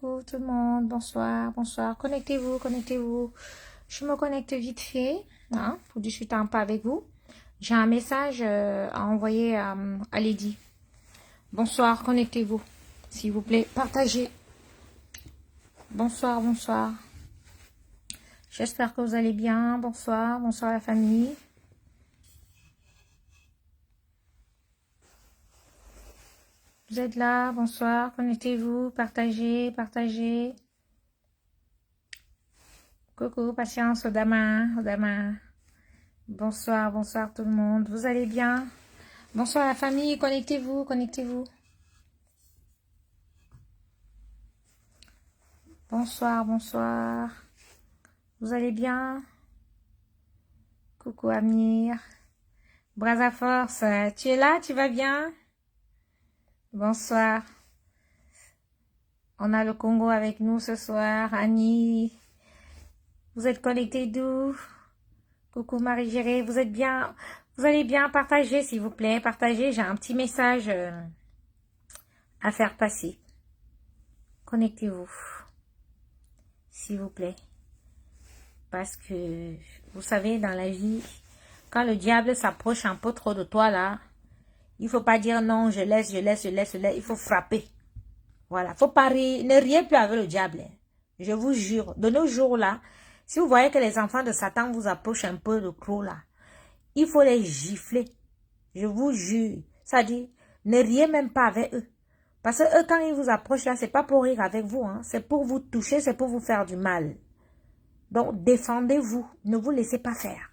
coucou tout le monde, bonsoir, bonsoir, connectez-vous, connectez-vous. Je me connecte vite fait, hein, pour discuter un peu avec vous. J'ai un message à envoyer à Lady. Bonsoir, connectez-vous, s'il vous plaît, partagez. Bonsoir, bonsoir. J'espère que vous allez bien, bonsoir, bonsoir la famille. Vous êtes là, bonsoir, connectez-vous, partagez, partagez. Coucou, patience, Odama, Odama. Bonsoir, bonsoir tout le monde. Vous allez bien? Bonsoir la famille, connectez-vous, connectez-vous. Bonsoir, bonsoir. Vous allez bien? Coucou Amir. Brasa Force, tu es là? Tu vas bien? Bonsoir. On a le Congo avec nous ce soir. Annie. Vous êtes connectés d'où? Coucou Marie-Gérée, vous êtes bien? Vous allez bien? Partagez s'il vous plaît. Partagez, j'ai un petit message à faire passer. Connectez-vous. S'il vous plaît. Parce que, vous savez, dans la vie, quand le diable s'approche un peu trop de toi, là, il faut pas dire non, je laisse, je laisse, je laisse, je laisse. Il faut frapper. Voilà. Faut pas rire, ne riez plus avec le diable. Je vous jure. De nos jours, là, si vous voyez que les enfants de Satan vous approchent un peu de trop, là, il faut les gifler. Je vous jure. Ça dit, ne riez même pas avec eux. Parce que eux, quand ils vous approchent, là, c'est pas pour rire avec vous, hein. C'est pour vous toucher, c'est pour vous faire du mal. Donc, défendez-vous. Ne vous laissez pas faire.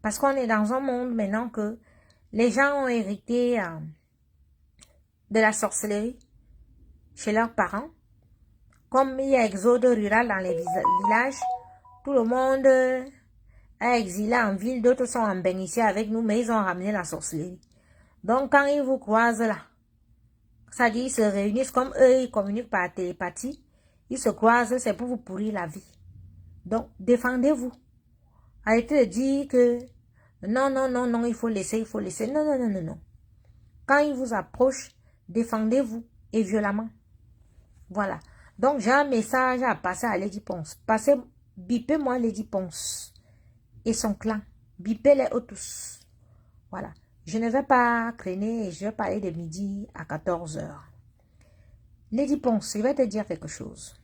Parce qu'on est dans un monde maintenant que les gens ont hérité de la sorcellerie chez leurs parents. Comme il y a exode rural dans les villages, tout le monde a exilé en ville. D'autres sont en bain ici avec nous, mais ils ont ramené la sorcellerie. Donc, quand ils vous croisent là, ça dit, ils se réunissent comme eux, ils communiquent par télépathie. Ils se croisent, c'est pour vous pourrir la vie. Donc, défendez-vous. Arrêtez de dire que non, non, non, non, il faut laisser, il faut laisser. Non, non, non, non, non. Quand ils vous approchent, défendez-vous et violemment. Voilà. Donc, j'ai un message à passer à Lady Ponce. Bipez-moi Lady Ponce et son clan. Bipez-les eux tous. Voilà. Je ne vais pas traîner et je vais parler de midi à 14 h. Lady Ponce, je vais te dire quelque chose.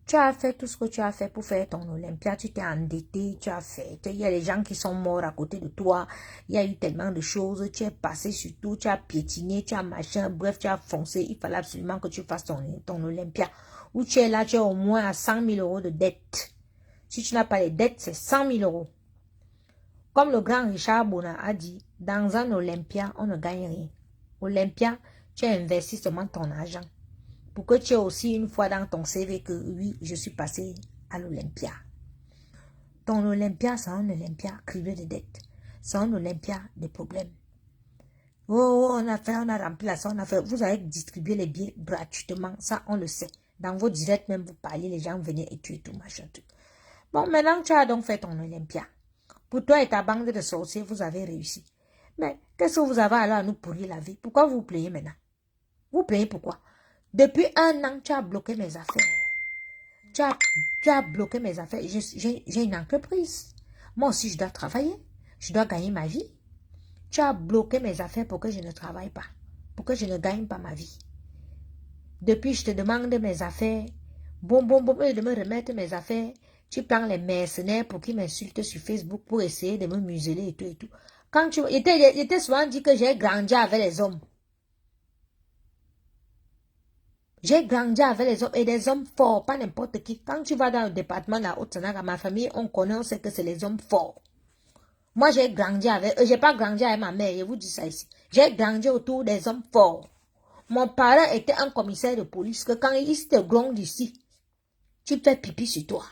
Tu as fait tout ce que tu as fait pour faire ton Olympia, tu t'es endetté, tu as fait, il y a des gens qui sont morts à côté de toi, il y a eu tellement de choses, tu es passé sur tout, tu as piétiné, tu as machin, bref, tu as foncé, il fallait absolument que tu fasses ton Olympia. Où tu es là, tu es au moins à 100 000 € de dette. Si tu n'as pas les dettes, c'est 100 000 €. Comme le grand Richard Bona a dit, dans un Olympia, on ne gagne rien. Olympia, tu as investi seulement ton argent. Pour que tu aies aussi une fois dans ton CV que oui, je suis passé à l'Olympia. Ton Olympia, c'est un Olympia criblé de dettes. C'est un Olympia de problèmes. Oh, on a rempli la salle, on a fait. Vous avez distribué les billets gratuitement, ça on le sait. Dans vos directs même, vous parliez, les gens venaient et tout et tout, machin, tout. Bon, maintenant tu as donc fait ton Olympia. Pour toi et ta bande de sorciers, vous avez réussi. Mais qu'est-ce que vous avez alors à nous pourrir la vie? Pourquoi vous plaignez maintenant? Vous plaignez pourquoi? Depuis 1 an, tu as bloqué mes affaires. Tu as bloqué mes affaires. J'ai une entreprise. Moi aussi, je dois travailler. Je dois gagner ma vie. Tu as bloqué mes affaires pour que je ne travaille pas. Pour que je ne gagne pas ma vie. Depuis, je te demande mes affaires. Bon, de me remettre mes affaires. Tu prends les mercenaires pour qu'ils m'insultent sur Facebook pour essayer de me museler et tout et tout. Quand tu... Il était souvent dit que j'ai grandi avec les hommes. J'ai grandi avec les hommes et des hommes forts, pas n'importe qui. Quand tu vas dans le département de la Haute-Sanaga, ma famille, on connaît, on sait que c'est les hommes forts. Moi, j'ai grandi avec eux. J'ai pas grandi avec ma mère, je vous dis ça ici. J'ai grandi autour des hommes forts. Mon parent était un commissaire de police que quand il te gronde ici, tu fais pipi sur toi.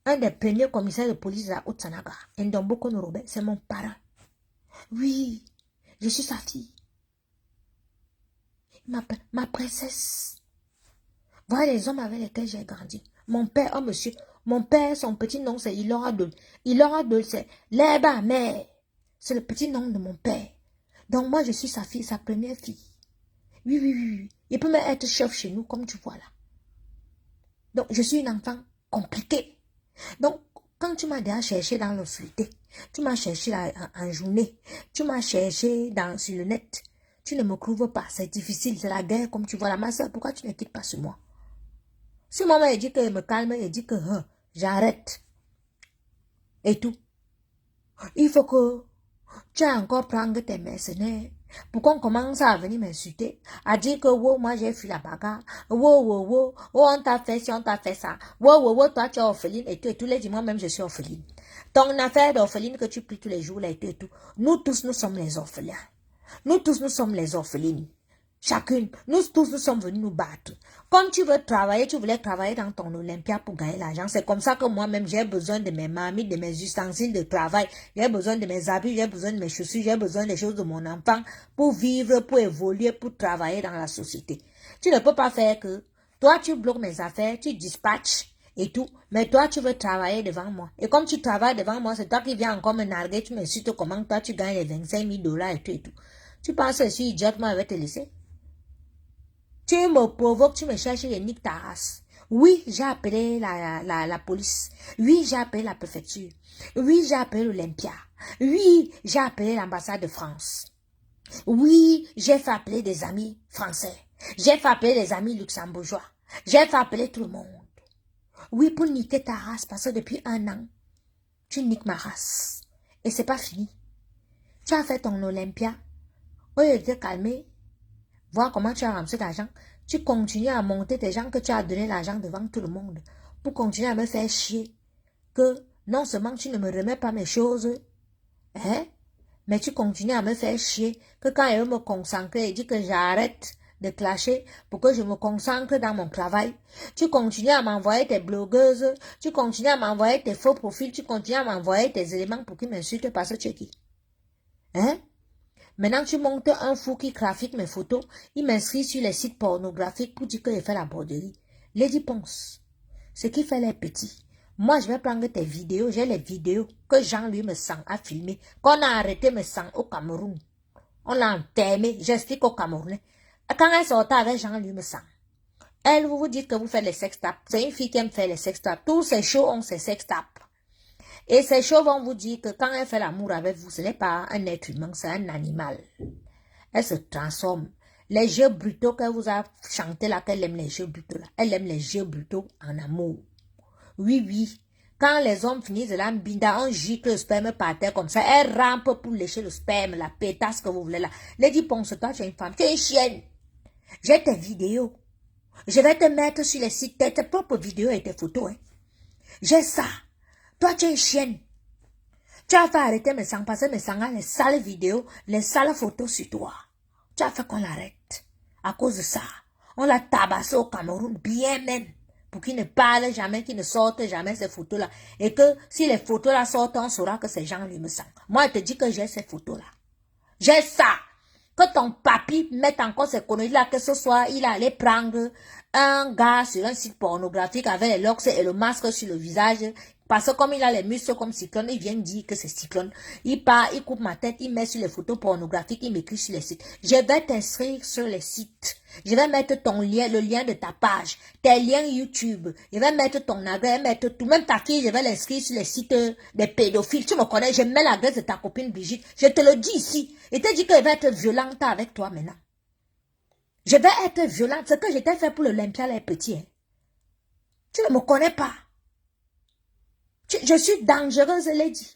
Un des premiers commissaires de police de la Haute-Sanaga, Ndomboko Norobe, c'est mon parent. Oui, je suis sa fille. Ma princesse. Voilà les hommes avec lesquels j'ai grandi. Mon père, oh monsieur, mon père, son petit nom, c'est Iloradol. Iloradol, c'est l'Eba mère. C'est le petit nom de mon père. Donc moi, je suis sa fille, sa première fille. Oui, oui, oui, oui. Il peut même être chef chez nous, comme tu vois là. Donc, je suis une enfant compliquée. Donc, quand tu m'as déjà cherché dans l'obscurité, tu m'as cherché là, en journée, tu m'as cherché sur le net, tu ne me trouves pas, c'est difficile, c'est la guerre, comme tu vois là. Ma soeur, pourquoi tu ne quittes pas sur moi? Si maman dit qu'elle me calme, elle dit que j'arrête. Et tout. Il faut que tu as encore prendre tes mercenaires. Pourquoi on commence à venir m'insulter, à dire que wow, moi j'ai fui la bagarre, wow, wow, wow, oh, on t'a fait ci, on t'a fait ça, wow, wow, wow, toi tu es orpheline et tout, et tous les dimanches même je suis orpheline. Ton affaire d'orpheline que tu pries tous les jours là et tout, nous tous nous sommes les orphelins. Nous tous nous sommes les orphelines. Chacune, nous tous nous sommes venus nous battre. Comme tu veux travailler, tu voulais travailler dans ton Olympia pour gagner l'argent. C'est comme ça que moi-même, j'ai besoin de mes marmites, de mes ustensiles de travail. J'ai besoin de mes habits, j'ai besoin de mes chaussures, j'ai besoin des choses de mon enfant pour vivre, pour évoluer, pour travailler dans la société. Tu ne peux pas faire que toi, tu bloques mes affaires, tu dispatches et tout, mais toi, tu veux travailler devant moi. Et comme tu travailles devant moi, c'est toi qui viens encore me narguer, tu m'insultes comment toi, tu gagnes les 25 000 $ et tout et tout. Tu penses que je suis idiote, moi, je vais te laisser? Tu me provoques, tu me cherches et nique ta race. Oui, j'ai appelé la police. Oui, j'ai appelé la préfecture. Oui, j'ai appelé l'Olympia. Oui, j'ai appelé l'ambassade de France. Oui, j'ai fait appeler des amis français. J'ai fait appeler des amis luxembourgeois. J'ai fait appeler tout le monde. Oui, pour niquer ta race, parce que depuis 1 an, tu niques ma race. Et c'est pas fini. Tu as fait ton Olympia. Au lieu de te calmer, voir comment tu as ramassé l'argent, tu continues à monter tes gens que tu as donné l'argent devant tout le monde pour continuer à me faire chier. Que non seulement tu ne me remets pas mes choses, hein, mais tu continues à me faire chier. Que quand je veux me concentrer et dis que j'arrête de clasher pour que je me concentre dans mon travail, tu continues à m'envoyer tes blogueuses, tu continues à m'envoyer tes faux profils, tu continues à m'envoyer tes éléments pour qu'ils m'insultent parce que tu es qui? Hein? Maintenant, tu montes un fou qui trafique mes photos, il m'inscrit sur les sites pornographiques pour dire que j'ai fait la borderie. Lady Ponce, ce qui fait les petits. Moi, je vais prendre tes vidéos, j'ai les vidéos que Jean-Louis me sent à filmer, qu'on a arrêté me sent au Cameroun. On l'a enterré, j'explique au Camerounais. Quand elle sortait avec Jean-Louis me sent, elle, vous dites que vous faites les sextapes. C'est une fille qui aime faire les sextapes. Tous ces shows ont ces sextapes. Et ces choses vont vous dire que quand elle fait l'amour avec vous, ce n'est pas un être humain, c'est un animal. Elle se transforme. Les jeux brutaux qu'elle vous a chanté là, qu'elle aime les jeux brutaux là. Elle aime les jeux brutaux en amour. Oui, oui. Quand les hommes finissent de la binda, on gicle le sperme par terre comme ça. Elle rampe pour lécher le sperme, la pétasse que vous voulez là. Lady Ponce, toi tu es une femme, tu es une chienne. J'ai tes vidéos. Je vais te mettre sur les sites, tes propres vidéos et tes photos. Hein. J'ai ça. Toi tu es une chienne. Tu as fait arrêter mes sangs parce que mes sangs a les sales vidéos, les sales photos sur toi. Tu as fait qu'on l'arrête. À cause de ça, on l'a tabassé au Cameroun, bien même, pour qu'il ne parle jamais, qu'il ne sorte jamais ces photos-là. Et que si les photos-là sortent, on saura que ces gens lui me sentent. Moi, je te dis que j'ai ces photos-là. J'ai ça. Que ton papy mette encore ces conneries-là, que ce soit, il allait prendre un gars sur un site pornographique avec les locks et le masque sur le visage. Parce que comme il a les muscles comme Cyclone, il vient dire que c'est Cyclone. Il part, il coupe ma tête, il met sur les photos pornographiques, il m'écrit sur les sites. Je vais t'inscrire sur les sites. Je vais mettre ton lien, le lien de ta page, tes liens YouTube. Je vais mettre ton adresse, mettre tout. Même ta fille, je vais l'inscrire sur les sites des pédophiles. Tu me connais, je mets l'adresse de ta copine Brigitte. Je te le dis ici. Et te dis qu'elle va être violente avec toi maintenant. Je vais être violente. Ce que je t'ai fait pour l'Olympia, les petits. Hein. Tu ne me connais pas. Je suis dangereuse, Lady.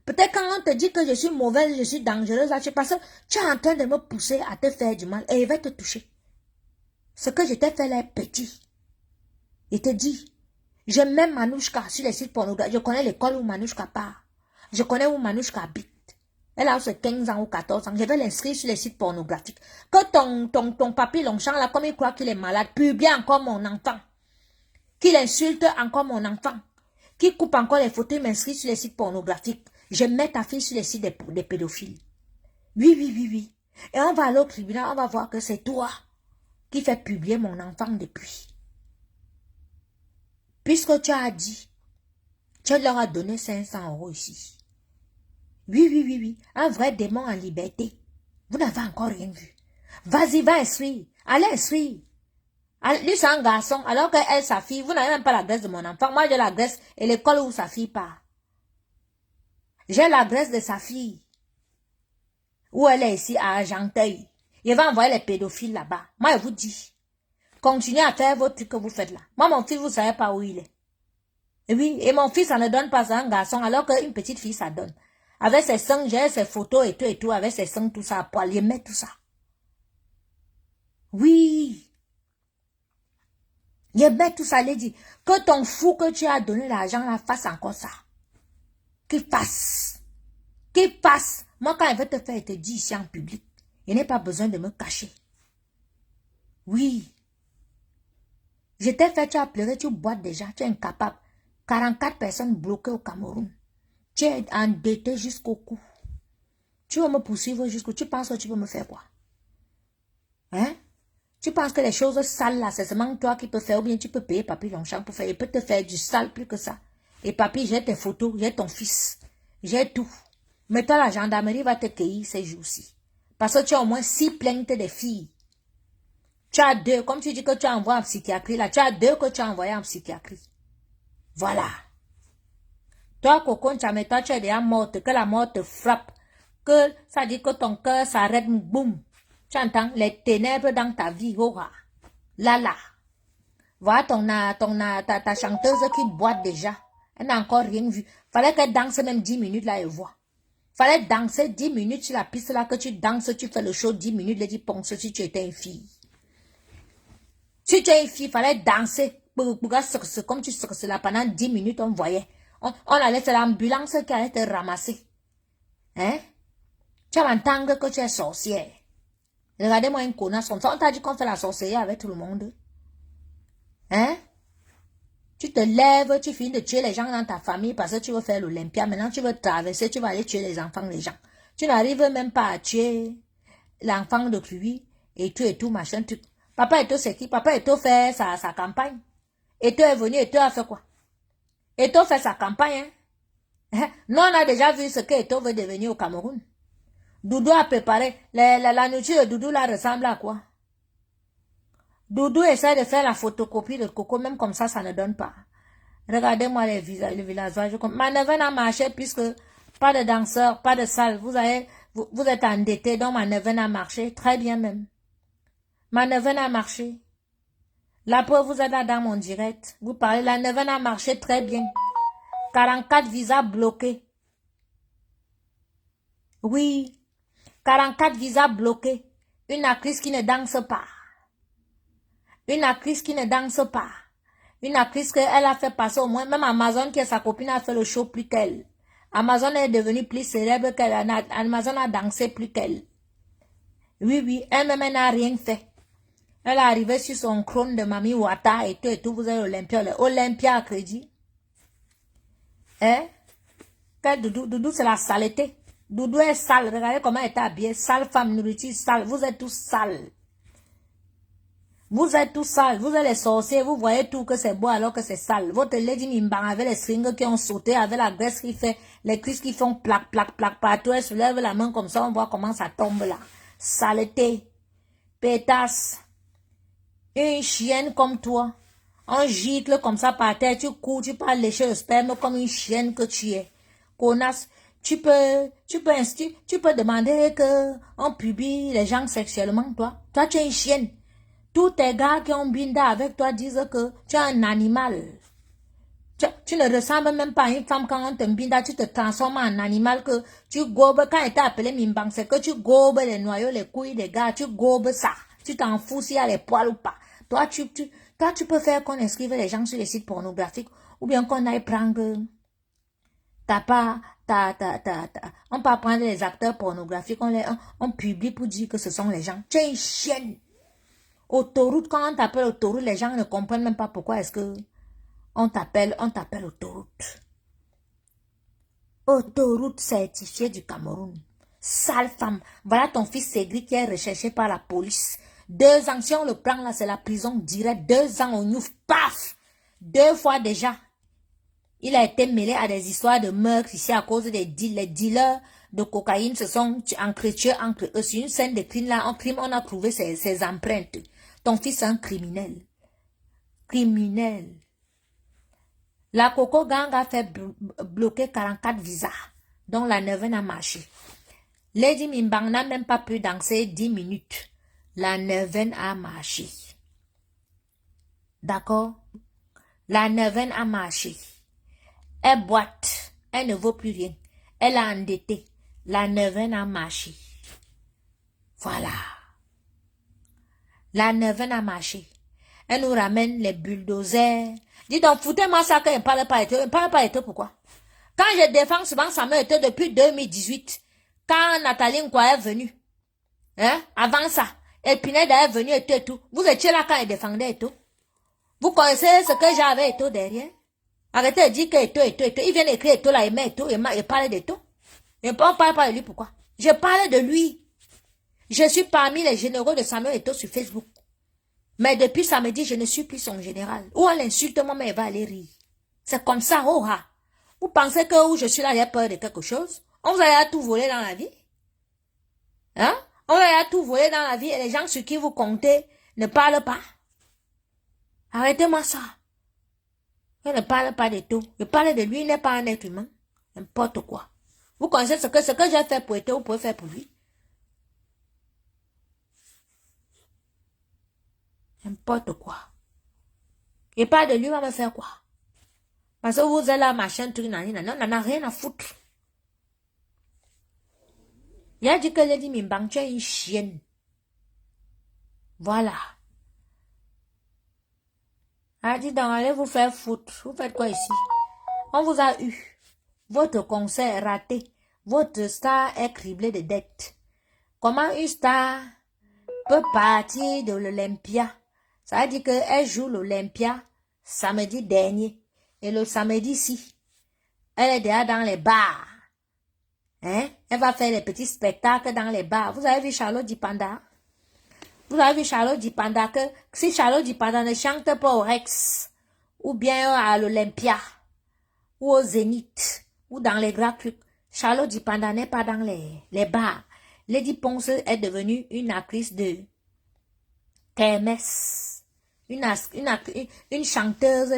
Peut-être quand on te dit que je suis mauvaise, je suis dangereuse, c'est parce que tu es en train de me pousser à te faire du mal et il va te toucher. Ce que je t'ai fait là est petit. Il te dit, je mets Manouchka sur les sites pornographiques. Je connais l'école où Manouchka part. Je connais où Manouchka habite. Elle a 15 ans ou 14 ans. Je vais l'inscrire sur les sites pornographiques. Que ton papy Longchamp là, comme il croit qu'il est malade, publie encore mon enfant. Qu'il insulte encore mon enfant. Qui coupe encore les photos et m'inscrit sur les sites pornographiques. Je mets ta fille sur les sites des pédophiles. Oui, oui, oui, oui. Et on va aller au tribunal, on va voir que c'est toi qui fais publier mon enfant depuis. Puisque tu as dit, tu leur as donné 500 € ici. Oui, oui, oui, oui. Un vrai démon en liberté. Vous n'avez encore rien vu. Vas-y, va instruire. Allez instruire. Lui, c'est un garçon, alors qu'elle, sa fille, vous n'avez même pas l'adresse de mon enfant. Moi, j'ai l'adresse et l'école où sa fille part. J'ai l'adresse de sa fille. Où elle est ici, à Argenteuil. Il va envoyer les pédophiles là-bas. Moi, je vous dis. Continuez à faire vos trucs que vous faites là. Moi, mon fils, vous ne savez pas où il est. Et oui, et mon fils, ça ne donne pas à un garçon, alors qu'une petite fille, ça donne. Avec ses seins, j'ai ses photos et tout, avec ses seins, tout ça, à poil, il met tout ça. Oui. Il met tout ça, il dit, que ton fou que tu as donné l'argent là fasse encore ça. Qu'il fasse. Qu'il fasse. Moi, quand il veut te faire, il te dit ici en public. Il n'est pas besoin de me cacher. Oui. Je t'ai fait, tu as pleuré, tu bois déjà, tu es incapable. 44 personnes bloquées au Cameroun. Tu es endetté jusqu'au cou. Tu vas me poursuivre jusqu'au... Tu penses que tu peux me faire quoi? Hein? Tu penses que les choses sales là, c'est seulement toi qui peux faire, ou bien tu peux payer Papi Longchamp pour faire. Il peut te faire du sale plus que ça. Et Papi, j'ai tes photos, j'ai ton fils. J'ai tout. Mais toi, la gendarmerie va te cueillir ces jours-ci. Parce que tu as au moins 6 plaintes des filles. Tu as 2, comme tu dis que tu as envoyé en psychiatrie, là, tu as 2 que tu as envoyé en psychiatrie. Voilà. Toi, Coco, toi, tu es déjà morte, que la mort te frappe, que ça dit que ton cœur s'arrête, boum. Tu entends les ténèbres dans ta vie, oh, là. Voilà ta chanteuse qui boite déjà. Elle n'a encore rien vu. Fallait qu'elle danse même 10 minutes là, elle voit. Fallait danser 10 minutes sur la piste là, que tu danses, tu fais le show 10 minutes, elle dit ponce si tu étais une fille. Si tu es une fille, fallait danser. Comme tu serais là pendant 10 minutes, on voyait. On allait, c'est l'ambulance qui allait te ramasser. Hein? Tu vas entendre que tu es sorcière. Regardez-moi une connasse comme ça. On t'a dit qu'on fait la sorcellerie avec tout le monde. Hein? Tu te lèves, tu finis de tuer les gens dans ta famille parce que tu veux faire l'Olympia. Maintenant, tu veux traverser, tu vas aller tuer les enfants des gens. Tu n'arrives même pas à tuer l'enfant de lui et tout, machin. Papa Eto, c'est qui? Papa Eto fait sa campagne. Eto est venu, Eto a fait quoi? Eto fait sa campagne. Hein? Nous, on a déjà vu ce que Eto veut devenir au Cameroun. Doudou a préparé. La nourriture de Doudou là ressemble à quoi? Doudou essaie de faire la photocopie de Coco, même comme ça ne donne pas. Regardez-moi les villageois. Ma neveu n'a marché puisque pas de danseurs, pas de salle. Vous êtes endetté, donc ma neveu n'a marché. Très bien même. Ma neveu n'a marché. La preuve, vous êtes là dans mon direct. Vous parlez, la neveu n'a marché très bien. 44 visas bloqués. Oui. 44 visas bloqués. Une actrice qui ne danse pas. Une actrice qui ne danse pas. Une actrice qu'elle a fait passer au moins. Même Amazon, qui est sa copine, a fait le show plus qu'elle. Amazon est devenue plus célèbre qu'elle. Amazon a dansé plus qu'elle. Oui. Elle-même n'a rien fait. Elle est arrivée sur son trône de Mami Wata et tout. Vous avez Olympia à crédit. Hein? Doudou, c'est la saleté. Doudou est sale. Regardez comment elle est habillée. Sale femme, nourriture sale. Vous êtes tous sales. Vous êtes tous sales. Vous êtes les sorciers. Vous voyez tout que c'est beau alors que c'est sale. Votre Lady Mimban avec les strings qui ont sauté, avec la graisse qui fait, les cuisses qui font plaque partout. Elle soulève la main comme ça. On voit comment ça tombe là. Saleté. Pétasse. Une chienne comme toi. Un gicle comme ça par terre. Tu cours, tu peux lécher le sperme comme une chienne que tu es. Connasse. Tu peux demander que on publie les gens sexuellement, toi. Toi, tu es une chienne. Tous tes gars qui ont binda avec toi disent que tu es un animal. Tu ne ressembles même pas à une femme quand on te binda, tu te transformes en animal que tu gobes. Quand il t'a appelé Mimbang, c'est que tu gobes les noyaux, les couilles des gars, tu gobes ça. Tu t'en fous s'il y a les poils ou pas. Toi, tu peux faire qu'on inscrive les gens sur les sites pornographiques ou bien qu'on aille prendre on peut prendre les acteurs pornographiques, on publie pour dire que ce sont les gens. Tu es une chienne. Autoroute, quand on t'appelle autoroute, les gens ne comprennent même pas pourquoi est-ce que on t'appelle autoroute. Autoroute certifiée du Cameroun. Sale femme. Voilà ton fils Cédric qui est recherché par la police. 2 ans, si on le prend là, c'est la prison directe. 2 ans, on ouvre, paf! 2 fois déjà. Il a été mêlé à des histoires de meurtres ici à cause des dealers de cocaïne se sont entretués entre eux. Sur une scène de crime là, en crime, on a trouvé ses empreintes. Ton fils est un criminel. Criminel. La Coco Gang a fait bloquer 44 visas, dont la neuvaine a marché. Lady Mimbang n'a même pas pu danser 10 minutes. La neuvaine a marché. D'accord? La neuvaine a marché. Elle boite. Elle ne vaut plus rien. Elle a endetté. La neuvaine a marché. Voilà. La neuvaine a marché. Elle nous ramène les bulldozers. Dis donc, foutez-moi ça quand il ne parle pas Eto. Il ne parle pas Eto, pourquoi? Quand je défends souvent Samuel Eto depuis 2018, quand Nathalie Nkwa est venue, hein, avant ça, et Pineda est venu et tout, vous étiez là quand il défendait Eto. Vous connaissez ce que j'avais Eto derrière? Arrêtez de dire que Eto. Il vient d'écrire Eto là, il met Eto, il parle d'Eto. Et on ne parle pas de lui, pourquoi? Je parle de lui. Je suis parmi les généraux de Samuel Eto sur Facebook. Mais depuis samedi, je ne suis plus son général. Ou on l'insulte, moi, mais il va aller rire. C'est comme ça, oh ha. Vous pensez que où je suis là, il y a peur de quelque chose? On vous a tout volé dans la vie? Hein? On vous a tout volé dans la vie et les gens sur qui vous comptez ne parlent pas. Arrêtez-moi ça. Je ne parle pas de tout. Je parle de lui, il n'est pas un être humain. N'importe quoi. Vous connaissez ce que j'ai fait pour Eto, vous pouvez faire pour lui. N'importe quoi. Et pas de lui, va me faire quoi? Parce que vous êtes là, machin, truc, nanina. Non, on n'en a rien à foutre. Il a dit que Lady Mimbang, tu es une chienne. Voilà. Il a dit donc, allez vous faire foutre. Vous faites quoi ici? On vous a eu. Votre concert est raté. Votre star est criblée de dettes. Comment une star peut partir de l'Olympia? Ça veut dire qu'elle joue l'Olympia samedi dernier. Et le samedi-ci, elle est déjà dans les bars. Hein? Elle va faire des petits spectacles dans les bars. Vous avez vu Charlotte Dipanda? Vous avez vu Charlotte Dipanda que si Charlotte Dipanda ne chante pas au Rex, ou bien à l'Olympia, ou au Zénith, ou dans les grands trucs, Charlotte Dipanda n'est pas dans les bars. Lady Ponce est devenue une actrice de kermesse. Une chanteuse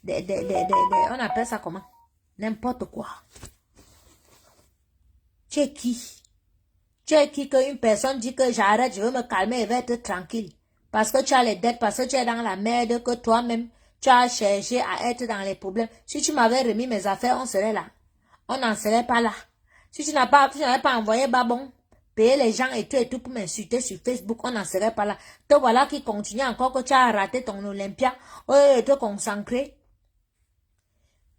on appelle ça comment? N'importe quoi. Tu es qui? Tu es qui que une personne dit que j'arrête, je veux me calmer et vais être tranquille. Parce que tu as les dettes, parce que tu es dans la merde, que toi-même, tu as cherché à être dans les problèmes. Si tu m'avais remis mes affaires, on serait là. On n'en serait pas là. Si tu n'avais pas envoyé Babon, payer les gens et tout pour m'insulter sur Facebook, on n'en serait pas là. Te voilà qui continue encore que tu as raté ton Olympia, et te concentrer,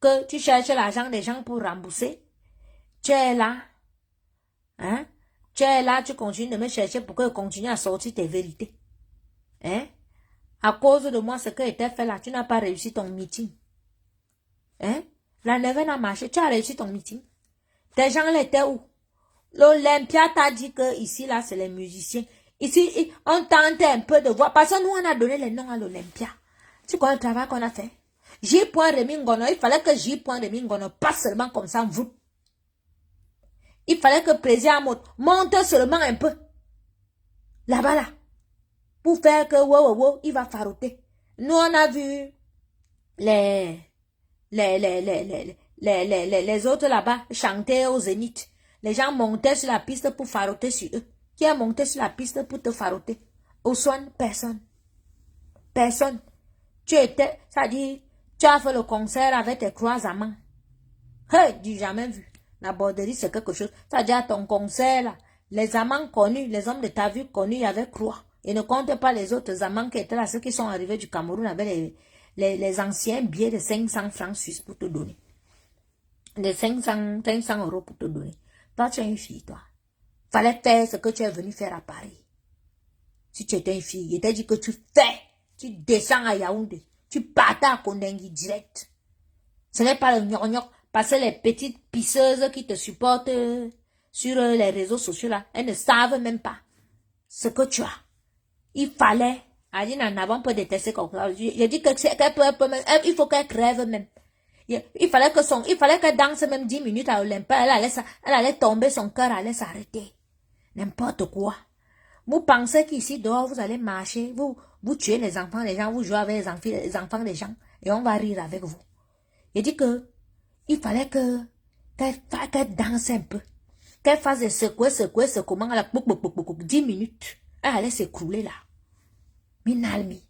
que tu cherches l'argent des gens pour rembourser. Tu es là, hein? Tu es là, tu continues de me chercher pour que je continue à sortir tes vérités. Hein? À cause de moi, ce que était fait là, tu n'as pas réussi ton meeting. Hein? La neuvaine a marché, tu as réussi ton meeting. Tes gens là étaient où? L'Olympia t'a dit que ici, là, c'est les musiciens. Ici, on tentait un peu de voir. Parce que nous, on a donné les noms à l'Olympia. Tu connais le travail qu'on a fait? J. Remingono, il fallait que J. Remingono passe seulement comme ça, vous. Il fallait que Président monte seulement un peu. Là-bas, là. Pour faire que, wow, il va farouter. Nous, on a vu les autres là-bas chanter au Zénith. Les gens montaient sur la piste pour farouter sur eux. Qui est monté sur la piste pour te farouter? Au soin, personne. Personne. Tu étais, ça dit, tu as fait le concert avec tes trois amants. Hey, j'ai jamais vu. La borderie, c'est quelque chose. Ça dit à ton concert, là, les amants connus, les hommes de ta vie connus, il y avait croix. Et ne compte pas les autres amants qui étaient là, ceux qui sont arrivés du Cameroun avec les anciens billets de 500 francs suisses pour te donner. De 500 euros pour te donner. Toi, tu es une fille, toi. Fallait faire ce que tu es venu faire à Paris. Si tu étais une fille, il t'a dit que tu fais. Tu descends à Yaoundé. Tu partais à Kondengui direct. Ce n'est pas le gnoc-gnoc. Parce que les petites pisseuses qui te supportent sur les réseaux sociaux là, elles ne savent même pas ce que tu as. Il fallait. Aline en avant peut détester comme ça. J'ai dit que qu'elle peut même. Il faut qu'elle crève même. Il fallait qu'elle danse même 10 minutes à Olympia. Elle allait tomber, son cœur allait s'arrêter. N'importe quoi. Vous pensez qu'ici dehors, vous allez marcher, vous tuez les enfants des gens, vous jouez avec les enfants des gens, et on va rire avec vous. Il dit que, il fallait qu'elle danse un peu. Qu'elle fasse des secouements, à la 10 minutes. Elle allait s'écrouler là. Minalmi.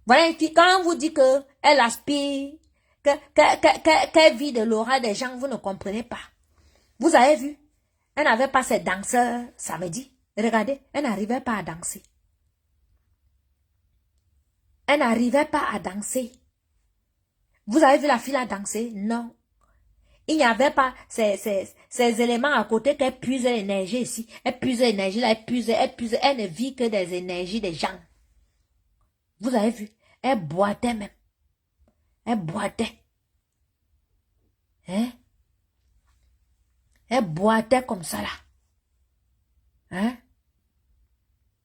Voilà, quand on vous dit que elle aspire, qu'elle vit de l'aura des gens, vous ne comprenez pas. Vous avez vu, elle n'avait pas ses danseurs samedi. Regardez, elle n'arrivait pas à danser. Elle n'arrivait pas à danser. Vous avez vu la fille à danser? Non. Il n'y avait pas ces éléments à côté qu'elle puise l'énergie ici. Elle puise l'énergie là, elle puise. Elle ne vit que des énergies des gens. Vous avez vu? Elle boitait même. Elle boitait. Hein? Elle boitait comme ça là. Hein?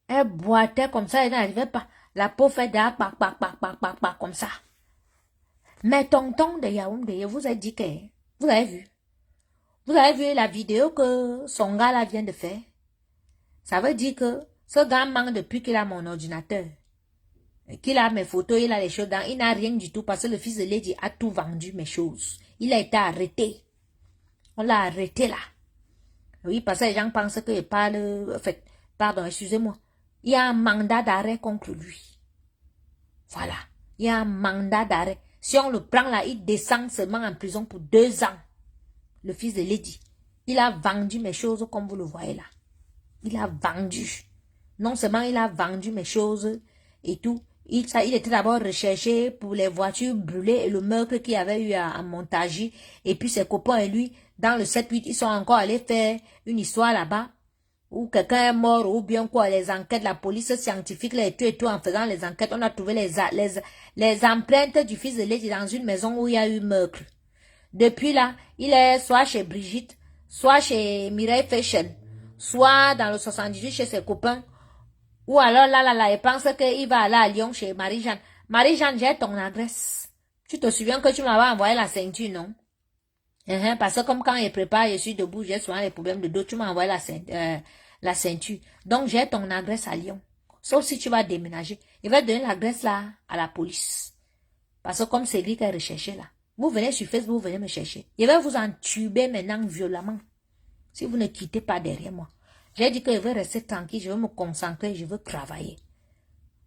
Elle boitait comme ça, elle n'arrivait pas. La peau fait d'air, comme ça. Mais tonton de Yaoundé, vous a dit que, vous avez vu? Vous avez vu la vidéo que son gars là vient de faire? Ça veut dire que ce gars manque depuis qu'il a mon ordinateur. Qu'il a mes photos, il a les choses dans, il n'a rien du tout parce que le fils de Lady a tout vendu mes choses. Il a été arrêté. On l'a arrêté là. Oui, parce que les gens pensent que je parle, en fait, pardon, excusez-moi. Il y a un mandat d'arrêt contre lui. Voilà. Il y a un mandat d'arrêt. Si on le prend là, il descend seulement en prison pour 2 ans. Le fils de Lady. Il a vendu mes choses comme vous le voyez là. Il a vendu. Non seulement il a vendu mes choses et tout. Il était d'abord recherché pour les voitures brûlées et le meurtre qu'il y avait eu à Montargis. Et puis ses copains et lui, dans le 7-8, ils sont encore allés faire une histoire là-bas. Où quelqu'un est mort, ou bien quoi, les enquêtes, la police scientifique, les tout et tout, en faisant les enquêtes, on a trouvé les empreintes du fils de Lady dans une maison où il y a eu meurtre. Depuis là, il est soit chez Brigitte, soit chez Mireille Fashion, soit dans le 78 chez ses copains, ou alors là, il pense qu'il va aller à Lyon chez Marie-Jeanne. Marie-Jeanne, j'ai ton adresse. Tu te souviens que tu m'avais envoyé la ceinture, non? Parce que comme quand il prépare, je suis debout, j'ai souvent les problèmes de dos, tu m'as envoyé la ceinture. Donc, j'ai ton adresse à Lyon. Sauf si tu vas déménager. Il va donner l'adresse là à la police. Parce que comme c'est lui qui est recherché là. Vous venez sur Facebook, vous venez me chercher. Il va vous entuber maintenant violemment. Si vous ne quittez pas derrière moi. J'ai dit que je veux rester tranquille, je veux me concentrer, je veux travailler.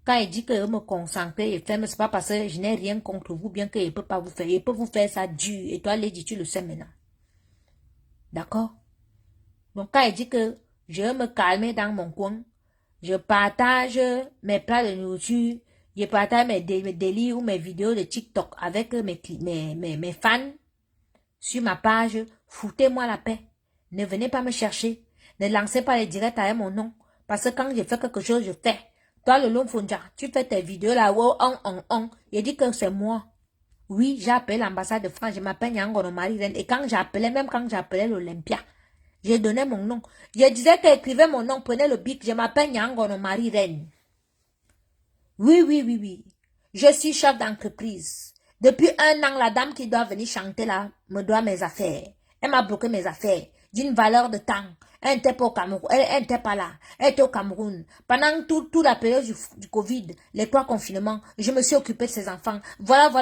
Quand il dit que je veux me concentrer et faire, c'est pas parce que je n'ai rien contre vous, bien qu'il ne peut pas vous faire. Il peut vous faire ça dur. Et toi, Lady, tu le sais maintenant. D'accord? Donc, quand il dit que je veux me calmer dans mon coin, je partage mes plats de nourriture, je partage mes délires ou mes vidéos de TikTok avec mes fans sur ma page, foutez-moi la paix. Ne venez pas me chercher. Ne lancez pas les directs avec mon nom. Parce que quand je fais quelque chose, je fais. Toi, le long Fonja, tu fais tes vidéos là, il dit que c'est moi. Oui, j'ai appelé l'ambassade de France, je m'appelle Nyangono Marie-Reine. Et quand j'appelais, même quand j'appelais l'Olympia, j'ai donné mon nom. Je disais qu'écrivez mon nom, prenez le bic, je m'appelle Nyangono Marie-Reine. Oui. Je suis chef d'entreprise. Depuis 1 an, la dame qui doit venir chanter là me doit mes affaires. Elle m'a bloqué mes affaires d'une valeur de temps. Elle n'était pas au Cameroun. Elle n'était pas là. Elle était au Cameroun. Pendant toute la période du Covid, les 3 confinements, je me suis occupée de ses enfants. Voilà.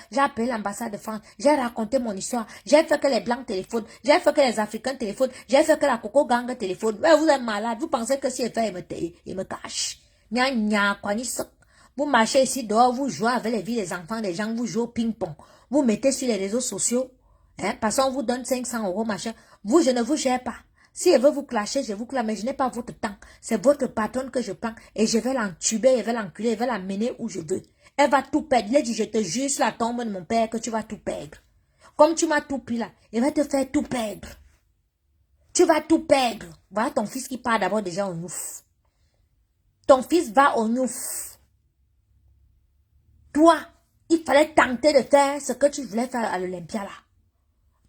J'ai appelé l'ambassade de France. J'ai raconté mon histoire. J'ai fait que les Blancs téléphonent. J'ai fait que les Africains téléphonent. J'ai fait que la Coco Gang téléphone. Mais vous êtes malade. Vous pensez que si elle fait, il me cache. Vous marchez ici dehors, vous jouez avec les vies des enfants des gens, vous jouez au ping-pong. Vous mettez sur les réseaux sociaux, parce qu'on vous donne 500 €, machin. Vous, je ne vous gère pas. Si elle veut vous clasher, je vous clame, mais je n'ai pas votre temps. C'est votre patronne que je prends et je vais l'entuber, je vais l'enculer, je vais l'amener où je veux. Elle va tout perdre. Elle dit, je te jure sur la tombe de mon père que tu vas tout perdre. Comme tu m'as tout pris là, elle va te faire tout perdre. Tu vas tout perdre. Voilà ton fils qui part d'abord déjà au Nouf. Ton fils va au Nouf. Toi, il fallait tenter de faire ce que tu voulais faire à l'Olympia là.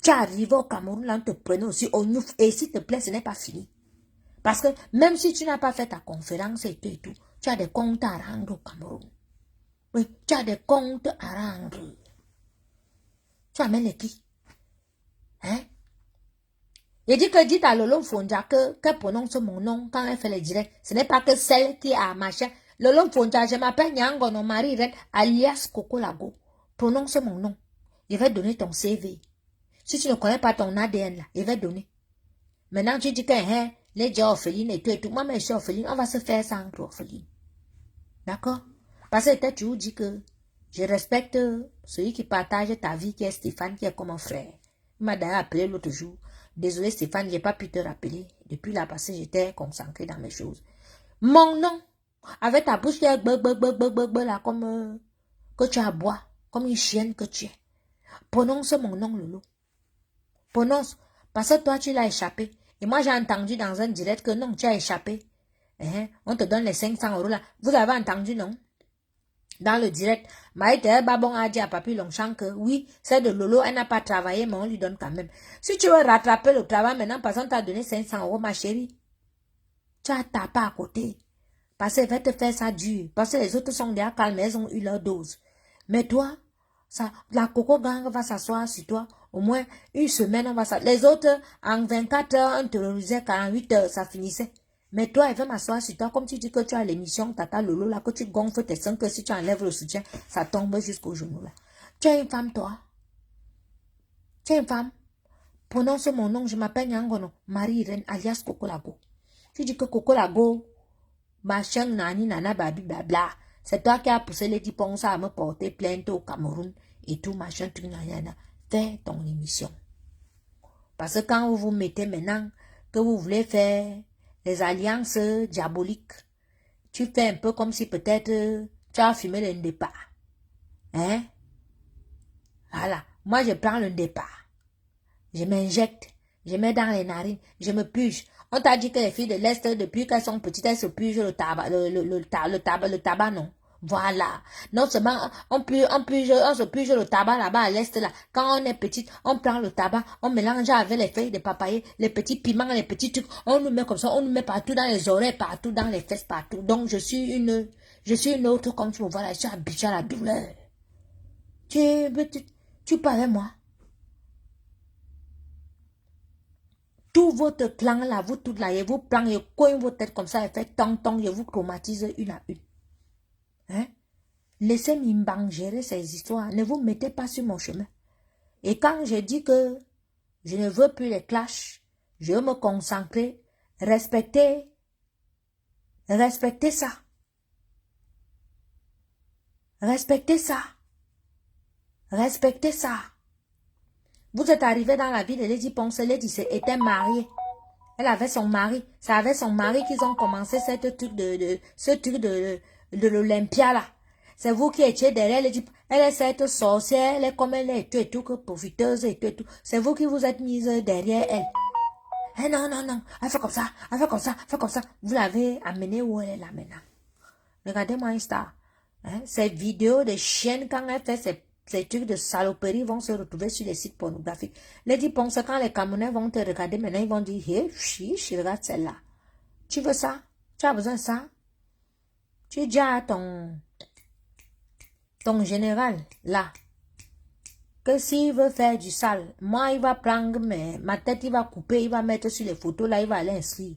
Tu es arrivé au Cameroun, là, on te prenait aussi au Nouf. Et s'il te plaît, ce n'est pas fini. Parce que même si tu n'as pas fait ta conférence et tout, tu as des comptes à rendre au Cameroun. Oui, tu as des comptes à rendre. Tu amènes les qui? Hein? Il dit que dites à Lolo Fonja qu'elle prononce mon nom quand elle fait les directs. Ce n'est pas que celle qui a machin. Lolo Fonja, je m'appelle Nyango, non Marie Reine, alias Coco Lago. Prononce mon nom. Je vais donner ton CV. Si tu ne connais pas ton ADN là, je vais donner. Maintenant, tu dis que hein, les gens orphelines et tout. Moi, mais je suis orpheline, on va se faire ça entre orphelines. D'accord? Parce que peut-être tu vous dis que je respecte celui qui partage ta vie, qui est Stéphane, qui est comme un frère. Il m'a d'ailleurs appelé l'autre jour. Désolé Stéphane, je n'ai pas pu te rappeler. Depuis là, parce que j'étais concentré dans mes choses. Mon nom, avec ta bouche qui est là, comme que tu aboies, comme une chienne que tu es. Prononce mon nom, Lolo. Prononce. Parce que toi, tu l'as échappé. Et moi, j'ai entendu dans un direct que non, tu as échappé. On te donne les 500 € là. Vous avez entendu, non? Dans le direct, Maïté Babon a dit à Papi Longchamp que oui, c'est de Lolo, elle n'a pas travaillé, mais on lui donne quand même. Si tu veux rattraper le travail maintenant, parce qu'on t'a donné 500 €, ma chérie, tu as tapé à côté. Parce qu'elle va te faire ça dur. Parce que les autres sont déjà calmes, elles ont eu leur dose. Mais toi, ça, la Coco Gang va s'asseoir sur toi. Au moins, une semaine, on va s'asseoir. Les autres, en 24 heures, on terrorisait 48 heures, ça finissait. Mais toi, elle va m'asseoir sur toi, comme tu dis que tu as l'émission Tata Lolo, là, que tu gonfles tes seins, que si tu enlèves le soutien, ça tombe jusqu'au genou, là. Tu es une femme, toi. Tu es une femme. Prononce mon nom, je m'appelle Nyangono, Marie-Reine, alias Coco Lago. Tu dis que Coco Lago, machin, nani, nana, babi, blabla. C'est toi qui as poussé les Ponce à me porter plainte au Cameroun et tout, machin, tout, nana. Fais ton émission. Parce que quand vous vous mettez maintenant, que vous voulez faire les alliances diaboliques, tu fais un peu comme si peut-être tu as fumé le départ. Hein? Voilà. Moi, je prends le départ. Je m'injecte. Je mets dans les narines. Je me puge. On t'a dit que les filles de l'Est, depuis qu'elles sont petites, elles se pugent le tabac, le tabac, non. Voilà. Non seulement, on se purge le tabac là-bas à l'Est, là. Quand on est petite, on prend le tabac, on mélange avec les feuilles de papayer, les petits piments, les petits trucs. On nous met comme ça, on nous met partout dans les oreilles, partout dans les fesses, partout. Donc, je suis une autre, comme tu me vois là, je suis habituée à la douleur. Tu parles moi. Tout votre clan là, vous toutes là, et vous prenez, coin vos têtes comme ça, et fait tong, je vous traumatise une à une. Hein? Laissez Mimbang gérer ces histoires. Ne vous mettez pas sur mon chemin. Et quand je dis que je ne veux plus les clashs, je veux me concentrer, respecter ça. Respectez ça. Respectez ça. Vous êtes arrivé dans la ville de Lady Ponce. Lady était mariée. Elle avait son mari. C'est avec son mari qu'ils ont commencé ce truc de l'Olympia là. C'est vous qui étiez derrière. Elle est cette sorcière. Elle est comme elle est et tout, que profiteuse et tout. C'est vous qui vous êtes mise derrière elle. Eh non. Elle fait comme ça. Elle fait comme ça. Elle fait comme ça. Vous l'avez amenée où elle est là maintenant. Regardez-moi Insta. Hein? Ces vidéos de chiennes quand elle fait ces trucs de saloperie vont se retrouver sur les sites pornographiques. Lady Ponce, quand les Camerounais vont te regarder, maintenant ils vont dire, hey, chiche, regarde celle-là. Tu veux ça? Tu as besoin de ça? Tu dis à ton général, là, que s'il veut faire du sale, moi, il va prendre ma tête, il va couper, il va mettre sur les photos, là, il va aller inscrire.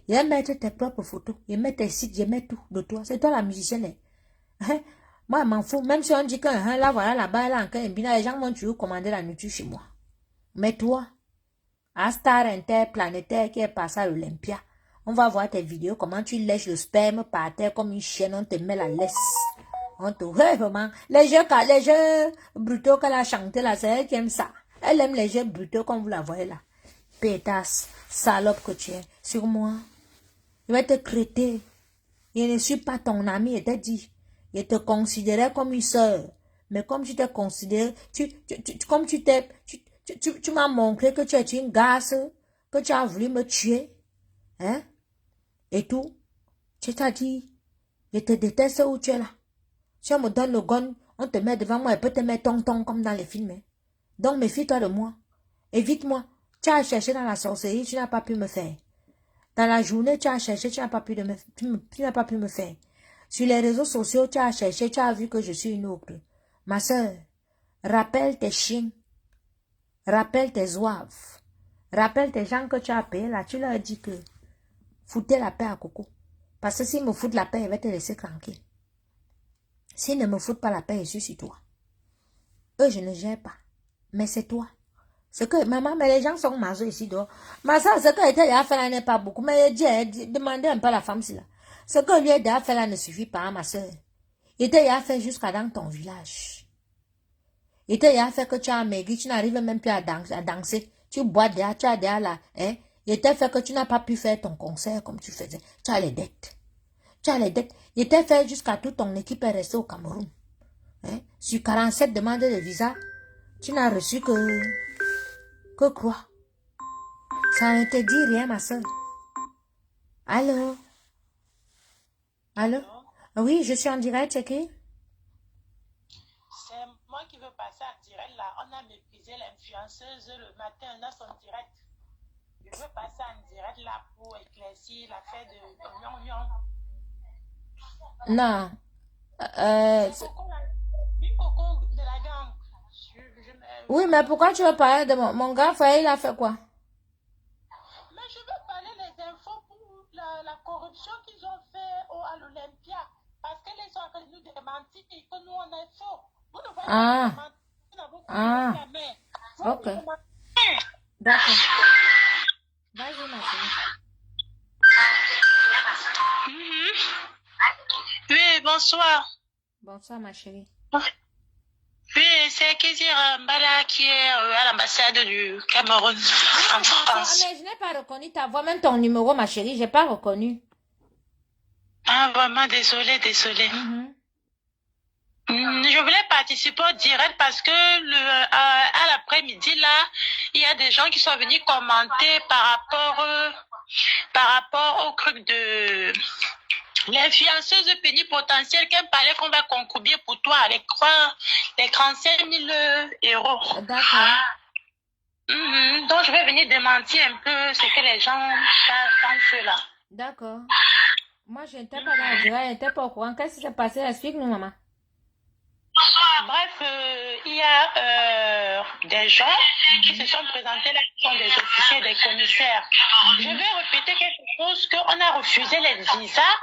Il va mettre tes propres photos, il met tes sites, il met tout de toi. C'est toi la musicienne. Hein? Moi, je m'en fous. Même si on dit que là, voilà, là-bas, là, encore, les gens vont toujours commander la nourriture chez moi. Mais toi, à Star Interplanétaire qui est passé à l'Olympia, on va voir tes vidéos, comment tu lèches le sperme par terre comme une chienne, on te met la laisse. On te... Ouais, vraiment. Les jeux brutaux qu'elle a chanté là, c'est elle qui aime ça. Elle aime les jeux brutaux comme vous la voyez là. Pétasse, salope que tu es. Sur moi, je vais te traiter. Je ne suis pas ton ami, je t'ai dit. Je te considérais comme une soeur. Mais comme je t'ai considéré, tu m'as montré que tu es une garce, que tu as voulu me tuer. Hein? Et tout. Tu t'as dit, je te déteste où tu es là. Si on me donne le gun, on te met devant moi et peut te mettre tonton comme dans les films. Hein? Donc méfie-toi de moi. Évite-moi. Tu as cherché dans la sorcellerie, tu n'as pas pu me faire. Dans la journée, tu as cherché, tu n'as pas pu me faire. Sur les réseaux sociaux, tu as cherché, tu as vu que je suis une autre. Ma soeur, rappelle tes chiens. Rappelle tes zouaves. Rappelle tes gens que tu as payés là. Tu leur dis que foutez la paix à Coco. Parce que s'ils me foutent la paix, ils vont te laisser tranquille. S'ils ne me foutent pas la paix, je suis sur toi. Eux, je ne gère pas. Mais c'est toi. C'est que, maman, mais les gens sont mazos ici dehors. Ma soeur, ce qu'elle était à faire là n'est pas beaucoup. Mais demandez un peu à la femme si là. Ce que lui a fait là ne suffit pas, ma soeur. Il était à faire jusqu'à dans ton village. Il était à faire que tu as maigri, tu n'arrives même plus à danser. Tu bois derrière, tu as derrière là. Hein? Il était fait que tu n'as pas pu faire ton concert comme tu faisais. Tu as les dettes. Tu as les dettes. Il était fait jusqu'à toute ton équipe est restée au Cameroun. Hein? Sur 47 demandes de visa, tu n'as reçu que quoi? Ça ne te dit rien, ma soeur. Allô? Allô? Oui, je suis en direct, c'est qui? C'est moi qui veux passer en direct là. On a méprisé l'influenceuse le matin, on a son direct. Je veux passer en direct là pour éclaircir l'affaire de Oignon. Non. Coco de la gang. Oui, mais pourquoi tu veux parler de mon gars Faye, il a fait quoi? Mais je veux parler des infos pour la corruption qu'ils ont fait à l'Olympia. Parce que les gens ont nous démentir que nous on est faux. Vous ne voyez pas Ah. Ok. D'accord. Vas-y, ma chérie. Oui, bonsoir. Bonsoir, ma chérie. Oui, c'est Kézir Mbala qui est à l'ambassade du Cameroun en France. Mais je n'ai pas reconnu ta voix, même ton numéro, ma chérie, je n'ai pas reconnu. Ah, vraiment, désolée. Je voulais participer au direct parce que à l'après-midi, là, il y a des gens qui sont venus commenter par rapport au truc de l'influenceuse pénipotentielle qui parlait qu'on va concourir pour toi avec les 35 000 euros. D'accord. Donc, je vais venir démentir un peu ce que les gens pensent là. D'accord. Moi, je n'étais pas dans le direct, je n'étais pas au courant. Qu'est-ce qui s'est passé? Explique-nous, maman. Bref, il y a des gens qui se sont présentés là, qui sont des officiers, des commissaires. Je vais répéter quelque chose, qu'on a refusé les visas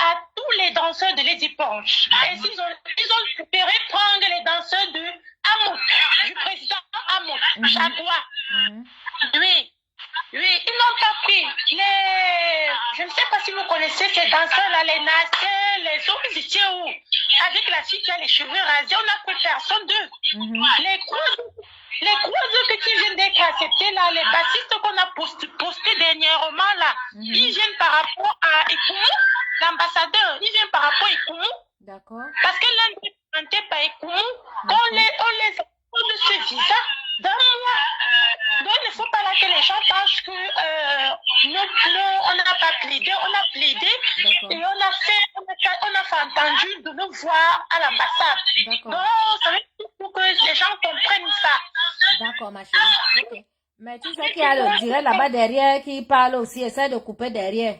à tous les danseurs de Lady Punch. Et ils ont préféré prendre les danseurs de Amout, du président Amout, Jaguar. Oui, ils n'ont pas pris je ne sais pas si vous connaissez ces danseurs-là, les Nasser, les autres, ils étaient où? Avec la fille qui a les cheveux rasés, on n'a pris personne d'eux. Les croiseux qui viennent d'être acceptés là, les bassistes qu'on a postés dernièrement là, ils viennent par rapport à Ekoumou, l'ambassadeur, ils viennent par rapport à Ekoumou. D'accord. Parce que l'un n'est présenté par Ekoumou, on les de ce visa d'un mois. Donc il ne faut pas là que les gens pensent que on n'a pas plaidé, on a plaidé et on a fait entendu de nous voir à l'ambassade. Donc ça veut dire pour que les gens comprennent ça. D'accord, ma chérie. Ok. Mais tu sais qu'il y a le direct là-bas derrière qui parle aussi, essaie de couper derrière.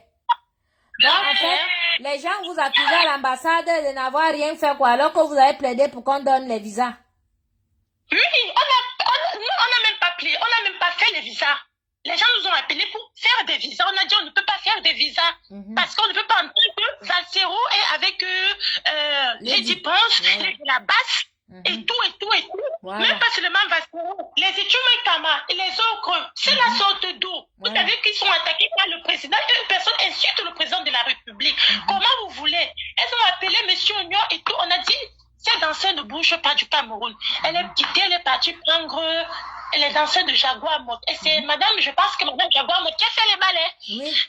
Donc en fait, les gens vous accusent à l'ambassade de n'avoir rien fait quoi, alors que vous avez plaidé pour qu'on donne les visas. Oui, on n'a même pas plaidé, on n'a même pas fait les visas. Les gens nous ont appelés pour faire des visas. On a dit on ne peut pas faire des visas parce qu'on ne peut pas entendre que Zalcero est avec Lady Punch, la basse et tout. Voilà. Même pas seulement Zalcero, les Etumekama et les autres, c'est la sorte d'eau. Vous savez qu'ils sont attaqués par le président et une personne insulte le président de la République. Comment vous voulez? Elles ont appelé M. Oignon et tout. On a dit ces danseurs ne bougent pas du Cameroun. Elle est quittée, elle est partie prendre les danseurs de Jaguar Mode. Et c'est madame, je pense que madame Jaguar Mode qui a fait les ballets.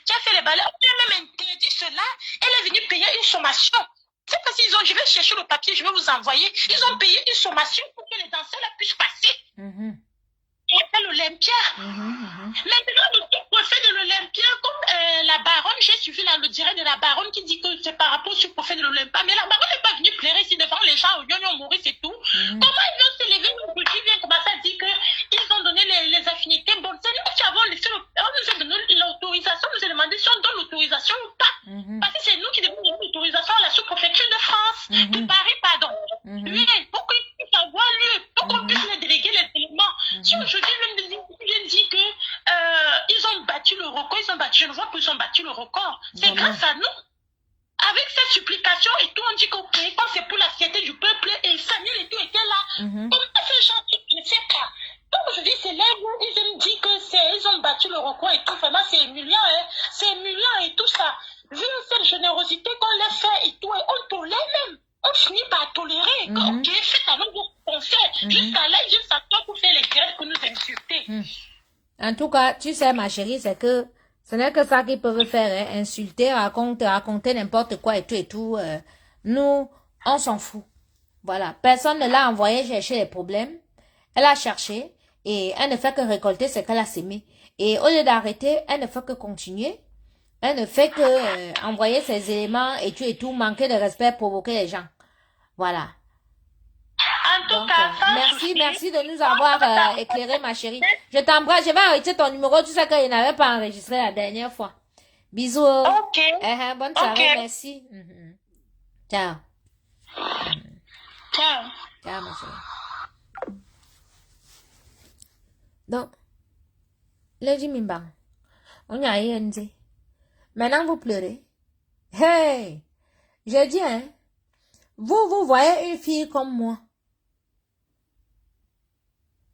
Qui a fait les ballets. On a même interdit cela. Elle est venue payer une sommation. C'est parce qu'ils ont, je vais chercher le papier, je vais vous envoyer. Ils ont payé une sommation pour que les danseurs là puissent passer. Et l'Olympia. Maintenant, le préfet de l'Olympia, comme la baronne, j'ai suivi le direct de la baronne qui dit que c'est par rapport au préfet de l'Olympia. Mais la baronne n'est pas venue pleurer ici devant les gens, ils ont mouru, c'est tout. Comment ils vont se lever aujourd'hui, ils viennent commencer à dire qu'ils ont donné les affinités bonnes. C'est-à-dire que on nous a donné l'autorisation, nous a demandé si on donne l'autorisation ou pas. Parce que c'est nous qui devons donner l'autorisation à la sous-préfecture de France, de Paris, pardon. Oui, pour qu'ils puissent avoir lieu, pour qu'on puisse les déléguer les éléments. Si aujourd'hui supplications et tout, on dit qu'on prie, quand c'est pour la fierté du peuple, et Samuel et tout était là. Comment ces gens, je ne sais pas. Donc aujourd'hui, c'est là où ils me disent que ils ont battu le record et tout, vraiment c'est humiliant, hein. C'est humiliant et tout ça. Vu cette générosité qu'on les fait et tout, et on tolère même. On finit par tolérer. Ok, faites alors vos conseils. Jusqu'à là, ils s'attendent pour faire les grèves pour nous insulter. En tout cas, tu sais, ma chérie, c'est que ce n'est que ça qu'ils peuvent faire, hein, insulter, raconter n'importe quoi et tout. Nous, on s'en fout. Voilà. Personne ne l'a envoyé chercher les problèmes. Elle a cherché et elle ne fait que récolter ce qu'elle a sémé. Et au lieu d'arrêter, elle ne fait que continuer. Elle ne fait que envoyer ses éléments et tout, manquer de respect, provoquer les gens. Voilà. En tout Donc, cas, merci de nous avoir éclairé, ma chérie. Je t'embrasse. Je vais arrêter ton numéro. Tu sais qu'il n'avait pas enregistré la dernière fois. Bisous. Ok. Bonne soirée, merci. Ciao. Ciao. Ciao, ma chérie. Donc, Lady Mimbang, on y a eu. Maintenant, vous pleurez. Hey! Je dis, hein, vous voyez une fille comme moi,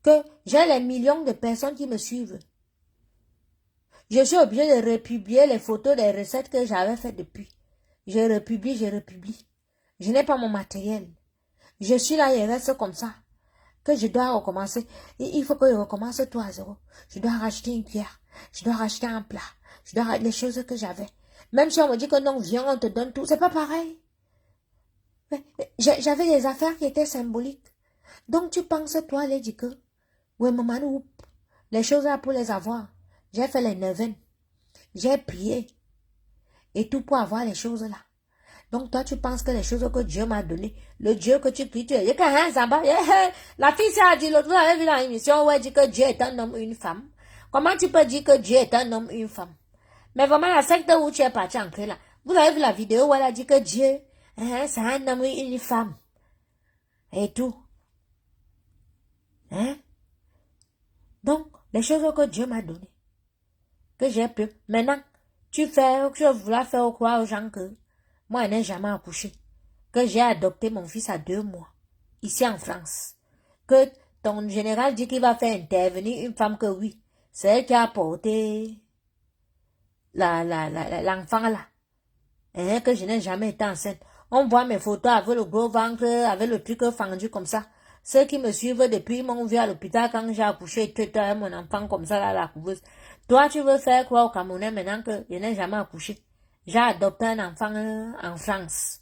que j'ai les millions de personnes qui me suivent. Je suis obligée de republier les photos des recettes que j'avais faites depuis. Je republie. Je n'ai pas mon matériel. Je suis là et reste comme ça. Que je dois recommencer. Il faut que je recommence tout à zéro. Je dois racheter une cuillère. Je dois racheter un plat. Je dois racheter les choses que j'avais. Même si on me dit que non, viens, on te donne tout. C'est pas pareil. J'avais des affaires qui étaient symboliques. Donc tu penses, toi, Lady, que oui, maman, les choses là pour les avoir. J'ai fait les neuvaines. J'ai prié. Et tout pour avoir les choses là. Donc toi, tu penses que les choses que Dieu m'a données, le Dieu que tu pries, tu es la fille ça a dit, l'autre, vous avez vu dans l'émission où elle dit que Dieu est un homme ou une femme. Comment tu peux dire que Dieu est un homme ou une femme? Mais vraiment, la secte où tu es parti en là, vous avez vu la vidéo où elle a dit que Dieu, c'est un homme ou une femme. Et tout. Hein? Donc, les choses que Dieu m'a données, que j'ai pu. Maintenant, tu voulais faire croire aux gens que moi, je n'ai jamais accouché. Que j'ai adopté mon fils à 2 mois, ici en France. Que ton général dit qu'il va faire intervenir une femme que oui, c'est elle qui a porté l'enfant là. Et que je n'ai jamais été enceinte. On voit mes photos avec le gros ventre, avec le truc fendu comme ça. Ceux qui me suivent depuis m'ont vu à l'hôpital quand j'ai accouché, mon enfant comme ça, là, la couveuse. Toi, tu veux faire quoi au Camerounais maintenant que je n'ai jamais accouché? J'ai adopté un enfant en France.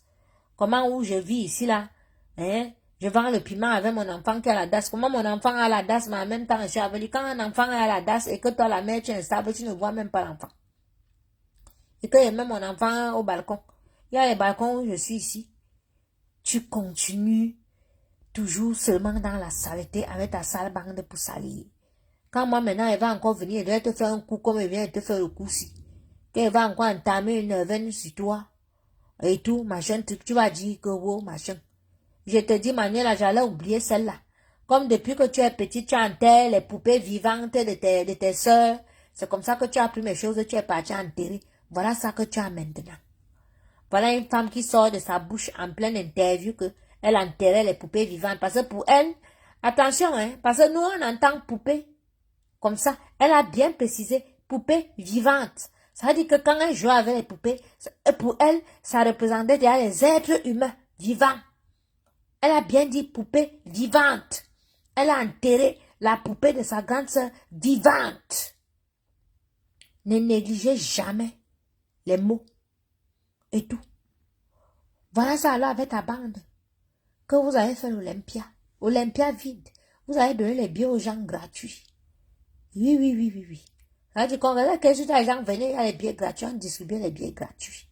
Comment où je vis ici, là? Hein? Je vends le piment avec mon enfant qui a la DAS. Comment mon enfant a la DAS, mais en même temps, je suis aveugle. Quand un enfant a la DAS et que toi, la mère, tu es instable, tu ne vois même pas l'enfant. Et que je mets mon enfant au balcon. Il y a les balcons où je suis ici. Tu continues toujours seulement dans la saleté avec ta sale bande pour salir. Quand moi maintenant, elle va encore venir, elle doit te faire un coup comme elle vient de te faire le coup-ci. Qu'elle va encore entamer une neuvaine sur toi. Et tout, machin, tu vas dire que wow, machin. Je te dis, Manuela, j'allais oublier celle-là. Comme depuis que tu es petite, tu enterres les poupées vivantes de tes soeurs. C'est comme ça que tu as pris mes choses, tu es parti enterrer. Voilà ça que tu as maintenant. Voilà une femme qui sort de sa bouche en pleine interview que elle enterrait les poupées vivantes. Parce que pour elle, attention, hein, parce que nous, on entend poupée. Comme ça, elle a bien précisé, poupée vivante. Ça veut dire que quand elle jouait avec les poupées, pour elle, ça représentait déjà les êtres humains vivants. Elle a bien dit poupée vivante. Elle a enterré la poupée de sa grande sœur vivante. Ne négligez jamais les mots et tout. Voilà ça alors avec ta bande que vous avez fait l'Olympia. Olympia vide. Vous avez donné les billets aux gens gratuits. Oui. Ça veut dire qu'on regarde que les gens venaient, il y a les billets gratuits, on distribuait les billets gratuits.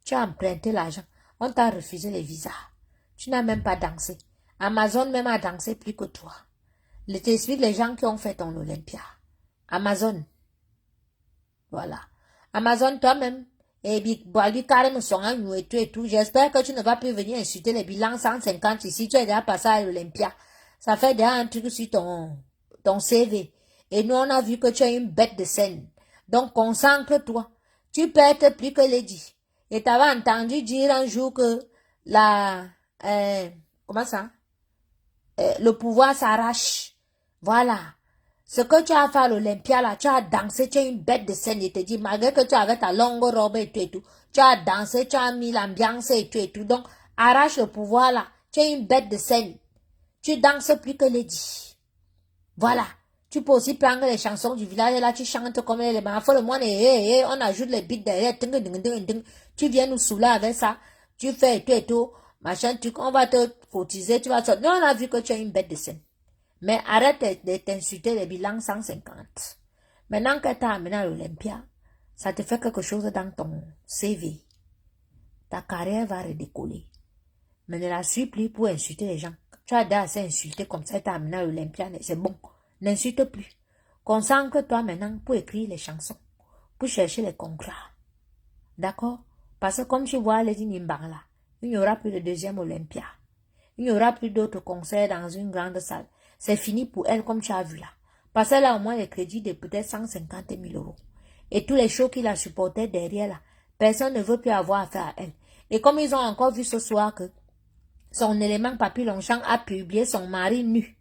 Tu as emprunté l'argent, on t'a refusé les visas. Tu n'as même pas dansé. Amazon même a dansé plus que toi. Je t'explique les gens qui ont fait ton Olympia. Amazon. Voilà. Amazon toi-même. Et puis, carrément, et tout. J'espère que tu ne vas plus venir insulter les bilans 150 ici. Tu es déjà passé à l'Olympia. Ça fait déjà un truc sur ton CV. Et nous, on a vu que tu es une bête de scène. Donc, concentre-toi. Tu peux être plus que Lady. Et tu avais entendu dire un jour que comment ça? Le pouvoir s'arrache. Voilà. Ce que tu as fait à l'Olympia, là, tu as dansé, tu es une bête de scène. Je te dis, malgré que tu avais ta longue robe et tout, tu as dansé, tu as mis l'ambiance et tout. Donc, arrache le pouvoir, là. Tu es une bête de scène. Tu danses plus que Lady. Voilà. Tu peux aussi prendre les chansons du village, et là, tu chantes comme les enfants, le monde, on ajoute les beats derrière, tu viens nous saouler avec ça, tu fais et tout, machin, on va te cotiser, tu vas sortir. Nous, on a vu que tu es une bête de scène. Mais arrête de t'insulter les bilans 150. Maintenant que tu as amené à l'Olympia, ça te fait quelque chose dans ton CV. Ta carrière va redécoller. Mais ne la suis plus pour insulter les gens. Tu as déjà assez insulté comme ça, tu as amené à l'Olympia, c'est bon. N'insulte plus. Consacre-toi maintenant pour écrire les chansons, pour chercher les contrats. D'accord? Parce que comme tu vois les Nimbang là, il n'y aura plus de deuxième Olympia. Il n'y aura plus d'autres concerts dans une grande salle. C'est fini pour elle comme tu as vu là. Parce qu'elle a au moins les crédits de peut-être 150 000 €. Et tous les shows qui la supportaient derrière là, personne ne veut plus avoir affaire à elle. Et comme ils ont encore vu ce soir que son élément Papy Longchamp a publié son mari nu.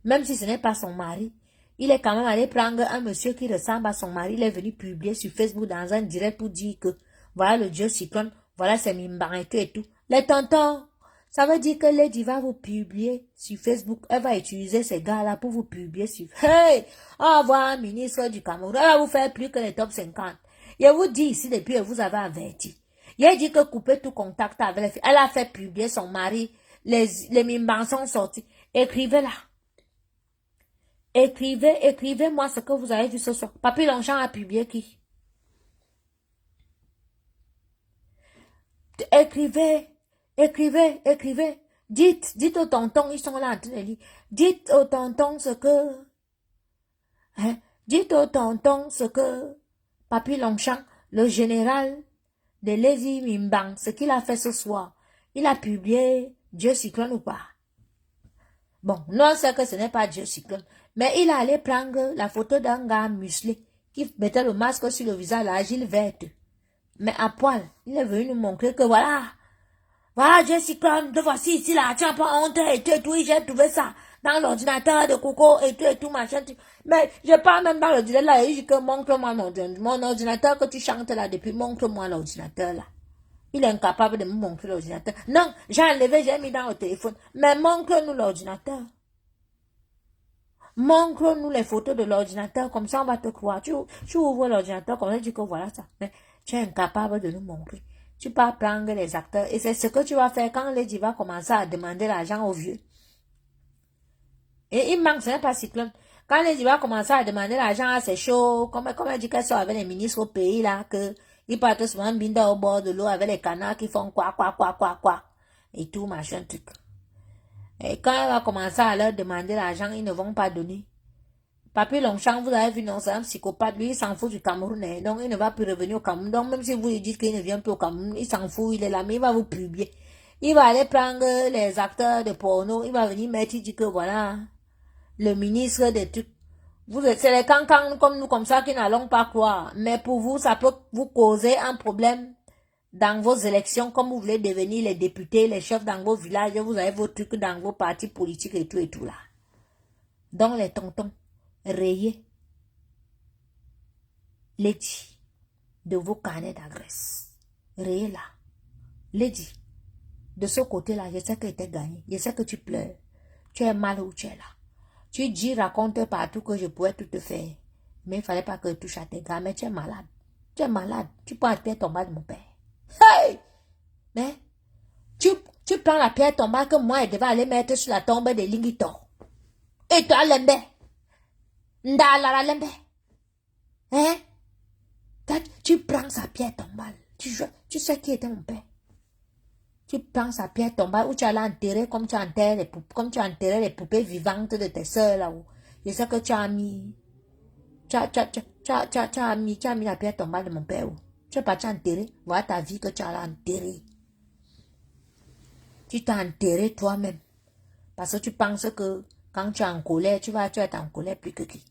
Même si ce n'est pas son mari, il est quand même allé prendre un monsieur qui ressemble à son mari. Il est venu publier sur Facebook dans un direct pour dire que voilà le dieu cyclone, voilà ses mimbans et tout. Les tontons, ça veut dire que Lady va vous publier sur Facebook. Elle va utiliser ces gars-là pour vous publier sur... Hey! On va voir un ministre du Cameroun. Elle va vous faire plus que les top 50. Je vous dis ici depuis, elle vous avait averti. Il a dit que couper tout contact avec les filles. Elle a fait publier son mari. Les mimbans sont sortis. Écrivez-la. Écrivez-moi ce que vous avez vu ce soir. Papy Longchamp a publié qui? Écrivez. Dites aux tontons, ils sont là en train de lire. Dites aux tontons ce que... Dites aux tontons ce que Papy Longchamp, le général de Lady Mimbang, ce qu'il a fait ce soir. Il a publié Dieu cyclone ou pas? Bon, non, c'est que ce n'est pas Dieu cyclone. Mais il allait prendre la photo d'un gars musclé qui mettait le masque sur le visage, la gile verte. Mais à poil, il est venu nous montrer que voilà, Dieu cyclone, te voici ici là, tu n'as pas honte et tout, j'ai trouvé ça dans l'ordinateur de Coco et tout, machin. Mais je parle même dans l'ordinateur là, et je dis que montre-moi mon ordinateur que tu chantes là depuis, montre-moi l'ordinateur là. Il est incapable de me montrer l'ordinateur. Non, j'ai enlevé, j'ai mis dans le téléphone. Mais montre-nous l'ordinateur. Montre-nous les photos de l'ordinateur, comme ça on va te croire. Tu ouvres l'ordinateur, comme ça tu dis que voilà ça. Mais tu es incapable de nous montrer. Tu peux prendre les acteurs. Et c'est ce que tu vas faire quand Lady va commencer à demander l'argent aux vieux. Et il manque, ce n'est pas cyclone. Quand Lady va commencer à demander l'argent à ses shows, comme elle dit qu'elle sort avec les ministres au pays là, que ils partent souvent binda au bord de l'eau avec les canards qui font quoi. Et tout, machin, truc. Et quand elle va commencer à leur demander l'argent, ils ne vont pas donner. Papy Longchamp, vous avez vu, non, c'est un psychopathe. Lui, il s'en fout du Cameroun. Donc, il ne va plus revenir au Cameroun. Donc, même si vous lui dites qu'il ne vient plus au Cameroun, il s'en fout, il est là, mais il va vous publier. Il va aller prendre les acteurs de porno. Il va venir mettre, il dit que voilà, le ministre des trucs. C'est les cancans comme nous, comme ça, qui n'allons pas croire. Mais pour vous, ça peut vous causer un problème dans vos élections, comme vous voulez devenir les députés, les chefs dans vos villages, vous avez vos trucs dans vos partis politiques et tout là. Donc les tontons, rayez Lady de vos carnets d'adresse. Rayez là. Lady, de ce côté-là, je sais que tu es gagné. Je sais que tu pleures. Tu es mal où tu es là. Tu dis, raconte partout que je pourrais tout te faire. Mais il ne fallait pas que je touche à tes gars, mais tu es malade. Tu es malade. Tu prends la pierre tombale de mon père. Hey! Mais, tu prends la pierre tombale que moi, je devais aller mettre sur la tombe de Lingito. Et toi, Lembe? Ndalara Lembe? Hein? Tu prends sa pierre tombale. Tu sais qui était mon père? Tu prends sa pierre tombale où tu allais enterrer comme tu enterrais les poupées vivantes de tes soeurs là-haut. Je sais que tu as mis. Tu as mis la pierre tombale de mon père. Tu es parti enterrer. Voilà ta vie que tu as enterrée. Tu t'es enterré toi-même. Parce que tu penses que quand tu es en colère, tu vas être en colère plus que qui.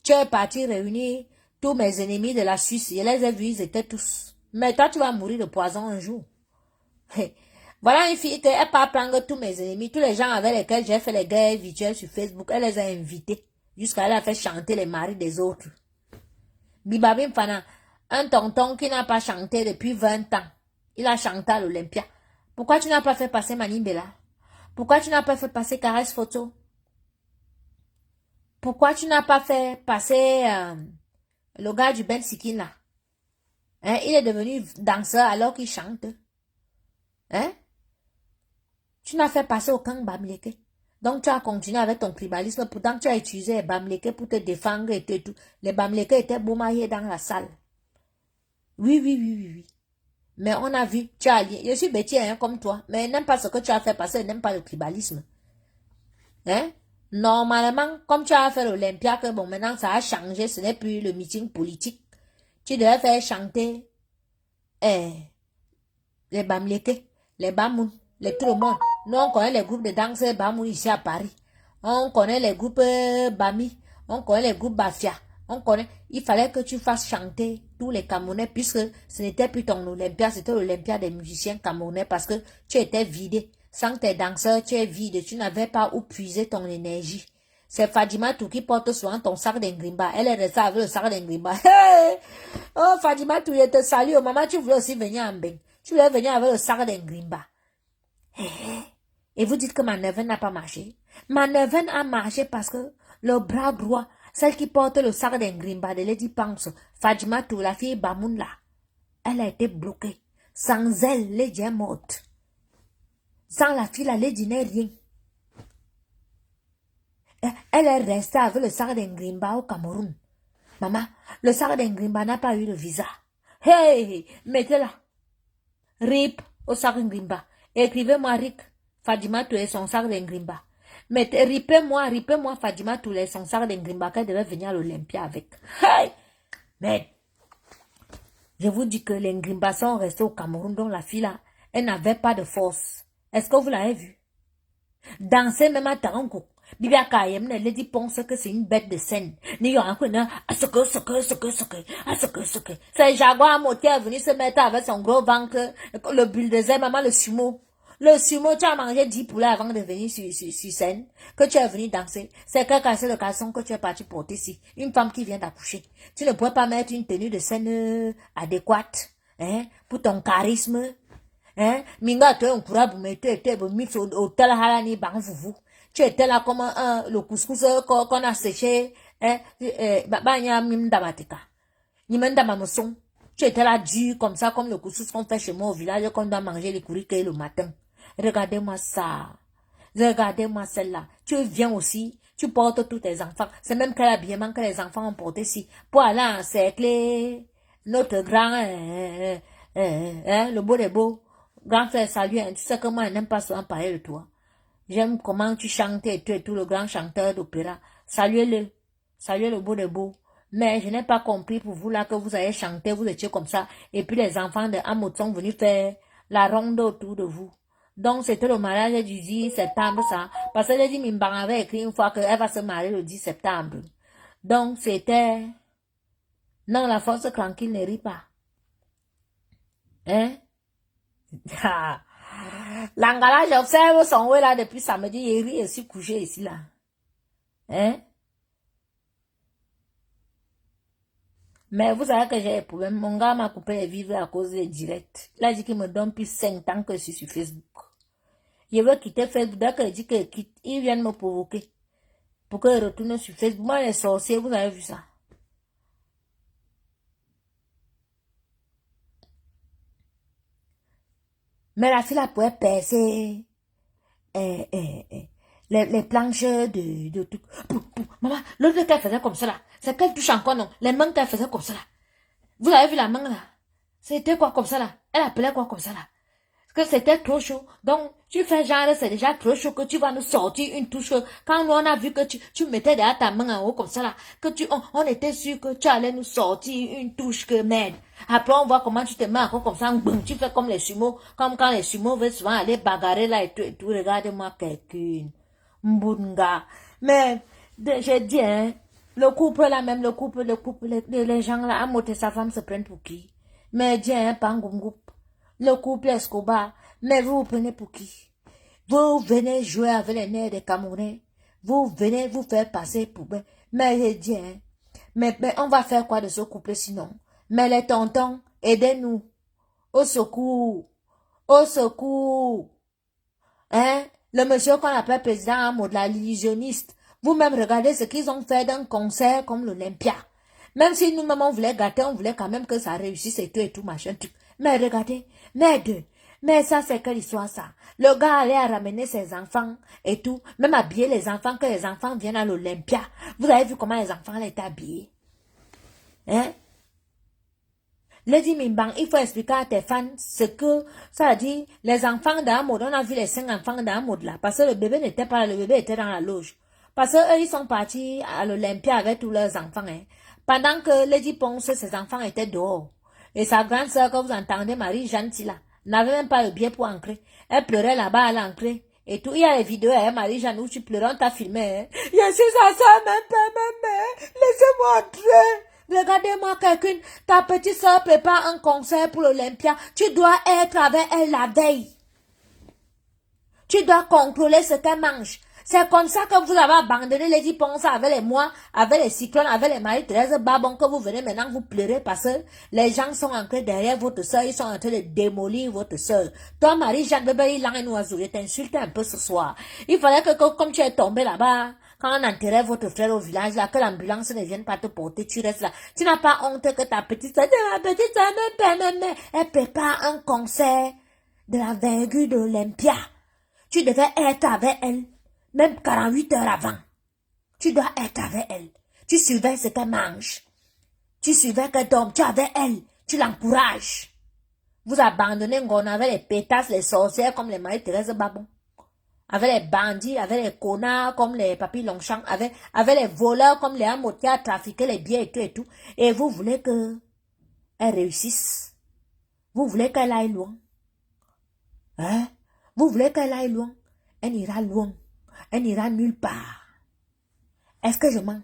Tu es parti réunir tous mes ennemis de la Suisse. Je les ai vus, ils étaient tous. Mais toi, tu vas mourir de poison un jour. Voilà une fille qui elle part prendre tous mes ennemis, tous les gens avec lesquels j'ai fait les guerres virtuelles sur Facebook, elle les a invités. Jusqu'à elle a fait chanter les maris des autres. Bibabim Fana, un tonton qui n'a pas chanté depuis 20 ans. Il a chanté à l'Olympia. Pourquoi tu n'as pas fait passer Manimbela? Pourquoi tu n'as pas fait passer Caresse Photo? Pourquoi tu n'as pas fait passer le gars du Ben Sikin là? Hein? Il est devenu danseur alors qu'il chante. Hein? Tu n'as fait passer aucun Bamleke. Donc tu as continué avec ton tribalisme. Pourtant tu as utilisé les Bamleke pour te défendre et tout. Les Bamleke étaient boumaillés dans la salle. Oui. Mais on a vu, tu as lié. Je suis bêtise hein, comme toi. Mais elle n'aime pas ce que tu as fait passer. Elle n'aime pas le tribalisme. Hein? Normalement, comme tu as fait l'Olympia, que bon, maintenant ça a changé. Ce n'est plus le meeting politique. Tu devais faire chanter les Bamleke, les Bamoun, tout le monde. Nous, on connaît les groupes de danse Bamoun ici à Paris. On connaît les groupes Bami. On connaît les groupes Bafia. On connaît. Il fallait que tu fasses chanter tous les Camerounais puisque ce n'était plus ton Olympia, c'était l'Olympia des musiciens camerounais parce que tu étais vidé. Sans tes danseurs, tu es vide. Tu n'avais pas où puiser ton énergie. C'est Fadima Tou qui porte souvent ton sac d'Engrimba. Elle est restée avec le sac d'Engrimba. Hey! Oh, Fadima Tou, je te salue. Oh, maman, tu voulais aussi venir en bain. Tu voulais venir avec le sac d'Engrimba. Et vous dites que ma neuvaine n'a pas marché. Ma neuvaine a marché parce que le bras droit, celle qui porte le sac d'Engrimba de Lady Panks, Fadima Tou, la fille Bamoun là, elle a été bloquée. Sans elle, Lady est morte. Sans la fille, la Lady n'est rien. Elle est restée avec le sac d'Engrimba au Cameroun. Maman, le sac d'Engrimba n'a pas eu de visa. Hey, mettez-la. RIP au sac d'Engrimba. Écrivez-moi Rick. Fadima Tou et son sac d'Engrimba. Mettez, ripez-moi Fadima Tou et son sac d'Engrimba qu'elle devait venir à l'Olympia avec. Hey! Mais, je vous dis que les Ngrimba sont restés au Cameroun, dont la fille là, elle n'avait pas de force. Est-ce que vous l'avez vu? Danser même à Tarango. Bibia Kayem, elle dit pense que c'est une bête de scène. N'y a rien ce que. C'est Jaguar à moitié est venu se mettre avec son gros ventre, le bulldozer, maman, le sumo. Le sumo, tu as mangé 10 poulets avant de venir sur scène, que tu es venu danser. C'est quel cassé le caleçon que tu es parti porter ici. Une femme qui vient d'accoucher. Tu ne pourrais pas mettre une tenue de scène adéquate, hein, pour ton charisme. Hein? Minga, tu es un courage, mais tu étais mis au tel halani, bang, vous. Tu étais là comme le couscous qu'on a séché, hein? Tu étais là dur comme ça, comme le couscous qu'on fait chez moi au village, qu'on doit manger les courriquets le matin. Regardez-moi ça. Regardez-moi celle-là. Tu viens aussi, tu portes tous tes enfants. C'est même quel habillement que les enfants ont porté ici. Pour aller encercler notre grand, le beau des beaux. Grand frère, salut, hein. Tu sais que moi, je n'aime pas souvent parler de toi. J'aime comment tu chantes et tu es tout le grand chanteur d'opéra. Saluez-le. Saluez le beau des beaux. Mais je n'ai pas compris pour vous là que vous avez chanté, vous étiez comme ça. Et puis les enfants de Hamout sont venus faire la ronde autour de vous. Donc c'était le mariage du 10 septembre ça. Parce que Lady Mimbang avait écrit une fois qu'elle va se marier le 10 septembre. Donc c'était... Non, la force tranquille ne rit pas. Hein? L'Angala, j'observe son ouais là depuis samedi, il rit et suis couché ici là. Hein? Mais vous savez que j'ai un problème. Mon gars m'a coupé les vivres à cause des directs. Il a dit qu'il me donne plus 5 ans que je suis sur Facebook. Je veux quitter Facebook. Dès qu'il dit qu'il quitte, il vient me provoquer. Pour que je retourne sur Facebook. Moi, les sorciers, vous avez vu ça? Mais la fille, elle pouvait percer les planches de tout. Maman, l'autre qu'elle faisait comme ça là. C'est qu'elle touche encore, non? Les mains qu'elle faisait comme ça là. Vous avez vu la main là? C'était quoi comme ça là? Elle appelait quoi comme ça là? Parce que c'était trop chaud. Donc, tu fais genre, c'est déjà trop chaud que tu vas nous sortir une touche. Quand nous, on a vu que tu mettais derrière ta main en haut comme ça là, que on était sûr que tu allais nous sortir une touche que merde. Après, on voit comment tu te mets encore comme ça, tu fais comme les sumos, comme quand les sumos veulent souvent aller bagarrer là et tout. Regardez-moi quelqu'un. Mbunga. Mais, j'ai dit, hein, le couple là même, les gens là, à monter sa femme se prennent pour qui? Mais tiens, Pangungup, le couple Escobar, mais vous prenez pour qui? Vous venez jouer avec les nerfs des Camerounais. Vous venez vous faire passer pour... Mais tiens, mais on va faire quoi de ce couple sinon? Mais les tontons, aidez-nous. Au secours. Au secours. Hein? Le monsieur qu'on appelle président en mode la illusionniste. Vous-même regardez ce qu'ils ont fait d'un concert comme l'Olympia. Même si nous-mêmes on voulait gâter, on voulait quand même que ça réussisse et tout machin truc. Mais regardez, mais ça c'est quelle histoire ça? Le gars allait à ramener ses enfants et tout, même habiller les enfants, que les enfants viennent à l'Olympia. Vous avez vu comment les enfants étaient habillés? Hein? Lady Mimbang, il faut expliquer à tes fans ce que ça dit. Les enfants d'un mode, on a vu les 5 enfants d'un mode là, parce que le bébé n'était pas là, le bébé était dans la loge. Parce qu'eux, ils sont partis à l'Olympia avec tous leurs enfants. Hein. Pendant que Lady Ponce, ses enfants étaient dehors. Et sa grande sœur, que vous entendez, Marie-Jeanne Tila, n'avait même pas le billet pour ancrer. Elle pleurait là-bas à l'entrée. Et tout, il y a les vidéos, hein, Marie-Jeanne, où tu pleurais, on t'a filmé. Hein. Je suis sa soeur, même, laissez-moi entrer. Regardez-moi quelqu'un, ta petite soeur prépare un concert pour l'Olympia. Tu dois être avec elle la veille. Tu dois contrôler ce qu'elle mange. C'est comme ça que vous avez abandonné les Ponce avec les mois, avec les cyclones, avec les Marie-Thérèse Babon, que vous venez maintenant vous pleurez parce que les gens sont entrés derrière votre soeur, ils sont en train de démolir votre soeur. Toi, Marie-Jeanne, bébé, il a un oiseau, je t'insulte un peu ce soir. Il fallait que comme tu es tombé là-bas, quand on enterrait votre frère au village, là, que l'ambulance ne vienne pas te porter, tu restes là. Tu n'as pas honte que ta petite soeur, elle prépare un concert de la vergue de l'Olympia. Tu devais être avec elle, même 48 heures avant. Tu dois être avec elle. Tu surveilles ce qu'elle mange. Tu surveilles qu'elle dorme. Tu es avec elle. Tu l'encourages. Vous abandonnez on avait les pétasses, les sorcières comme les Marie-Thérèse Babon. Avec les bandits, avec les connards comme les papis Longchamp, avec les voleurs comme les Amots qui a trafiqué les biens et tout et tout. Et vous voulez que elle réussisse. Vous voulez qu'elle aille loin. Hein? Vous voulez qu'elle aille loin? Elle ira loin. Elle n'ira nulle part. Est-ce que je mens?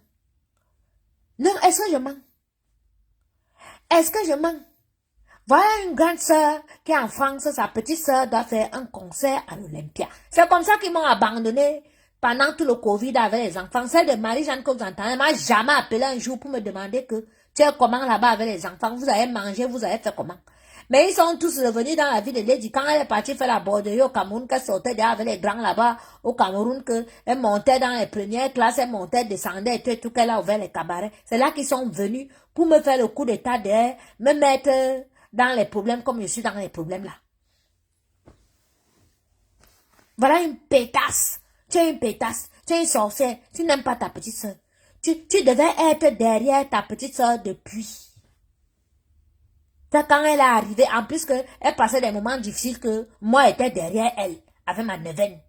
Non, est-ce que je mens? Est-ce que je mens? Voilà une grande sœur qui est en France, sa petite sœur doit faire un concert à l'Olympia. C'est comme ça qu'ils m'ont abandonné pendant tout le Covid avec les enfants. Celle de Marie-Jeanne que vous entendez, elle m'a jamais appelé un jour pour me demander que tu es comment là-bas avec les enfants, vous avez mangé, vous avez fait comment. Mais ils sont tous revenus dans la vie de Lady. Quand elle est partie faire la borderie au Cameroun, qu'elle sortait déjà avec les grands là-bas au Cameroun, qu'elle montait dans les premières classes, elle montait, descendait et tout, qu'elle a ouvert les cabarets. C'est là qu'ils sont venus pour me faire le coup d'état derrière, me mettre dans les problèmes comme je suis dans les problèmes là. Voilà une pétasse. Tu es une pétasse. Tu es une sorcière. Tu n'aimes pas ta petite soeur. Tu devais être derrière ta petite soeur depuis. Quand elle est arrivée, en plus qu'elle passait des moments difficiles que moi j'étais derrière elle, avec ma neuvaine.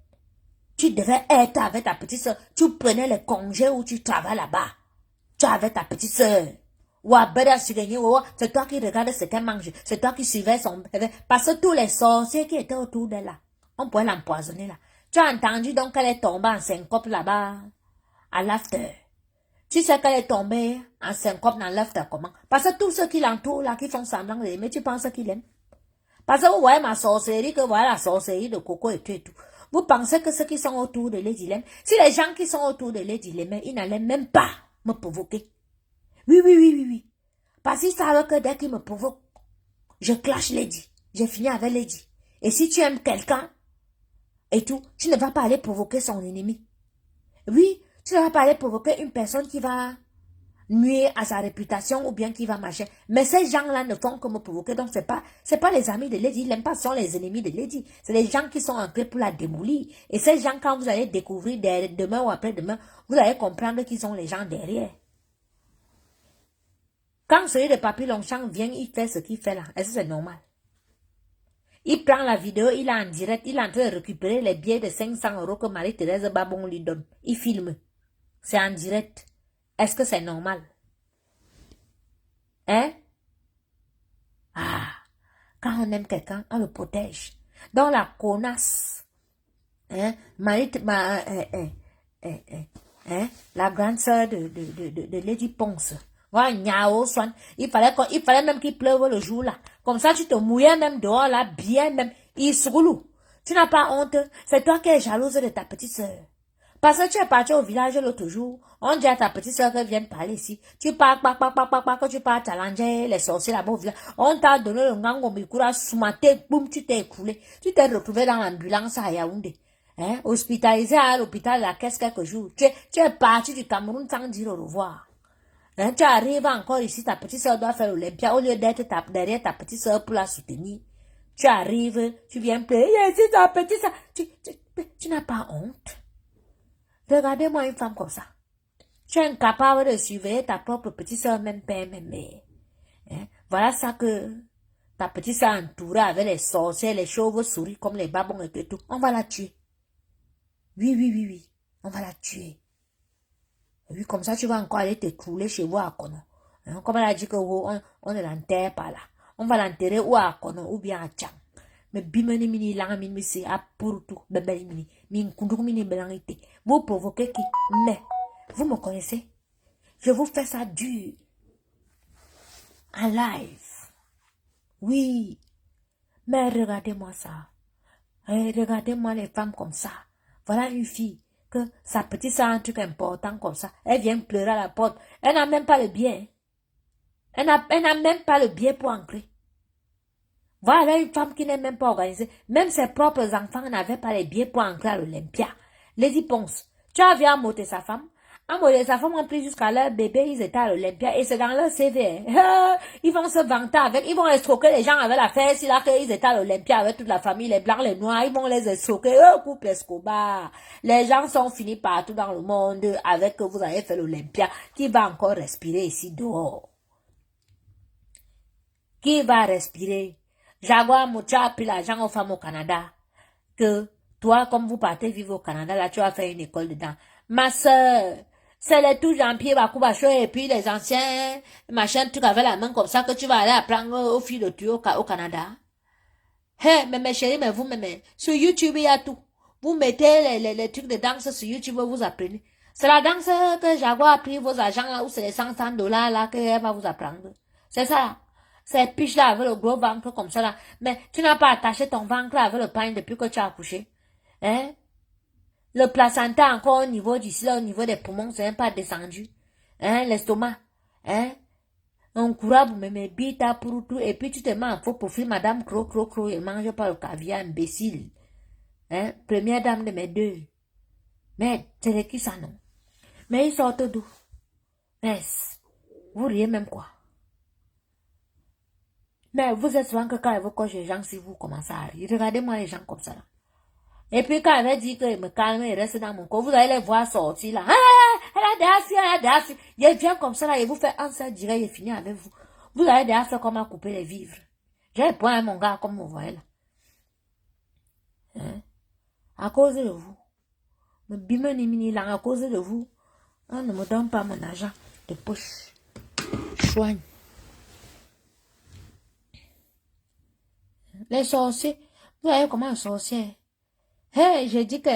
Tu devais être avec ta petite soeur. Tu prenais les congés où tu travailles là-bas. Tu es avec ta petite soeur. C'est toi qui regardes ce qu'elle mange. C'est toi qui surveilles son bébé. Parce que tous les sorciers qui étaient autour d'elle là, on pouvait l'empoisonner là. Tu as entendu donc qu'elle est tombée en syncope là-bas, à l'after. Tu sais qu'elle est tombée en syncope dans l'after comment? Parce que tous ceux qui l'entourent là, qui font semblant de l'aimer, tu penses qu'ils l'aiment? Parce que vous voyez ma sorcellerie, que voilà la sorcellerie de Coco et tout et tout. Vous pensez que ceux qui sont autour de Lady l'aiment? Si les gens qui sont autour de Lady l'aimaient, ils n'allaient même pas me provoquer. Oui. Parce qu'ils savent que dès qu'ils me provoquent, je clash Lady. Je finis avec Lady. Et si tu aimes quelqu'un, et tout, tu ne vas pas aller provoquer son ennemi. Oui, tu ne vas pas aller provoquer une personne qui va nuire à sa réputation ou bien qui va marcher. Mais ces gens-là ne font que me provoquer. Donc, c'est pas les amis de Lady. Ils n'aiment pas, ce sont les ennemis de Lady. C'est les gens qui sont entrés pour la démolir. Et ces gens, quand vous allez découvrir demain ou après-demain, vous allez comprendre qu'ils sont les gens derrière. Quand celui de Papy Longchamp vient, il fait ce qu'il fait là. Est-ce que c'est normal? Il prend la vidéo, il est en direct, il est en train de récupérer les billets de 500 € que Marie-Thérèse Babon lui donne. Il filme. C'est en direct. Est-ce que c'est normal? Hein? Ah! Quand on aime quelqu'un, on le protège. Dans la connasse, hein? La grande sœur de Lady Ponce, Voilà, niao, soin. Il fallait même qu'il pleuve le jour là. Comme ça, tu te mouillais même dehors là, bien même. Il se roule. Tu n'as pas honte. C'est toi qui es jalouse de ta petite sœur. Parce que tu es parti au village l'autre jour, on dit à ta petite soeur qu'elle vienne parler ici. Tu pars, que tu pars challenger les sorciers là-bas au village. On t'a donné le ngango mikura, soumaté, boum, tu t'es écroulé. Tu t'es retrouvé dans l'ambulance à Yaoundé. Hein, hospitalisé à l'hôpital la caisse quelques jours. Tu es parti du Cameroun sans dire au revoir. Hein, tu arrives encore ici, ta petite soeur doit faire l'Olympia au lieu d'être derrière ta petite soeur pour la soutenir. Tu arrives, tu viens pleurer, c'est ta petite soeur. Tu n'as pas honte. Regardez-moi une femme comme ça. Tu es incapable de surveiller ta propre petite soeur, même père, même mère. Hein? Voilà ça que ta petite soeur entourée avec les sorciers, les chauves-souris, comme les babons et tout. On va la tuer. Oui. On va la tuer. Et oui, comme ça, tu vas encore aller t'écrouler chez vous à Kono. Hein? Comme elle a dit que on ne l'enterre pas là. On va l'enterrer ou à Kono ou bien à Tchang. Mais bimeni mini lang mini c'est à pour tout bébé mini min kundu mini belangité. Vous provoquez qui? Mais vous me connaissez? Je vous fais ça dur. En live. Oui. Mais regardez-moi ça. Et regardez-moi les femmes comme ça. Voilà une fille que sa petite sœur a un truc important comme ça. Elle vient pleurer à la porte. Elle n'a même pas le bien. Elle n'a même pas le bien pour entrer. Voilà une femme qui n'est même pas organisée. Même ses propres enfants n'avaient pas les billets pour entrer à l'Olympia. Lady Ponce, tu as vu Amote sa femme? Amote sa femme ont pris jusqu'à leur bébé, ils étaient à l'Olympia et c'est dans leur CV. Ils vont se vanter avec, ils vont escroquer les gens avec la fête, là qu'ils étaient à l'Olympia avec toute la famille, les blancs, les noirs, ils vont les escroquer. Couple Escobar. Les gens sont finis partout dans le monde avec que vous avez fait l'Olympia. Qui va encore respirer ici dehors? Qui va respirer? Jaguar Moucha a pris l'argent aux femmes au Canada. Que toi, comme vous partez vivre au Canada, là, tu as fait une école dedans. Ma soeur, c'est les tout Jean-Pierre Bakoubacho et puis les anciens machins, trucs avec la main comme ça que tu vas aller apprendre au fil de tuyau au Canada. Hey, mais mes chéris, mais vous, mais sur YouTube, il y a tout. Vous mettez les trucs de danse sur YouTube, vous apprenez. C'est la danse que Jaguar a pris vos agents là, ou c'est les 100 dollars là qu'elle va vous apprendre. C'est ça. Ces piches là avec le gros ventre comme ça là. Mais tu n'as pas attaché ton ventre là avec le pain depuis que tu as accouché. Hein? Le placenta encore au niveau d'ici là, au niveau des poumons, c'est même pas descendu. Hein? L'estomac. Hein? Un courage, mais bite pour tout. Et puis tu te mets en faux profil, madame cro, et mange pas le caviar, imbécile. Hein? Première dame de mes deux. Mais, c'est de qui ça non? Mais ils sortent d'où? Mais, vous riez même quoi? Mais vous êtes souvent que quand vous coachez les gens, si vous commencez à rire, regardez-moi les gens comme ça là. Et puis quand elle va dire qu'il me calme, il reste dans mon corps, vous allez les voir sortir là. Ah, elle a des assis. Il vient comme ça là, il vous fait un seul direct, il finit avec vous. Vous allez déjà faire comment couper les vivres. J'ai point mon gars comme vous voyez là. Hein? À cause de vous. Me bime ni mini là, à cause de vous. On ne me donne pas mon argent de poche. Choigne. Les sorciers, vous voyez comment un sorcier. Hey, j'ai dit que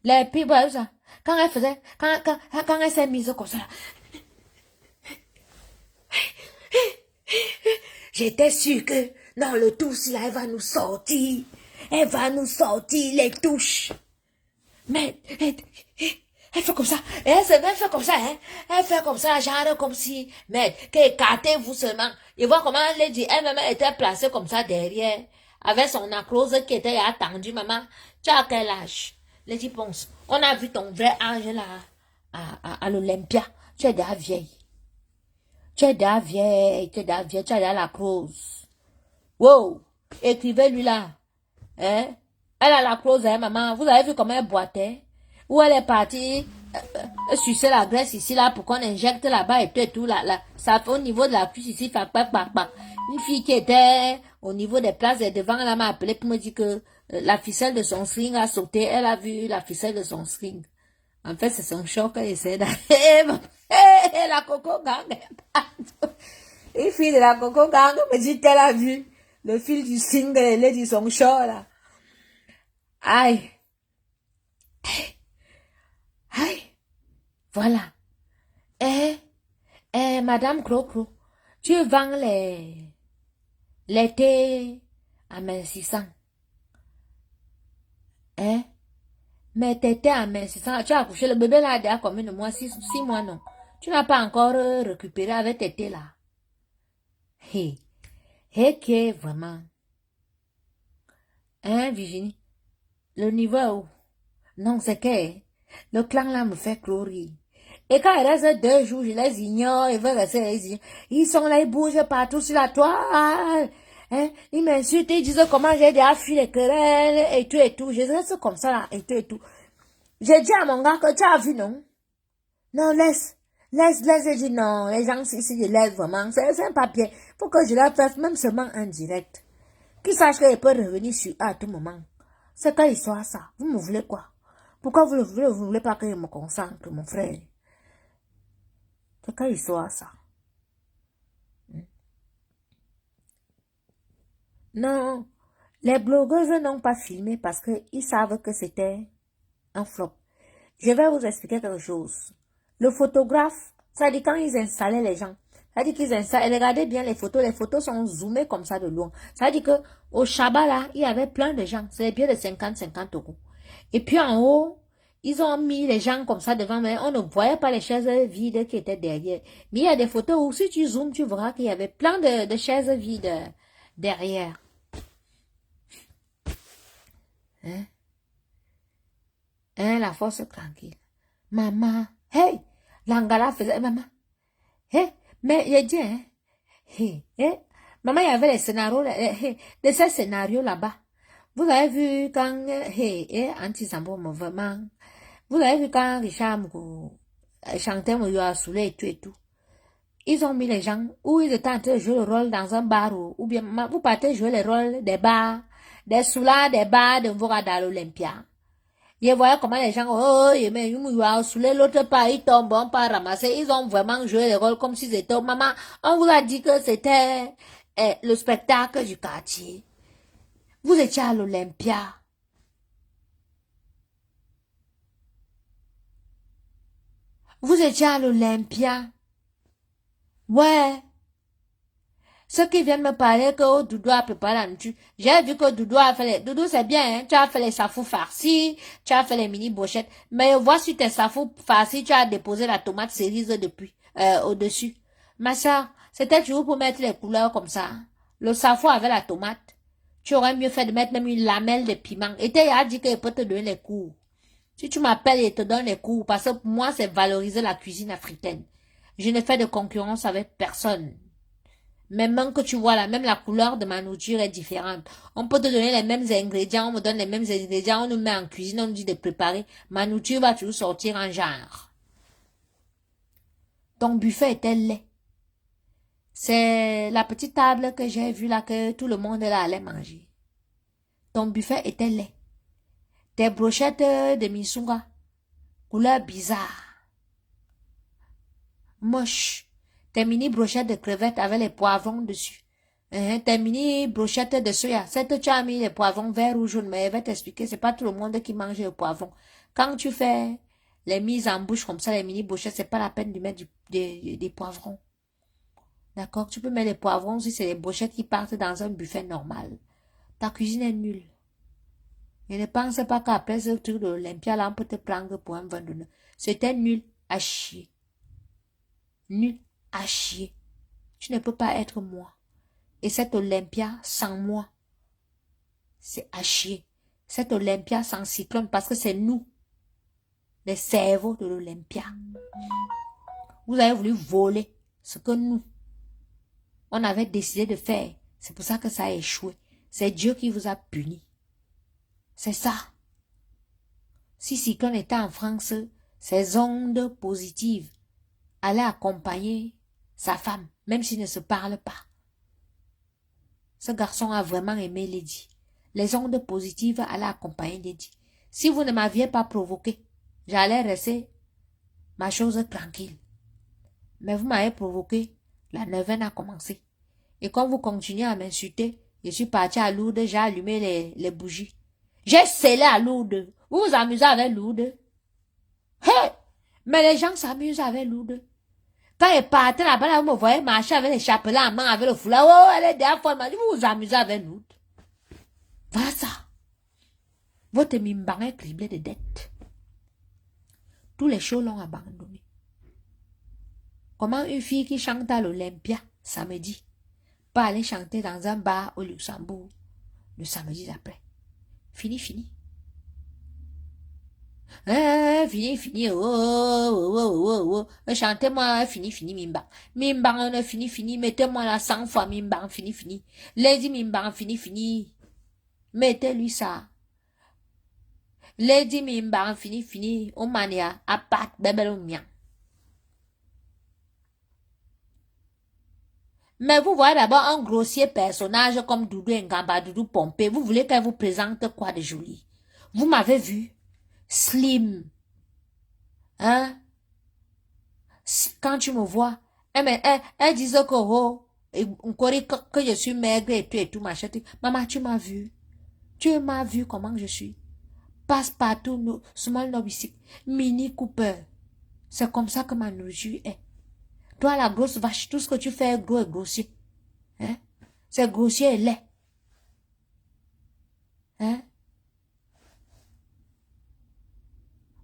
les pibes, ça, quand elle faisait, quand elle s'est mise comme ça, j'étais sûre que dans le touche là, elle va nous sortir. Elle va nous sortir les touches. Mais, elle fait comme ça. Elle fait comme ça, hein. Elle fait comme ça, genre comme si, mais, qu'écartez-vous seulement. Et voir comment elle dit, elle-même était placée comme ça derrière, avec son archrose qui était attendue, maman. Tu as quel âge? Lady Ponce, on a vu ton vrai âge là, à l'Olympia. Tu es déjà vieille. Tu es déjà vieille, tu as déjà la crosse. Wow! Écrivez-lui là. Hein? Elle a la crosse, hein, maman. Vous avez vu comment elle boitait? Où elle est partie sucer la graisse ici, là, pour qu'on injecte là-bas et tout, là. Ça fait au niveau de la cuisse ici, Une fille qui était au niveau des places et devant, elle m'a appelé pour me dire que la ficelle de son string a sauté. Elle a vu la ficelle de son string. En fait, c'est son choc qu'elle essaie d'aller. La Coco Gang. Une fille de la Coco Gang me dit qu'elle a vu le fil du string elle est dit son choc, là. Aïe. Aïe. Voilà. Et Eh, Madame Crocro, tu vends les thés à 1600. Hein? Mais tes thés à 1600, tu as accouché le bébé là, il y a combien de mois? 6 mois, non? Tu n'as pas encore récupéré avec tes thés là. Hé, que vraiment. Hein, Virginie? Le niveau est où? Non, c'est que le clan là me fait clouer. Et quand il reste 2 jours, je les ignore, ils veulent rester les ignore. Ils sont là, ils bougent partout sur la toile. Hein? Ils m'insultent, ils disent comment j'ai déjà fui les querelles, et tout et tout. Je reste comme ça là, et tout et tout. J'ai dit à mon gars que tu as vu, non? Non, laisse. J'ai dit non, les gens ici, je laisse vraiment. C'est un papier. Faut que je la fasse même seulement en direct. Qu'ils sachent qu'ils peuvent revenir sur eux à tout moment. C'est quelle histoire ça? Vous me voulez quoi? Pourquoi vous ne voulez pas que je me concentre, mon frère? C'est quelle histoire ça? Non, les blogueuses n'ont pas filmé parce qu'ils savent que c'était un flop. Je vais vous expliquer quelque chose. Le photographe, ça dit quand ils installaient les gens, ça dit qu'ils installaient, regardez bien les photos sont zoomées comme ça de loin. Ça dit que au Shabbat là, il y avait plein de gens, c'est les billets de 50 euros. Et puis en haut, ils ont mis les gens comme ça devant, mais on ne voyait pas les chaises vides qui étaient derrière. Mais il y a des photos où si tu zoomes, tu verras qu'il y avait plein de chaises vides derrière. Hein? Hein, la force tranquille. Maman, hey, l'angala faisait, maman, hey, mais il a dit, hein, hey, hey, maman, il y avait les scénarios, de ces scénarios là-bas. Vous avez vu quand, hey, Anti-Sambo, vraiment, vous avez vu quand Richard Mou chantait Mouyoua Soulé et tout et tout. Ils ont mis les gens où ils étaient en train de jouer le rôle dans un bar ou bien vous partez jouer le rôle des bars, des soulas, des bars de Vorada à l'Olympia. Je voyais comment les gens, oh, mais l'autre part, ils tombent, on pas ramasser. Ils ont vraiment joué le rôle comme s'ils étaient, maman, on vous a dit que c'était le spectacle du quartier. Vous étiez à l'Olympia. Vous étiez à l'Olympia. Ouais. Ceux qui viennent me parler que oh, Doudou a préparé la nourriture. J'ai vu que Doudou a fait les... Doudou, c'est bien, hein? Tu as fait les safous farcis, tu as fait les mini brochettes. Mais vois sur tes safous farcis, tu as déposé la tomate cerise depuis, au-dessus. Ma soeur, c'était toujours pour mettre les couleurs comme ça. Le safou avec la tomate. Tu aurais mieux fait de mettre même une lamelle de piment. Et tu as dit qu'il peut te donner les cours. Si tu m'appelles et te donne les cours, parce que pour moi, c'est valoriser la cuisine africaine. Je ne fais de concurrence avec personne. Même que tu vois là, même la couleur de ma nourriture est différente. On peut te donner les mêmes ingrédients, on me donne les mêmes ingrédients, on nous met en cuisine, on nous dit de préparer. Ma nourriture va toujours sortir en genre. Ton buffet était laid. C'est la petite table que j'ai vue là, que tout le monde là allait manger. Ton buffet était laid. Tes brochettes de misunga, couleur bizarre. Moche. Tes mini brochettes de crevettes avec les poivrons dessus. Tes mini brochettes de soya. Cette tu as mis les poivrons verts ou jaunes, mais elle va t'expliquer, c'est pas tout le monde qui mange le poivron. Quand tu fais les mises en bouche comme ça, les mini brochettes, c'est pas la peine de mettre des poivrons. D'accord? Tu peux mettre les poivrons si c'est les brochettes qui partent dans un buffet normal. Ta cuisine est nulle. Je ne pense pas qu'après ce truc de l'Olympia, là, on peut te prendre pour un vendeur. C'était nul à chier. Nul à chier. Tu ne peux pas être moi. Et cette Olympia sans moi, c'est à chier. Cette Olympia sans Cyclone, parce que c'est nous, les cerveaux de l'Olympia. Vous avez voulu voler ce que nous, on avait décidé de faire. C'est pour ça que ça a échoué. C'est Dieu qui vous a puni. C'est ça. Si Cyclone était en France, ses ondes positives allaient accompagner sa femme, même s'ils ne se parlent pas. Ce garçon a vraiment aimé Lady. Les ondes positives allaient accompagner Lady. Si vous ne m'aviez pas provoqué, j'allais rester ma chose tranquille. Mais vous m'avez provoqué, la neuvaine a commencé. Et quand vous continuez à m'insulter, je suis parti à Lourdes, j'ai allumé les bougies. J'ai scellé à Lourdes. Vous vous amusez avec Lourdes? Hey! Mais les gens s'amusent avec Lourdes. Quand elle partait là-bas, là, vous me voyez marcher avec les chapelets en main, avec le foulard. Oh, elle est derrière folle. Vous vous amusez avec nous. Voilà ça. Votre mimban est criblé de dettes. Tous les shows l'ont abandonné. Comment une fille qui chante à l'Olympia samedi peut aller chanter dans un bar au Luxembourg le samedi d'après? Fini. Fini, oh. Chantez-moi, fini, mimbang. Mimbang, on fini, mettez-moi là 100 fois, mimbang, fini. Lady mimbang, fini. Mettez-lui ça. Lady mimbang, fini. On mania, à pat, bébé mien. Mais vous voyez d'abord un grossier personnage comme Doudou Ngamba, Doudou Pompé. Vous voulez qu'elle vous présente quoi de joli? Vous m'avez vu? Slim. Hein? Quand tu me vois, elle disait que, oh, que je suis maigre et tout, machin. Maman, tu m'as vu? Tu m'as vu comment je suis? Passe partout, small no bicycle, Mini Cooper. C'est comme ça que ma nourriture est. Toi, la grosse vache, tout ce que tu fais est gros et grossier. Hein? C'est grossier et laid. Hein?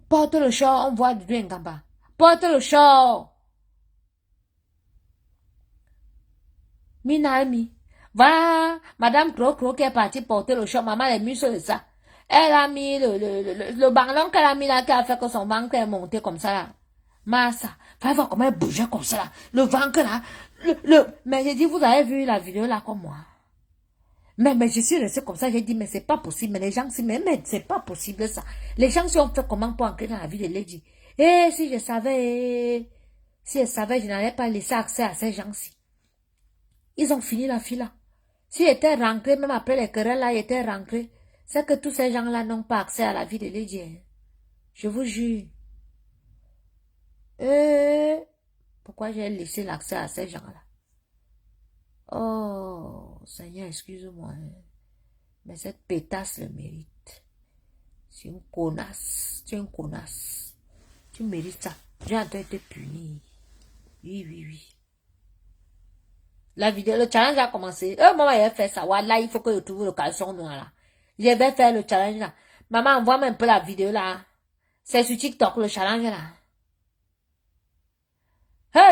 Porte le short, on voit du Ngamba. Porte le short. Minami. Va, Madame Cro qui est partie porter le short. Maman, elle est mise sur ça. Elle a mis le banlon qu'elle a mis là, qui a fait que son ventre est monté comme ça là. Massa. Va voir comment elle bougeait comme ça là. Le ventre là. Mais j'ai dit, vous avez vu la vidéo là comme moi. Mais je suis restée comme ça, j'ai dit, mais c'est pas possible. Mais les gens, mais c'est pas possible ça. Les gens se ont fait comment pour entrer dans la vie de Lady. Si je savais, je n'allais pas laisser accès à ces gens-ci. Ils ont fini la fille là. S'ils étaient rentrés, même après les querelles là, ils étaient rentrés. C'est que tous ces gens-là n'ont pas accès à la vie de Lady. Hein. Je vous jure. Pourquoi j'ai laissé l'accès à ces gens-là? Oh, Seigneur, excuse-moi. Hein. Mais cette pétasse le mérite. C'est une connasse. Tu es une connasse. Tu mérites ça. J'ai en train de te punir. Oui. La vidéo, le challenge a commencé. Maman, il a fait ça. Voilà, il faut que je trouve le caleçon noir là. Je vais faire le challenge là. Maman, envoie-moi un peu la vidéo là. C'est sur TikTok le challenge là.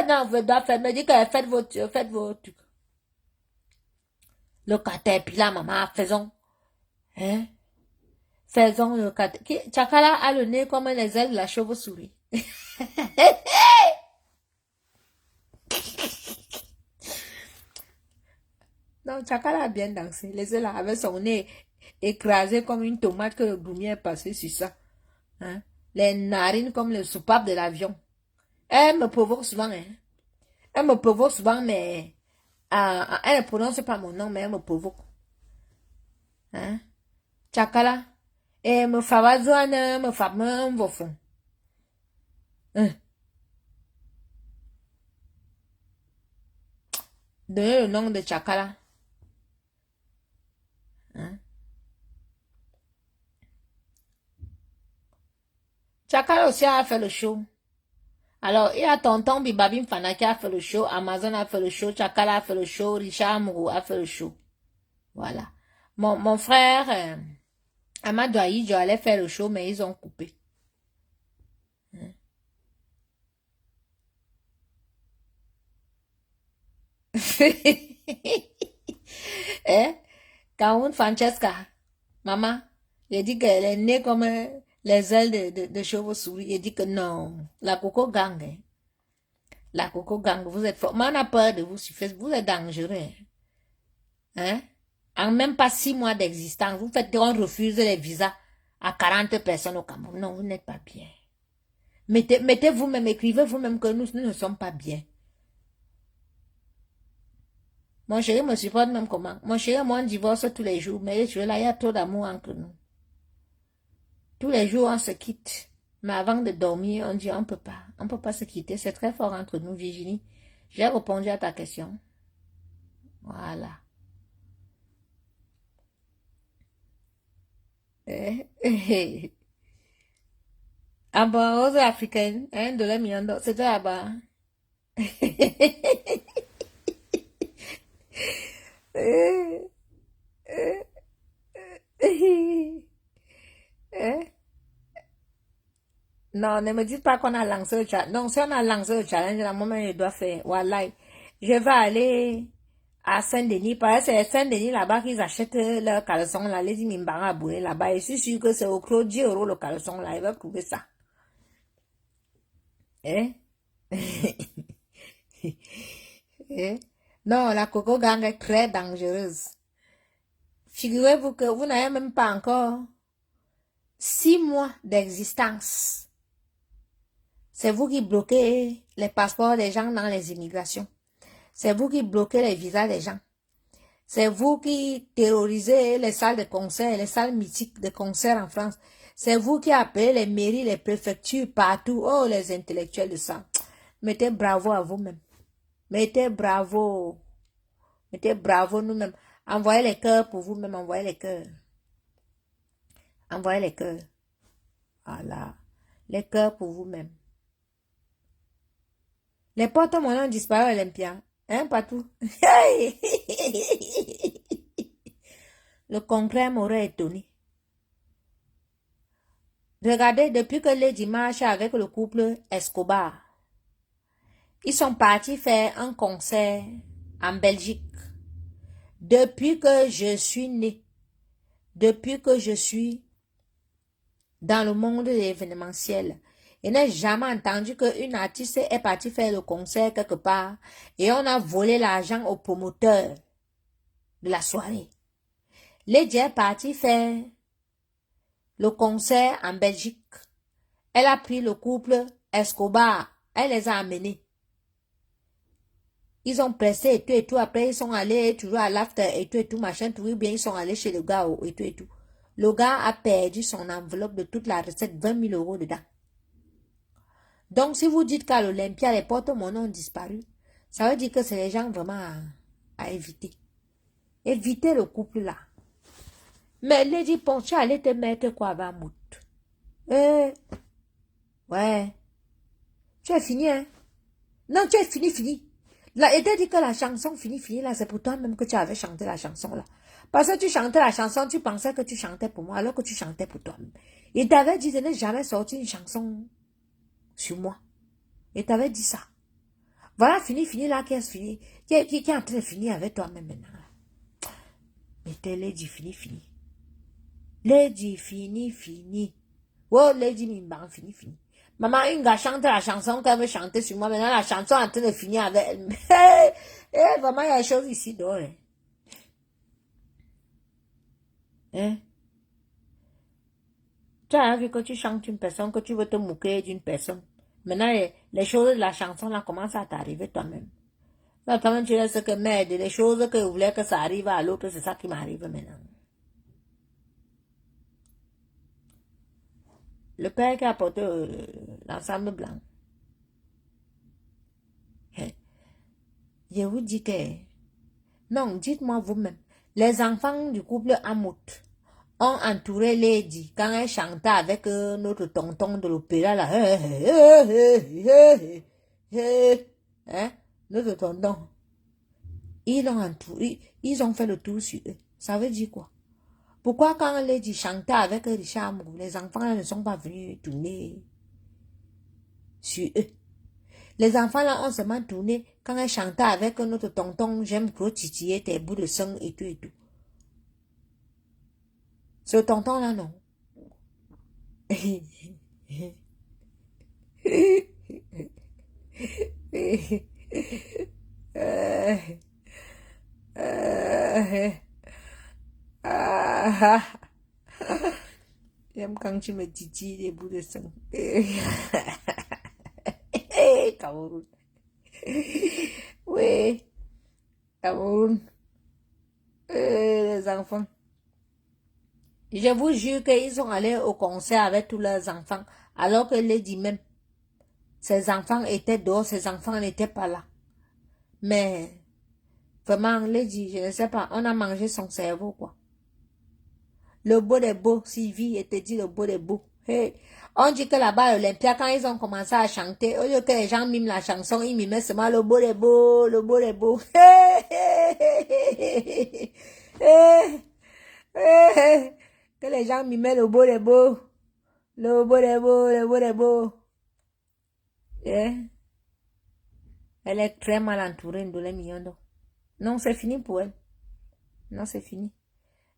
Non, vous devez faire. Me dit que faites vos trucs. Le caterpillar, maman, faisons. Hein? Faisons le caterpillar. Chakala a le nez comme les ailes de la chauve-souris. Non, Chakala a bien dansé. Les ailes avec son nez écrasé comme une tomate que le goumier est passé sur ça. Hein? Les narines comme le soupape de l'avion. Elle me provoque souvent, hein. Elle me provoque souvent, mais elle ne prononce pas mon nom, mais elle me provoque. Hein? Chakala. Et me favazoine, me fameux, vos fonds. Hein? Donnez le nom de Chakala. Hein? Chakala aussi a fait le show. Alors, il y a tonton Bibabim Fana qui a fait le show, Amazon a fait le show, Chakala a fait le show, Richard Mourou a fait le show. Voilà. Mon frère, Amadou Aïdjo allait faire le show, mais ils ont coupé. Hein? Kaoun Francesca, maman, il dit qu'elle est née comme les ailes de chauve-souris. Il dit que non, la coco gang. Hein? La coco gang, vous êtes fort. Mais on a peur de vous sur Facebook, vous êtes dangereux. Hein? En même pas 6 mois d'existence, vous faites qu'on refuse les visas à 40 personnes au Cameroun. Non, vous n'êtes pas bien. Mettez vous-même, écrivez vous-même que nous ne sommes pas bien. Mon chéri me supporte même comment. Mon chéri, moi, on divorce tous les jours, mais je là, il y a trop d'amour entre nous. Tous les jours, on se quitte. Mais avant de dormir, on dit, on peut pas se quitter. C'est très fort entre nous, Virginie. J'ai répondu à ta question. Voilà. Ah bon, rose africaine, $1 million, c'était là-bas. Non, ne me dites pas qu'on a lancé le challenge. Non, si on a lancé le challenge, la moment je dois faire. Voilà. Je vais aller à Saint-Denis. Parce que c'est à Saint-Denis là-bas qu'ils achètent leurs caleçons là. Les Mimbara abonnés là-bas. Et je suis sûr que c'est au Clos 10 € le caleçon là. Ils vont trouver ça. Hein? Hein? Non, la coco gang est très dangereuse. Figurez-vous que vous n'avez même pas encore 6 mois d'existence. C'est vous qui bloquez les passeports des gens dans les immigrations. C'est vous qui bloquez les visas des gens. C'est vous qui terrorisez les salles de concert, les salles mythiques de concert en France. C'est vous qui appelez les mairies, les préfectures partout. Oh, les intellectuels de ça. Mettez bravo à vous-même. Mettez bravo. Mettez bravo nous-mêmes. Envoyez les cœurs pour vous-même. Envoyez les cœurs. Envoyez les cœurs. Voilà. Les cœurs pour vous-même. Les porte-monnaies ont disparu à Olympia. Hein, partout. Le concret m'aurait étonné. Regardez, depuis que Lady marche avec le couple Escobar, ils sont partis faire un concert en Belgique. Depuis que je suis née, depuis que je suis dans le monde de l'événementiel, je n'ai jamais entendu qu'une artiste est partie faire le concert quelque part et on a volé l'argent au promoteur de la soirée. Lady est partie faire le concert en Belgique. Elle a pris le couple Escobar. Elle les a amenés. Ils ont pressé et tout. Après, ils sont allés toujours à l'after et tout, machin, tout. Bien, ils sont allés chez le gars et tout. Le gars a perdu son enveloppe de toute la recette, 20 000 € dedans. Donc, si vous dites qu'à l'Olympia, les porte-monnaies ont disparu, ça veut dire que c'est les gens vraiment à éviter. Évitez le couple là. Mais Lady Ponce, tu allais te mettre quoi avant Mout? Ouais. Tu as fini, hein? Non, tu as fini. Là, il t'a dit que la chanson fini, là, c'est pour toi même que tu avais chanté la chanson, là. Parce que tu chantais la chanson, tu pensais que tu chantais pour moi, alors que tu chantais pour toi-même. Il t'avait dit de ne jamais sortir une chanson sur moi. Il t'avait dit ça. Voilà, fini, là, qui est en train de finir avec toi-même maintenant, là. Mais t'es Lady fini. Lady fini. Oh, Lady Mimban, fini. Maman, une gars chante la chanson qu'elle veut chanter sur moi. Maintenant, la chanson est en train de finir avec elle. Vraiment, il y a des choses ici dehors. Hein? Tu as vu que tu chantes une personne, que tu veux te moquer d'une personne. Maintenant, les choses de la chanson là commencent à t'arriver toi-même. Là, toi-même, tu laisses que merde. Les choses que vous voulez que ça arrive à l'autre, c'est ça qui m'arrive maintenant. Le père qui a porté l'ensemble blanc. Je vous dis que... Non, dites-moi vous-même. Les enfants du couple Amout ont entouré Lady quand elle chantait avec notre tonton de l'opéra là. Hein? Notre tonton. Ils l'ont entouré. Ils ont fait le tour sur eux. Ça veut dire quoi? Pourquoi quand Lady chantait avec Richard Amour, les enfants ne sont pas venus tourner sur eux? Les enfants là ont seulement tourné quand elle chantait avec notre tonton, j'aime trop titiller tes bouts de sang et tout. Ce tonton là, non. J'aime quand tu me titilles des bouts de sang. Cameroun. Oui, Cameroun. Les enfants. Je vous jure qu'ils sont allés au concert avec tous leurs enfants, alors que Lady même, ses enfants étaient dehors, ses enfants n'étaient pas là. Mais, vraiment, Lady, je ne sais pas, on a mangé son cerveau, quoi. Le beau des beaux, Sylvie, était dit le beau des beaux. Hey. On dit que là-bas, à Olympia, quand ils ont commencé à chanter, au lieu que les gens miment la chanson, ils mimaient seulement le beau des beaux, le beau des beaux. Que les gens mimaient le beau des beaux, le beau des beaux, le beau des beaux. Eh? Elle est très mal entourée, Ndolé Mignondo. Non, c'est fini pour elle. Non, c'est fini.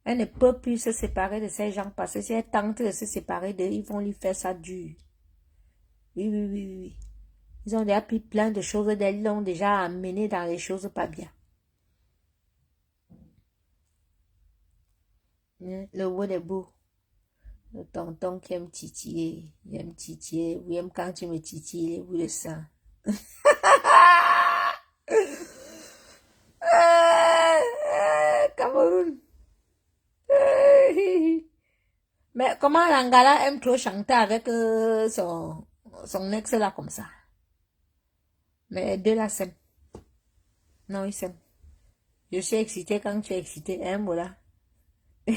Elle ne peut plus se séparer de ces gens parce que si elle tente de se séparer d'eux, ils vont lui faire ça dur. Oui, oui, oui, oui, oui. Ils ont déjà pris plein de choses d'elle, ils l'ont déjà amené dans les choses pas bien. Le beau des beaux. Le tonton qui aime titiller. Il aime titiller. Oui, aime quand tu me titilles, vous le sang. Cameroun. Mais comment Langala aime trop chanter avec son ex là comme ça? Mais les deux là s'aiment. Non, ils s'aiment. Je suis excitée quand tu es excitée, hein, voilà. Vous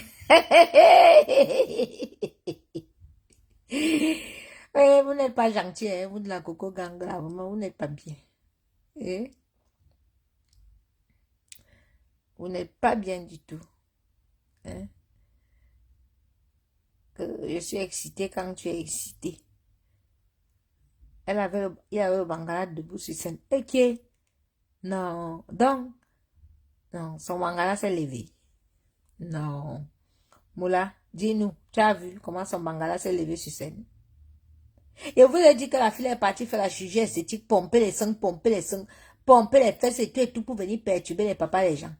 n'êtes pas gentil, hein, vous de la coco gang là, vraiment, vous n'êtes pas bien. Eh? Vous n'êtes pas bien du tout. Hein? Que je suis excitée quand tu es excitée. Il avait le Bangala debout sur scène. Ok. Non. Donc, non, son Bangala s'est levé. Non. Moula, dis-nous, tu as vu comment son Bangala s'est levé sur scène? Et vous avez dit que la fille est partie faire la chirurgie esthétique, pomper les seins, pomper les fesses et tout pour venir perturber les papas des gens.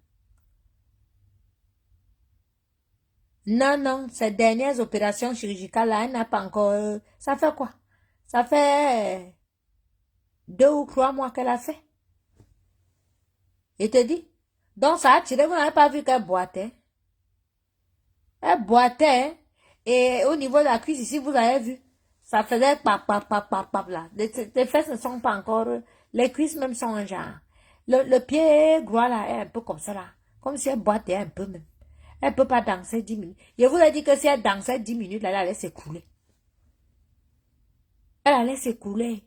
Non, non, ces dernières opérations chirurgicales-là, elle n'a pas encore... Ça fait quoi? Ça fait 2 ou 3 mois qu'elle a fait. Et te dit. Donc ça a tiré, vous n'avez pas vu qu'elle boitait. Elle boitait. Et au niveau de la cuisse ici, vous avez vu. Ça faisait pap là. Les fesses ne sont pas encore... Les cuisses même sont un genre. Le pied gros là est un peu comme ça là. Comme si elle boitait un peu même. Elle ne peut pas danser 10 minutes. Je vous ai dit que si elle dansait 10 minutes, là, elle allait s'écrouler. Elle allait s'écrouler.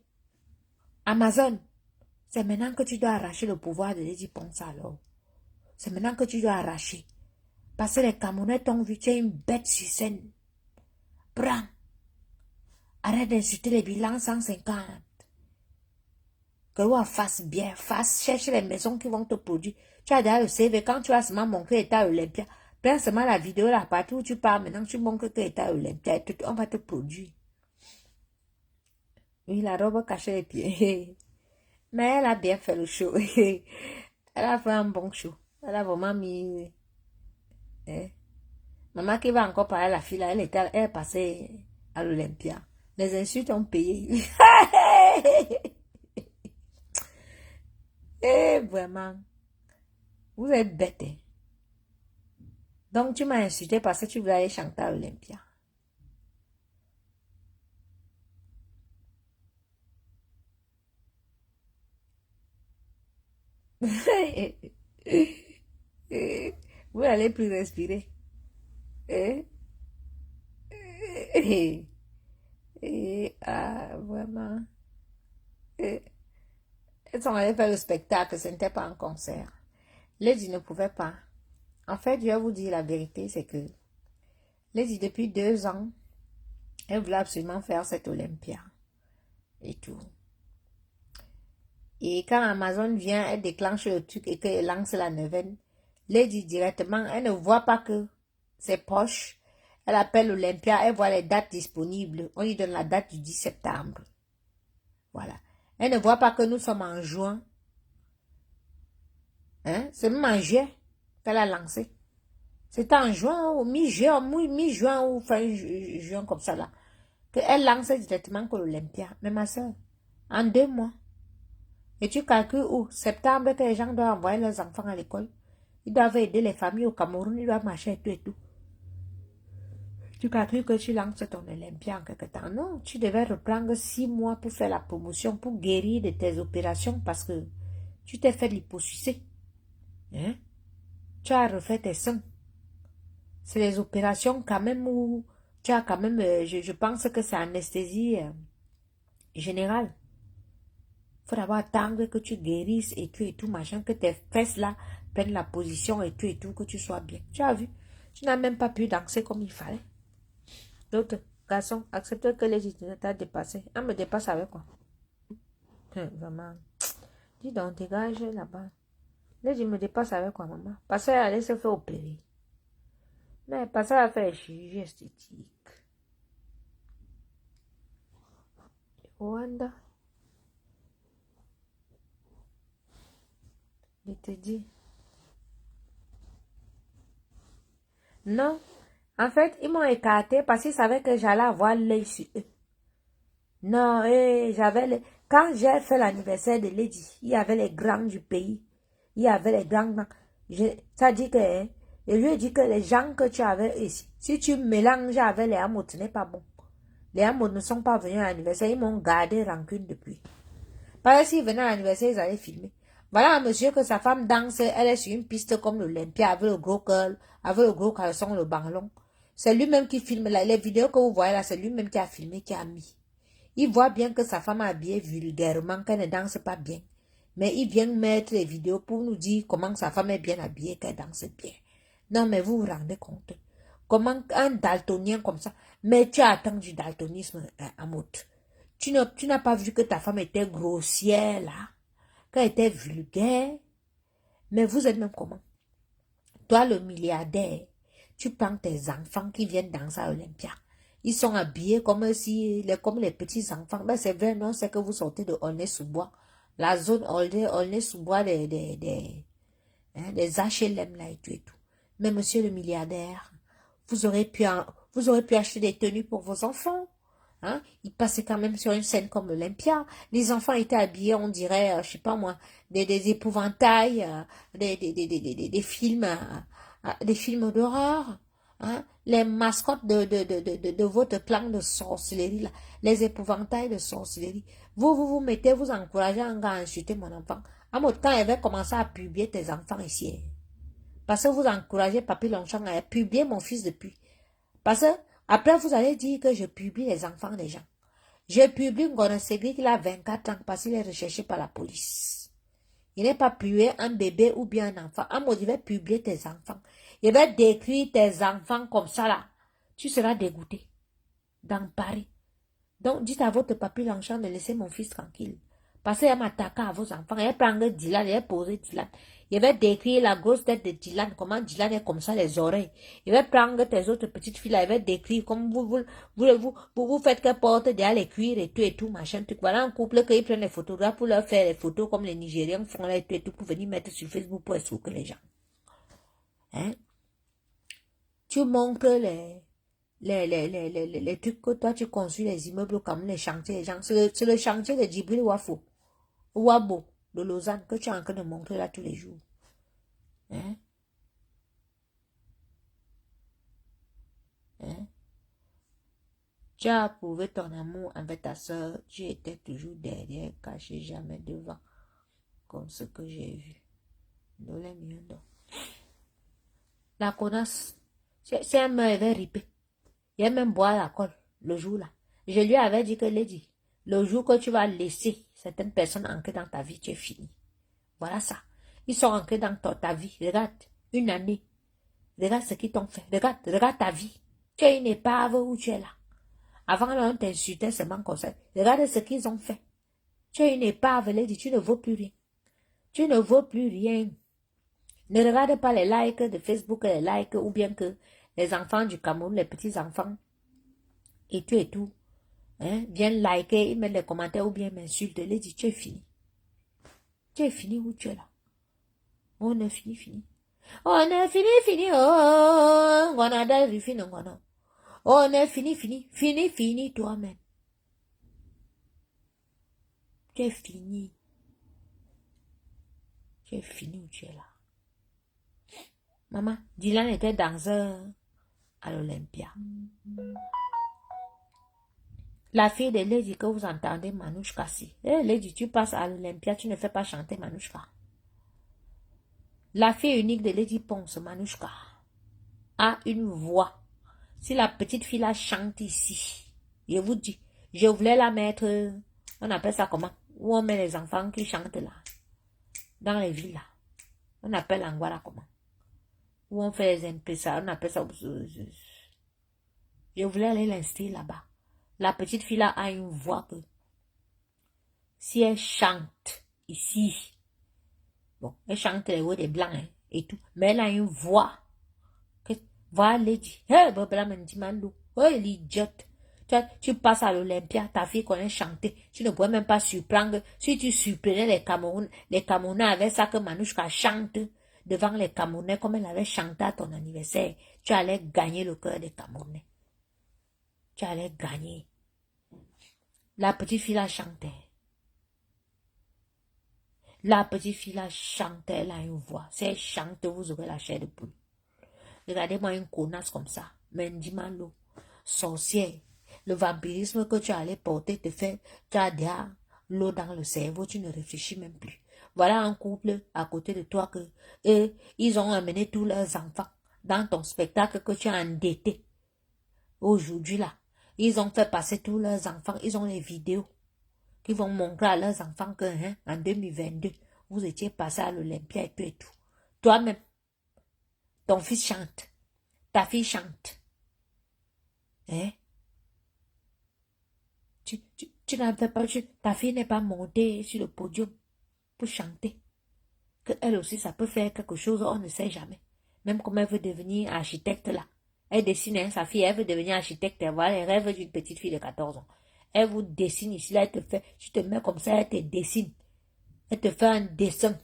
Amazon, c'est maintenant que tu dois arracher le pouvoir de Lady Ponce alors. C'est maintenant que tu dois arracher. Parce que les Camerounais t'ont vu, tu es une bête sur scène. Prends. Arrête d'insulter les bilans 150. Que vous fasse bien, cherche les maisons qui vont te produire. Tu as déjà le CV, quand tu as seulement montré l'état Olympia, prends seulement la vidéo là, partout où tu pars, maintenant tu montres que l'état Olympia, on va te produire. Oui, la robe cachait les pieds. Mais elle a bien fait le show. Elle a fait un bon show. Elle a vraiment mis... Maman qui va encore parler à la fille là, elle est passée à l'Olympia. Les insultes ont payé. Eh, vraiment. Vous êtes bête. Hein? Donc, tu m'as insulté parce que tu voulais aller chanter à l'Olympia. Vous n'allez plus respirer. Ah, vraiment. Elles sont allées faire le spectacle, ce n'était pas un concert. Lady ne pouvait pas. En fait, je vais vous dire la vérité, c'est que Lady, depuis 2 ans, elle voulait absolument faire cette Olympia. Et tout. Et quand Amazon vient, elle déclenche le truc et qu'elle lance la neuvaine, Lady directement, elle ne voit pas que c'est proche. Elle appelle Olympia, elle voit les dates disponibles. On lui donne la date du 10 septembre. Voilà. Elle ne voit pas que nous sommes en juin. Hein? C'est même en juin qu'elle a lancé. C'était en juin, ou mi-juin ou fin juin comme ça là. Qu'elle lance directement que l'Olympia. Mais ma soeur, en 2 mois. Et tu calcules où? Septembre que les gens doivent envoyer leurs enfants à l'école. Ils doivent aider les familles au Cameroun, ils doivent marcher et tout et tout. Tu calcules que tu lances ton Olympia en quelque temps. Non, tu devais reprendre 6 mois pour faire la promotion, pour guérir de tes opérations parce que tu t'es fait liposucer. Hein? Tu as refait tes seins. C'est les opérations quand même où Tu as quand même, je pense que c'est anesthésie générale. Faut d'abord attendre que tu guérisses et tout, machin, que tes fesses là prennent la position et tout, que tu sois bien. Tu as vu? Tu n'as même pas pu danser comme il fallait. L'autre garçon, accepte que les étudiants t'ont dépassé. Elle me dépasse avec quoi? Vraiment. Dis donc, dégage là-bas. Les me dépasse avec quoi, maman? Parce qu'elle allait se faire opérer. Mais parce qu'elle a fait les chirurgies esthétiques. Rwanda. Je te dis. Non. En fait, ils m'ont écarté parce qu'ils savaient que j'allais avoir l'œil sur eux. Non, j'avais quand j'ai fait l'anniversaire de Lady, il y avait les grands du pays. Il y avait les grands. Ça dit que, hein, je lui ai dit que les gens que tu avais ici, si tu mélanges avec les Hamots, ce n'est pas bon. Les Hamots ne sont pas venus à l'anniversaire, ils m'ont gardé rancune depuis. Parce que s'ils venaient à l'anniversaire, ils allaient filmer. Voilà un monsieur que sa femme danse, elle est sur une piste comme l'Olympia avec le gros curl, avec le gros caleçon, le banlon. C'est lui-même qui filme là. Les vidéos que vous voyez là, c'est lui-même qui a filmé, qui a mis. Il voit bien que sa femme est habillée vulgairement, qu'elle ne danse pas bien. Mais il vient mettre les vidéos pour nous dire comment sa femme est bien habillée, qu'elle danse bien. Non, mais vous vous rendez compte. Comment un daltonien comme ça. Mais tu as attendu du daltonisme, Amout. Tu n'as pas vu que ta femme était grossière là, qu'elle était vulgaire. Mais vous êtes même comment? Toi, le milliardaire, tu prends tes enfants qui viennent danser à Olympia. Ils sont habillés comme les petits enfants. Mais c'est vrai, non, c'est que vous sortez de Aulnay-sous-Bois. La zone Aulnay-sous-Bois des HLM là et tout. Mais monsieur le milliardaire, vous aurez pu acheter des tenues pour vos enfants. Hein? Ils passaient quand même sur une scène comme l'Olympia. Les enfants étaient habillés, on dirait, je sais pas moi, des épouvantails, des films d'horreur. Hein? Les mascottes de votre clan de sorcellerie, là, les épouvantails de sorcellerie. Vous mettez, vous encouragez un gars à insulter mon enfant. À mon temps, il avait commencé à publier tes enfants ici. Parce que vous encouragez Papi Longchamp à publier mon fils depuis. Parce que après, vous allez dire que je publie les enfants des gens. Je publie Ngona Segri qui a 24 ans parce qu'il est recherché par la police. Il n'est pas publié un bébé ou bien un enfant. Ah, moi, je vais publier tes enfants. Je vais décrire tes enfants comme ça là. Tu seras dégoûté. Dans Paris. Donc, dites à votre Papi Longchamp de laisser mon fils tranquille. Parce qu'elle m'attaque à vos enfants. Elle prend Dylan, elle pose Dylan. Je vais décrire la grosse tête de Dylan, comment Dylan est comme ça, les oreilles. Je vais prendre tes autres petites filles là, je vais décrire comme vous faites qu'elles portent derrière les cuirs et tout, machin, tout. Voilà un couple qui prennent les photographes pour leur faire les photos comme les Nigériens font là et tout, pour venir mettre sur Facebook pour escroquer les gens. Hein? Tu montres les trucs que toi tu construis, les immeubles comme les chantiers, les gens. C'est le chantier de Djibril Wabo de Lausanne que tu es en train de montrer là tous les jours. Hein? Hein? Tu as prouvé ton amour avec ta soeur, tu étais toujours derrière, caché, jamais devant, comme ce que j'ai vu. La connasse, c'est un meurtre, il avait ripé. Il a même boire la colle, le jour là. Je lui avais dit que Lady, le jour que tu vas laisser certaines personnes ancrées dans ta vie, tu es fini. Voilà ça. Ils sont ancrés dans ta vie. Regarde, une année. Regarde ce qu'ils t'ont fait. Regarde ta vie. Tu es une épave où tu es là. Avant, on t'insultait seulement comme ça. Regarde ce qu'ils ont fait. Tu es une épave, Lady, tu ne vaux plus rien. Tu ne vaux plus rien. Ne regarde pas les likes de Facebook, les likes, ou bien que les enfants du Cameroun, les petits enfants, et tout, hein, viennent liker, ils mettent les commentaires, ou bien m'insultent, Lady, tu es fini. Tu es fini où tu es là. On est fini. On est fini, oh, on a d'ailleurs fini, on est fini, toi-même. Tu es fini. Tu es fini où tu es là. Maman, Dylan était danseur à l'Olympia. La fille de Lady que vous entendez, Manouchka, si. Lady, tu passes à l'Olympia, tu ne fais pas chanter Manouchka. La fille unique de Lady Ponce, Manouchka, a une voix. Si la petite fille là chante ici, je vous dis, je voulais la mettre, on appelle ça comment? Où on met les enfants qui chantent là, dans les villes là. On appelle l'Anguara comment? Où on fait les impéssas, on appelle ça. Je voulais aller l'installer là-bas. La petite fille là a une voix que, si elle chante ici, bon, elle chante les voix des blancs hein, et tout, mais elle a une voix. Voilà, dit, hey, Bobla Mendimando, oh, l'idiote. Tu passes à l'Olympia, ta fille connaît chanter. Tu ne pourrais même pas surprendre. Si tu surprenais les Camerounais avec ça que Manouchka chante devant les Camerounais comme elle avait chanté à ton anniversaire, tu allais gagner le cœur des Camerounais. Tu allais gagner. La petite fille la chantait. La petite fille la chantait, elle a une voix. Si elle chante, vous aurez la chair de poule. Regardez-moi une connasse comme ça. Mendimalo, sorcière. Le vampirisme que tu allais porter te fait, tu as déjà l'eau dans le cerveau, tu ne réfléchis même plus. Voilà un couple à côté de toi que ils ont amené tous leurs enfants dans ton spectacle que tu as endetté. Aujourd'hui là, ils ont fait passer tous leurs enfants, ils ont les vidéos qui vont montrer à leurs enfants que en 2022, vous étiez passé à l'Olympia et tout et tout. Toi-même, ton fils chante, ta fille chante. Hein? Tu n'en fais pas, ta fille n'est pas montée sur le podium pour chanter. Que elle aussi, ça peut faire quelque chose, on ne sait jamais. Même comme elle veut devenir architecte là. Elle dessine, hein, sa fille, elle veut devenir architecte, elle voit les rêves d'une petite fille de 14 ans. Elle vous dessine ici, là, elle te fait, tu te mets comme ça, elle te dessine. Elle te fait un dessin.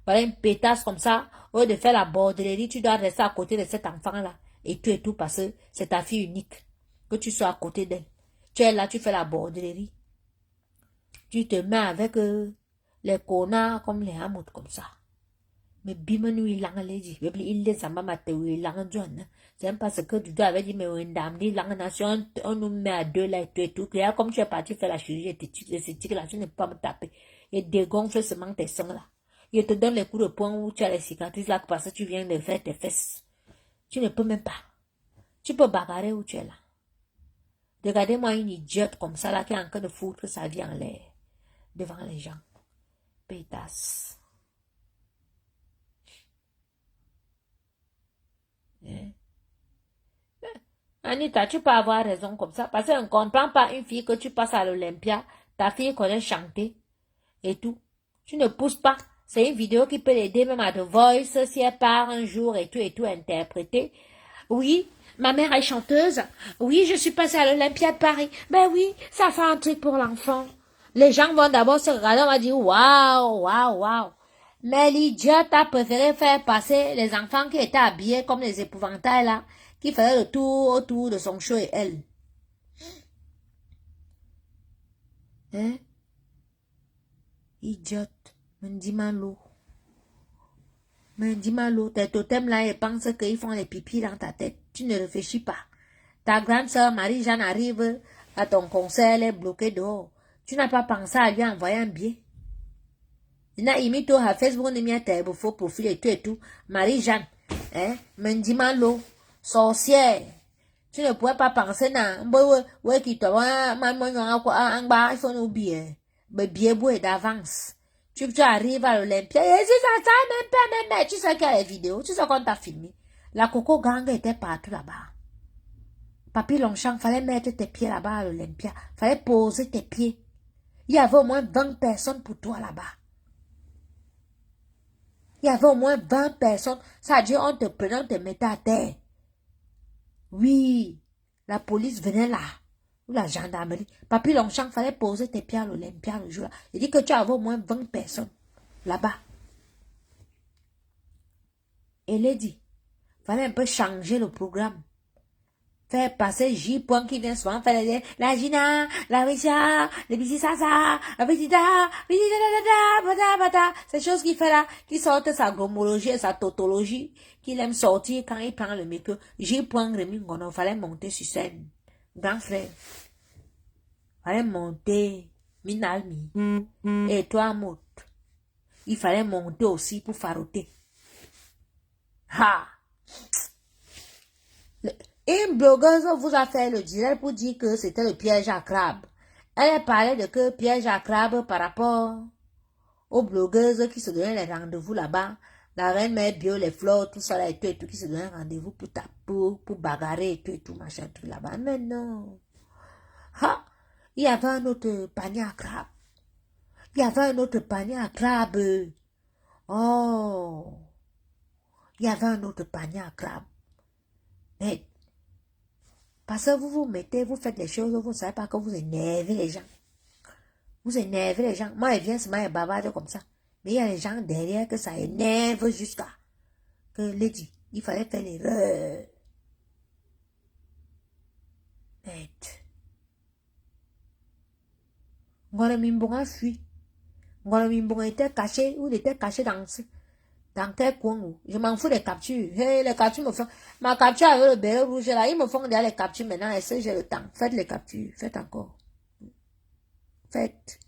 Voilà une pétasse comme ça, au lieu de faire la bordellerie, tu dois rester à côté de cet enfant-là. Et tout, parce que c'est ta fille unique. Que tu sois à côté d'elle. Tu es là, tu fais la bordellerie. Tu te mets avec les connards comme les hamots comme ça. Mais bimenu il lang les dit. Il les samba mate ou il lang john. C'est parce que tu avais dit, mais une dame dit lang nation, on nous met à deux là et tout. Et comme tu es parti faire la chirurgie esthétique là, tu ne peux pas me taper. Et dégonfle seulement tes seins là. Il te donne les coups de poing où tu as les cicatrices là parce que tu viens de faire tes fesses. Tu ne peux même pas. Tu peux bagarrer où tu es là. Regardez-moi une idiote comme ça là qui est en train de foutre sa vie en l'air. Devant les gens. Pétasse. Anita, tu peux avoir raison comme ça. Parce qu'on ne comprend pas une fille que tu passes à l'Olympia. Ta fille connaît chanter. Et tout. Tu ne pousses pas. C'est une vidéo qui peut l'aider même à The Voice si elle part un jour et tout interpréter. Oui, ma mère est chanteuse. Oui, je suis passée à l'Olympia de Paris. Ben oui, ça fait un truc pour l'enfant. Les gens vont d'abord se regarder, on va dire waouh, waouh, waouh. Mais l'idiote a préféré faire passer les enfants qui étaient habillés comme les épouvantails là, qui faisaient le tour autour de son show et elle. Hein? Idiote. Mendimalo. Mendimalo, tes totems là, ils pensent qu'ils font les pipis dans ta tête. Tu ne réfléchis pas. Ta grande sœur Marie-Jeanne arrive à ton concert, elle est bloquée dehors. Tu n'as pas pensé à lui envoyer un billet. Il n'a imité à Facebook, il n'y a pas faux profil et tout. Marie-Jeanne, hein, Mendimalo, sorcière. Tu ne pourrais pas penser, non, ouais, qui te voit, il faut nous billet. Mais billet boué d'avance. Tu arrives à l'Olympia, et si ça, même, tu sais qu'il y a les vidéos, tu sais qu'on t'a filmé. La Coco Gang était partout là-bas. Papi Longchamp, fallait mettre tes pieds là-bas à l'Olympia. Fallait poser tes pieds. Il y avait au moins 20 personnes pour toi là-bas. Il y avait au moins 20 personnes. Ça a dit, on te prenait, on te mettait à terre. Oui, la police venait là. Ou la gendarmerie. Papi Longchamp, fallait poser tes pieds à l'Olympia le jour là. Il dit que tu avais au moins 20 personnes là-bas. Et il dit, fallait un peu changer le programme. Faire passer J. qui vient souvent faire la Gina, la Risha, le Bisisasa, la Bisida, ces choses qu'il fait là, qui sortent sa gomologie et sa tautologie, qu'il aime sortir quand il prend le micro. J. Rémi Ngono, fallait monter sur scène. Grand frère. Fallait monter, Minalmi. Et toi, Mout. Il fallait monter aussi pour faroter. Ha! Une blogueuse vous a fait le direct pour dire que c'était le piège à crabe. Elle parlait de que piège à crabe par rapport aux blogueuses qui se donnaient les rendez-vous là-bas. La reine mère bio, les fleurs, tout ça là et tout, qui se donnaient rendez-vous pour bagarrer et tout, machin, tout là-bas. Mais non. Ha! Il y avait un autre panier à crabe. Il y avait un autre panier à crabe. Oh! Il y avait un autre panier à crabe. Mais, parce que vous vous mettez, vous faites les choses, vous ne savez pas que vous énervez les gens. Vous énervez les gens. Moi, elle vient seulement bavarder comme ça. Mais il y a les gens derrière que ça énerve jusqu'à que Lady, il fallait faire l'erreur. Bête. Ngolo Mimbonga a fui. Ngolo Mimbonga était caché, ou il était caché dans quel coin. Je m'en fous des captures. Hey, les captures me font. Ma capture avec le béret rouge là, ils me font déjà les captures maintenant. Est-ce que j'ai le temps? Faites les captures. Faites encore. Faites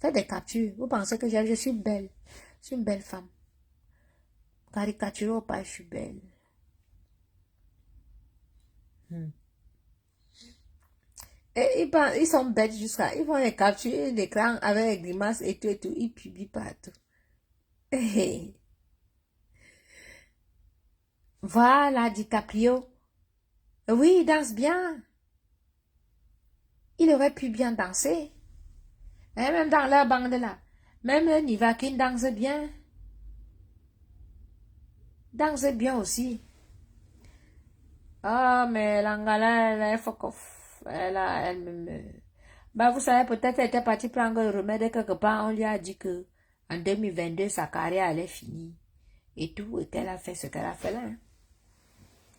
des captures. Vous pensez que je suis belle. Je suis une belle femme. Caricature ou pas, je suis belle. Et ils sont bêtes jusqu'à... Ils vont les capturer l'écran avec les grimaces et tout et tout. Ils publient partout. Voilà, DiCaprio. Oui, il danse bien. Il aurait pu bien danser. Et même dans leur bande là. Même le Nivakin danse bien. Danse bien aussi. Ah, mais l'Angala, elle fuck off. Elle me... Bah, vous savez, peut-être elle était partie prendre le remède quelque part. On lui a dit que en 2022, sa carrière allait finir. Et tout, et qu'elle a fait ce qu'elle a fait là. Hein.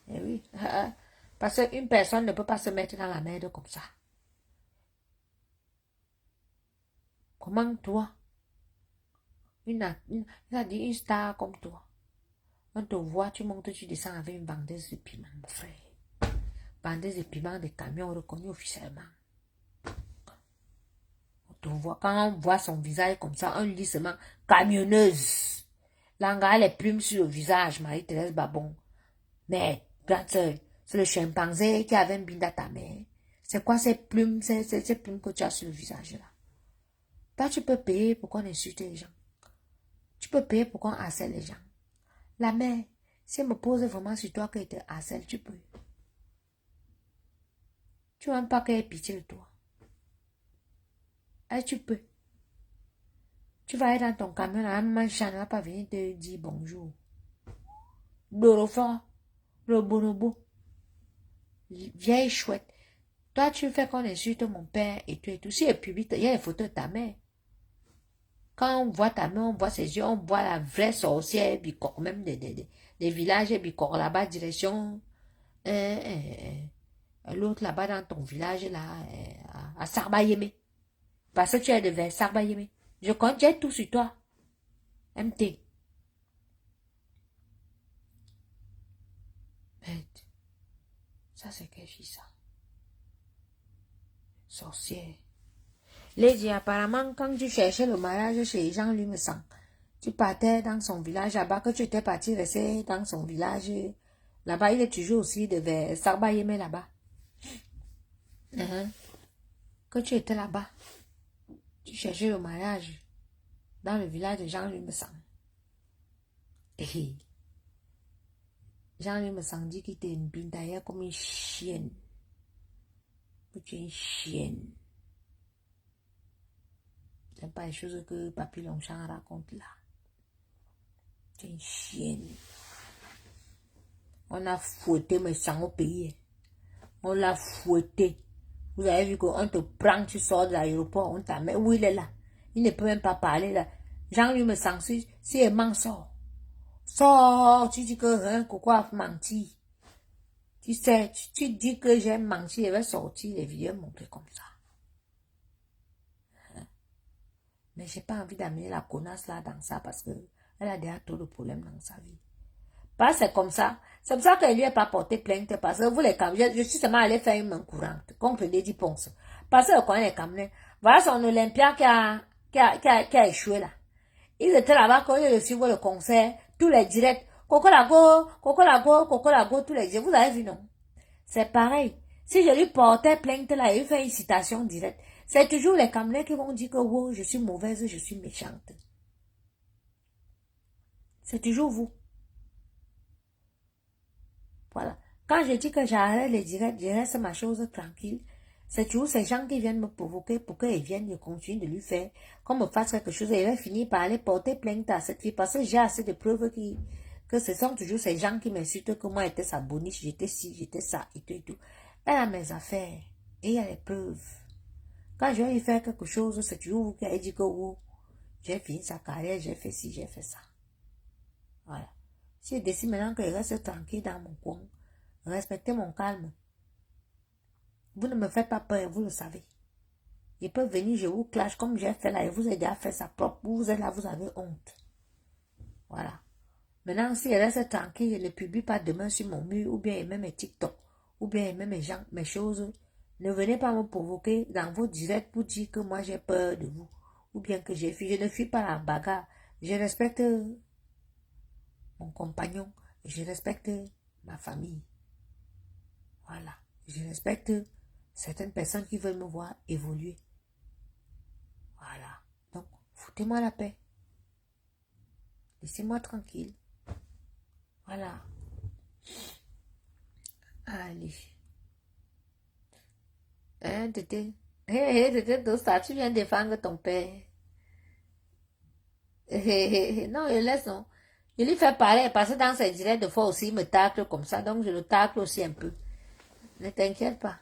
Et oui. Parce qu'une personne ne peut pas se mettre dans la merde comme ça. Comment toi? Il a dit une star comme toi. On te voit, tu montes, tu descends avec une vendeuse de piment, mon frère. Vendeuse de piment de camions reconnus officiellement. On te voit, quand on voit son visage comme ça, on lui dit seulement camionneuse. L'anga les plumes sur le visage, Marie-Thérèse Babon. Mais, grande sœur, c'est le chimpanzé qui avait une binde à ta mère. C'est quoi ces plumes, ces plumes que tu as sur le visage là? Toi, tu peux payer pour qu'on insulte les gens. Tu peux payer pour qu'on harcèle les gens. La mère, si elle me pose vraiment sur toi qu'elle te harcèle, tu peux. Tu n'aimes pas qu'elle ait pitié de toi. Et tu peux. Tu vas être dans ton camion, la maman ne va pas venir te dire bonjour. Dorofort, le bonobo. Vieille chouette. Toi, tu fais qu'on insulte mon père et tout et tout. Si elle publie, il y a les photos de ta mère. Quand on voit ta mère, on voit ses yeux, on voit la vraie sorcière Bicor, même des villages Bicor là-bas, direction l'autre là-bas dans ton village là, à Sarbayémé. Parce que tu es de vers Sarbayémé. Je compte, j'ai tout sur toi. MT. Bête. Ça, c'est quelle fille, ça? Sorcière. Lady, apparemment, quand tu cherchais le mariage chez Jean-Louis Messan, tu partais dans son village là-bas, que tu étais parti rester dans son village. Là-bas, il est toujours aussi de vers Sarbayémé là-bas. Que tu étais là-bas. Tu cherchais le mariage dans le village de Jean-Louis Messan. Jean-Louis Messan dit qu'il était une bindaille comme une chienne. Que tu es une chienne. C'est pas les choses que Papy Longchamp raconte là. Tu es une chienne. On a fouetté mes sangs au pays. On l'a fouetté. Vous avez vu qu'on te prend, tu sors de l'aéroport, on t'a mis. Où il est là? Il ne peut même pas parler là. Jean-Louis me sent si elle m'en sort. Sors, tu dis que Coco a menti. Tu sais, tu dis que j'ai menti, elle va sortir les vidéos montrer comme ça. Mais j'ai pas envie d'amener la connasse là dans ça parce que elle a déjà trop de problèmes dans sa vie. Pas c'est comme ça. C'est pour ça qu'elle lui a pas porté plainte parce que vous les Camerounais, je suis seulement allé faire une main courante contre Lady Ponce. Parce que quand les Camerounais, voilà son Olympia qui a échoué là. Ils étaient là-bas quand ils reçurent le concert, tous les directs, Coco Lago, tous les directs. Vous avez vu non? C'est pareil. Si je lui portais plainte là, il fait une citation directe. C'est toujours les Camerounais qui vont dire que oh, je suis mauvaise, je suis méchante. C'est toujours vous. Voilà. Quand je dis que j'arrête les directs, je reste ma chose tranquille. C'est toujours ces gens qui viennent me provoquer pour qu'ils viennent, je continue de lui faire, qu'on me fasse quelque chose et il va finir par aller porter plainte à cette fille parce que j'ai assez de preuves que ce sont toujours ces gens qui m'insultent que moi j'étais sa boniche, j'étais ci, j'étais ça et tout et tout. Elle a mes affaires et il y a les preuves. Quand je vais lui faire quelque chose, c'est toujours vous qui avez dit que oh, j'ai fini sa carrière, j'ai fait ci, j'ai fait ça. Voilà. Si je décide maintenant que je reste tranquille dans mon coin, respectez mon calme. Vous ne me faites pas peur, vous le savez. Ils peuvent venir, je vous clash comme j'ai fait là, et vous avez déjà fait ça propre. Vous êtes là, vous avez honte. Voilà. Maintenant, si je reste tranquille, je ne publie pas demain sur mon mur, ou bien même mes TikTok, ou bien même mes gens, mes choses, ne venez pas me provoquer dans vos directs pour dire que moi j'ai peur de vous, ou bien que j'ai fui. Je ne fuis pas la bagarre. Je respecte mon compagnon, je respecte ma famille. Voilà. Je respecte certaines personnes qui veulent me voir évoluer. Voilà. Donc, foutez-moi la paix. Laissez-moi tranquille. Voilà. Allez. Hein, Tété? Tété, Dosta, tu viens défendre ton père. Non, je laisse, non. Je lui fais parler parce que dans ses directs, de fois aussi, il me tacle comme ça. Donc, je le tacle aussi un peu. Ne t'inquiète pas.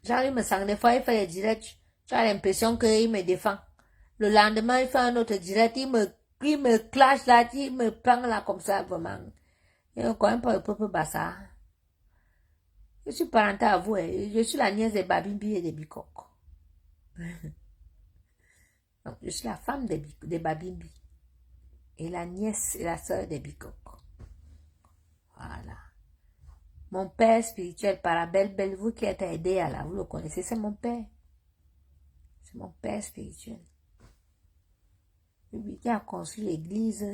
Genre, il me sent des fois, il fait des directs. Tu as l'impression qu'il me défend. Le lendemain, il fait un autre direct, il me clash là, il me prend là comme ça, vraiment. Il ne connaît pas le peuple bassa. Je suis parentale à vous, je suis la nièce des Babimbi et des Bikok. Donc, je suis la femme des Babimbi. Et la nièce et la sœur des Bikok. Voilà. Mon père spirituel, Parabelle, vous qui êtes aidé à la, vous le connaissez, c'est mon père. C'est mon père spirituel. Lui qui a construit l'église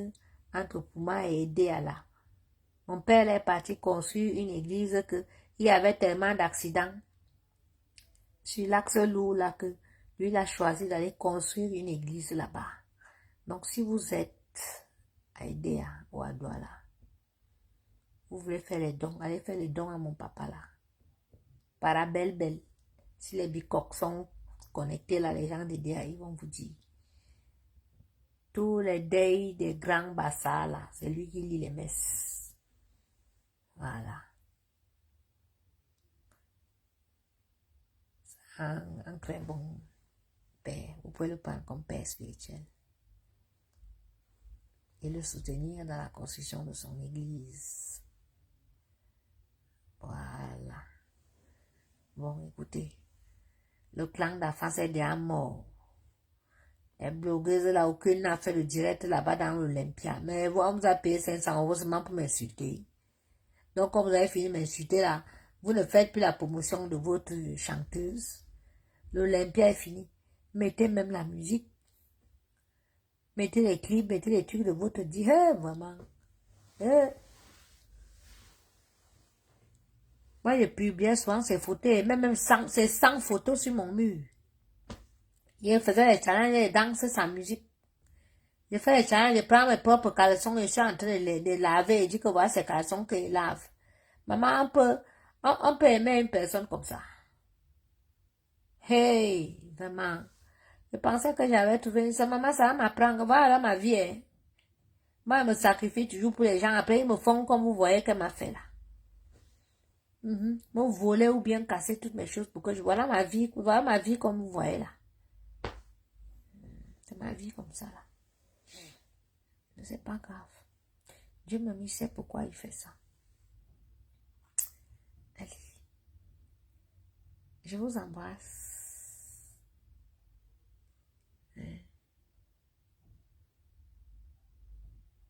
entre Pouma et Déala. Mon père est parti construire une église que il y avait tellement d'accidents sur l'axe lourd là que lui il a choisi d'aller construire une église là-bas. Donc si vous êtes à Edea ou à Douala, vous voulez faire les dons, allez faire les dons à mon papa là. Parabelle. Si les bicoques sont connectés là, les gens d'Edea, ils vont vous dire. Tous les days des grands bassins là, c'est lui qui lit les messes. Voilà. Un très bon père. Vous pouvez le prendre comme père spirituel. Et le soutenir dans la construction de son église. Voilà. Bon, écoutez. Le clan d'Afas est déjà mort. Les blogueuses là, aucune n'a fait le direct là-bas dans l'Olympia. Mais on vous a payé 500 € seulement pour m'insulter. Donc, quand vous avez fini de m'insulter là, vous ne faites plus la promotion de votre chanteuse. L'Olympia est fini. Mettez même la musique. Mettez les clips, mettez les trucs de votre dit. Vraiment. Moi, je publie bien souvent ces photos. Et même c'est 100 photos sur mon mur. Je faisais les challenges, les danses sans musique. Je fais les challenges, je prends mes propres caleçons, je suis en train de les laver et je dis que voilà ces caleçons que je lave. Maman, on peut aimer une personne comme ça. Hey, vraiment. Je pensais que j'avais trouvé ça. Maman, ça va m'apprendre. Voilà ma vie. Hein. Moi, je me sacrifie toujours pour les gens. Après, ils me font comme vous voyez qu'elle m'a fait là. Me voler ou bien casser toutes mes choses pour que je vois ma vie comme vous voyez là. C'est ma vie comme ça là. Mais c'est pas grave. Dieu me sait pourquoi il fait ça. Allez. Je vous embrasse.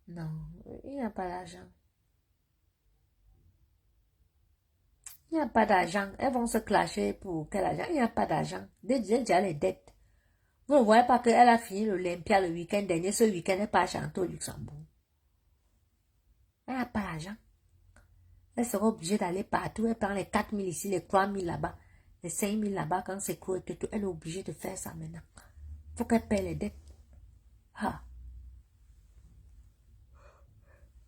Non, il n'y a pas d'argent. Il n'y a pas d'argent. Elles vont se clasher pour quel argent? Il n'y a pas d'argent. Déjà les dettes. Vous ne voyez pas qu'elle a fini l'Olympia le week-end dernier. Ce week-end, elle n'est pas chanter au Luxembourg. l'argent. Elle sera obligée d'aller partout. Elle prend les 4 000 ici, les 3 000 là-bas, les 5 000 là-bas quand c'est court. Elle est obligée de faire ça maintenant. Il faut qu'elle paie les dettes. Ah.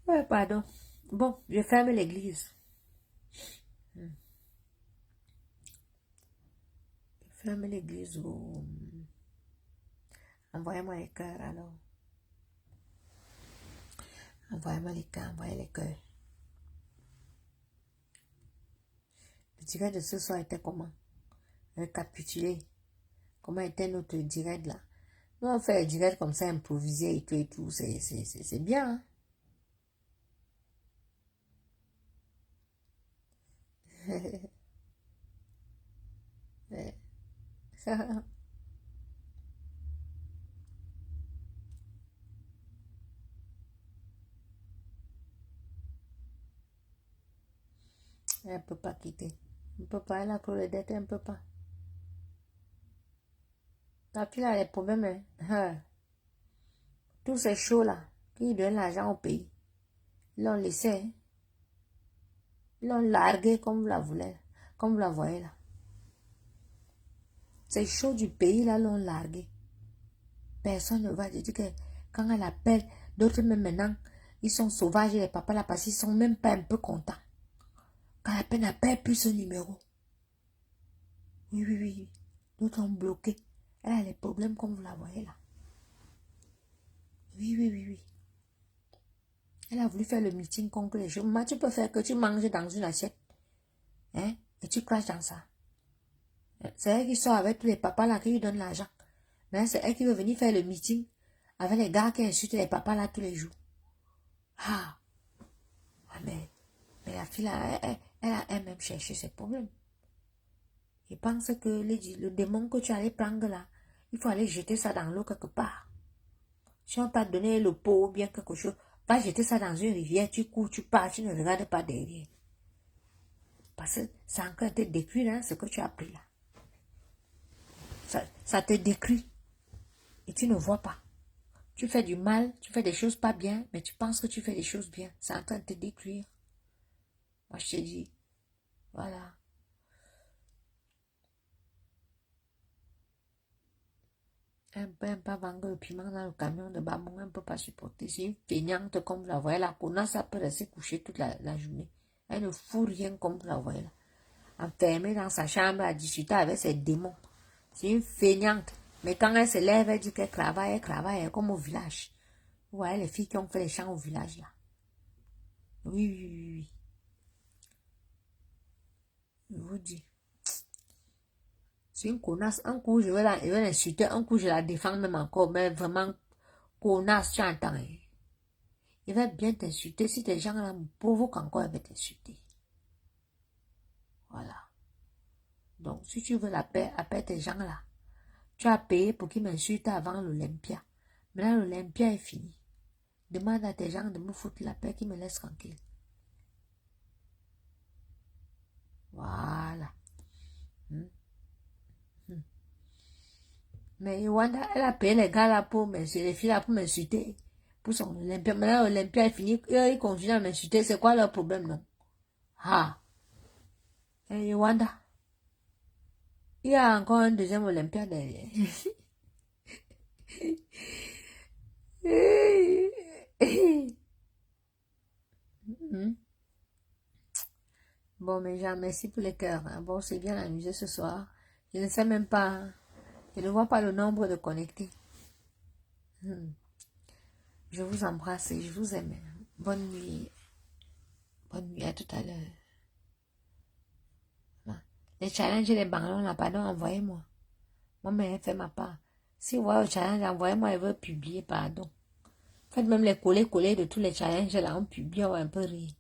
Ouais, pardon. Bon, je ferme l'église. Je ferme l'église. Envoyez-moi les cœurs alors. Envoyez-moi les cœurs, envoyez les cœurs. Le direct de ce soir était comment? Récapituler. Comment était notre direct là? Nous on fait le direct comme ça, improvisé et tout. C'est bien. Hein? Elle ne peut pas quitter. Elle ne peut pas, elle a pour le dette, elle ne peut pas. La fille a les problèmes. Hein? Tous ces shows-là, qui donnent l'argent au pays, ils l'ont laissé. Hein? Ils l'ont largué comme vous la voulez, comme vous la voyez là. Ces shows du pays là l'ont largué. Personne ne va dire que quand elle appelle, d'autres même maintenant, ils sont sauvages les papas là parce qu'ils sont même pas un peu contents. Quand la peine n'appelle plus ce numéro. Oui. D'autres ont bloqué. Elle a les problèmes comme vous la voyez là. Oui. Elle a voulu faire le meeting contre les gens. Mais tu peux faire que tu manges dans une assiette. Hein? Et tu craches dans ça. C'est elle qui sort avec tous les papas là qui lui donnent l'argent. Mais c'est elle qui veut venir faire le meeting avec les gars qui insultent les papas là tous les jours. Mais la fille là, elle a elle-même cherché ses problèmes. Je pense que le démon que tu allais prendre là, il faut aller jeter ça dans l'eau quelque part. Si on t'a donné le pot ou bien quelque chose, va jeter ça dans une rivière, tu cours, tu pars, tu ne regardes pas derrière. Parce que ça a encore te détruit, hein, ce que tu as pris là. Ça te détruit. Et tu ne vois pas. Tu fais du mal, tu fais des choses pas bien, mais tu penses que tu fais des choses bien. C'est en train de te détruire. Moi, je te dis, voilà. Un peu vendre le piment dans le camion de Babon, un peu pas supporter. C'est une feignante comme vous la voyez là. Connasse, ça peut rester couchée toute la journée. Elle ne fout rien comme vous la voyez là. Enfermée dans sa chambre à discuter avec ses démons. C'est une feignante. Mais quand elle se lève, elle dit qu'elle travaille, comme au village. Vous voyez les filles qui ont fait les champs au village là. Oui. Je vous dis. C'est une connasse. Un coup, je vais l'insulter. Un coup, je la défends même encore. Mais vraiment, connasse, tu entends. Il va bien t'insulter. Si tes gens là me provoquent encore, il va t'insulter. Voilà. Donc, si tu veux la paix, appelle tes gens là. Tu as payé pour qu'ils m'insultent avant l'Olympia. Maintenant, l'Olympia est fini. Demande à tes gens de me foutre la paix, qu'ils me laissent tranquille. Voilà. Mais Wanda, elle a payé les gars là pour m'insulter, les filles là pour m'insulter. Pour son Olympia. Maintenant, l'Olympia est fini. Ils continuent à m'insulter. C'est quoi leur problème, non? Et Wanda. Il y a encore un deuxième Olympia derrière. Bon, mes gens, merci pour les cœurs. Hein. Bon, c'est bien amusé ce soir. Je ne sais même pas. Je ne vois pas le nombre de connectés. Je vous embrasse et je vous aime. Bonne nuit. Bonne nuit, à tout à l'heure. Les challenges et les ballons là, pardon, envoyez-moi. Moi, mais fait ma part. Si vous voyez le challenge, envoyez-moi, elle veut publier, pardon. Faites même les coller de tous les challenges là, on publie, on va un peu rire.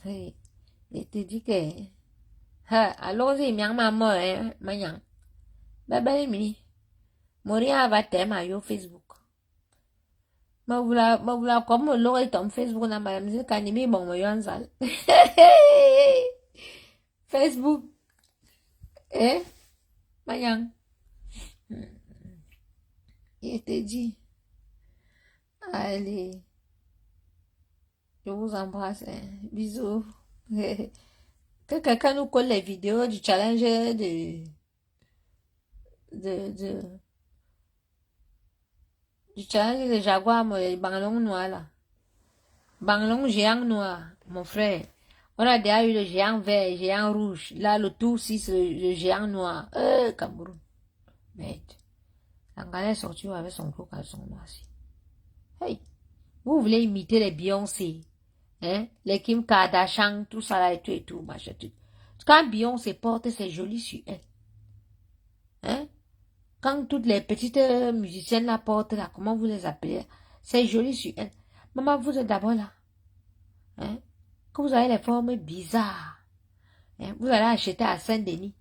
Hey, je te dis que... allons-y, miang maman, hein, mañang. Bye bye, mini. Moria va t'aimer à Facebook. Ma vula comme l'aurait ton Facebook na madame c'est kanimi bon me yanzal. Facebook. Mayang. Il te dit, allez, je vous embrasse, hein. Bisous. Que quelqu'un nous colle les vidéos du challenge de du challenge de Jaguar, Banglong noir là. Banglong géant noir, mon frère. On a déjà eu le géant vert, géant rouge. Là, le tout 6, le géant noir. Cameroun. Merde. L'Anglais est sorti avec son gros caleçon noir aussi. Hey, vous voulez imiter les Beyoncé, hein? Les Kim Kardashian, tout ça là et tout, machin, tout. Quand Beyoncé porte, c'est joli sur elle. Hein? Quand toutes les petites musiciennes la portent là, comment vous les appelez? C'est joli sur elle. Maman, vous êtes d'abord là. Hein? Que vous avez les formes bizarres. Hein? Vous allez acheter à Saint-Denis.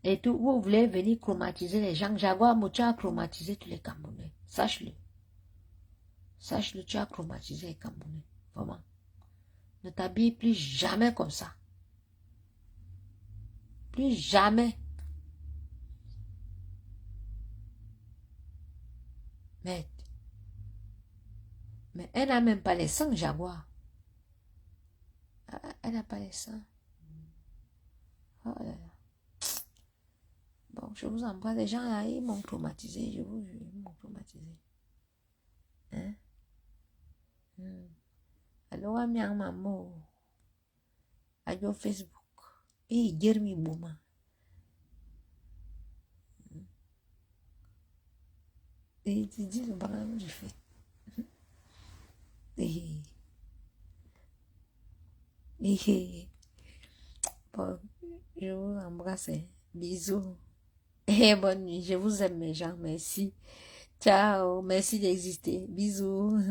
Et tout, vous voulez venir chromatiser les gens. Jaguar, tu as chromatisé tous les Camerounais. Sache-le. Sache-le, tu as chromatisé les Camerounais. Vraiment. Ne t'habille plus jamais comme ça. Plus jamais. Mais elle n'a même pas les sangs, Jaguar. Elle n'a pas les sangs. Oh là là. Bon, je vous embrasse. Les gens là, ils m'ont traumatisé. Je vous jure, ils m'ont traumatisé. Hein? Alors, à ma maman, à Facebook. Et Jeremy Bouma. Et tu dis le bagage que je fais. Bon, je vous embrasse. Bisous. Et bonne nuit. Je vous aime, mes gens. Merci. Ciao. Merci d'exister. Bisous.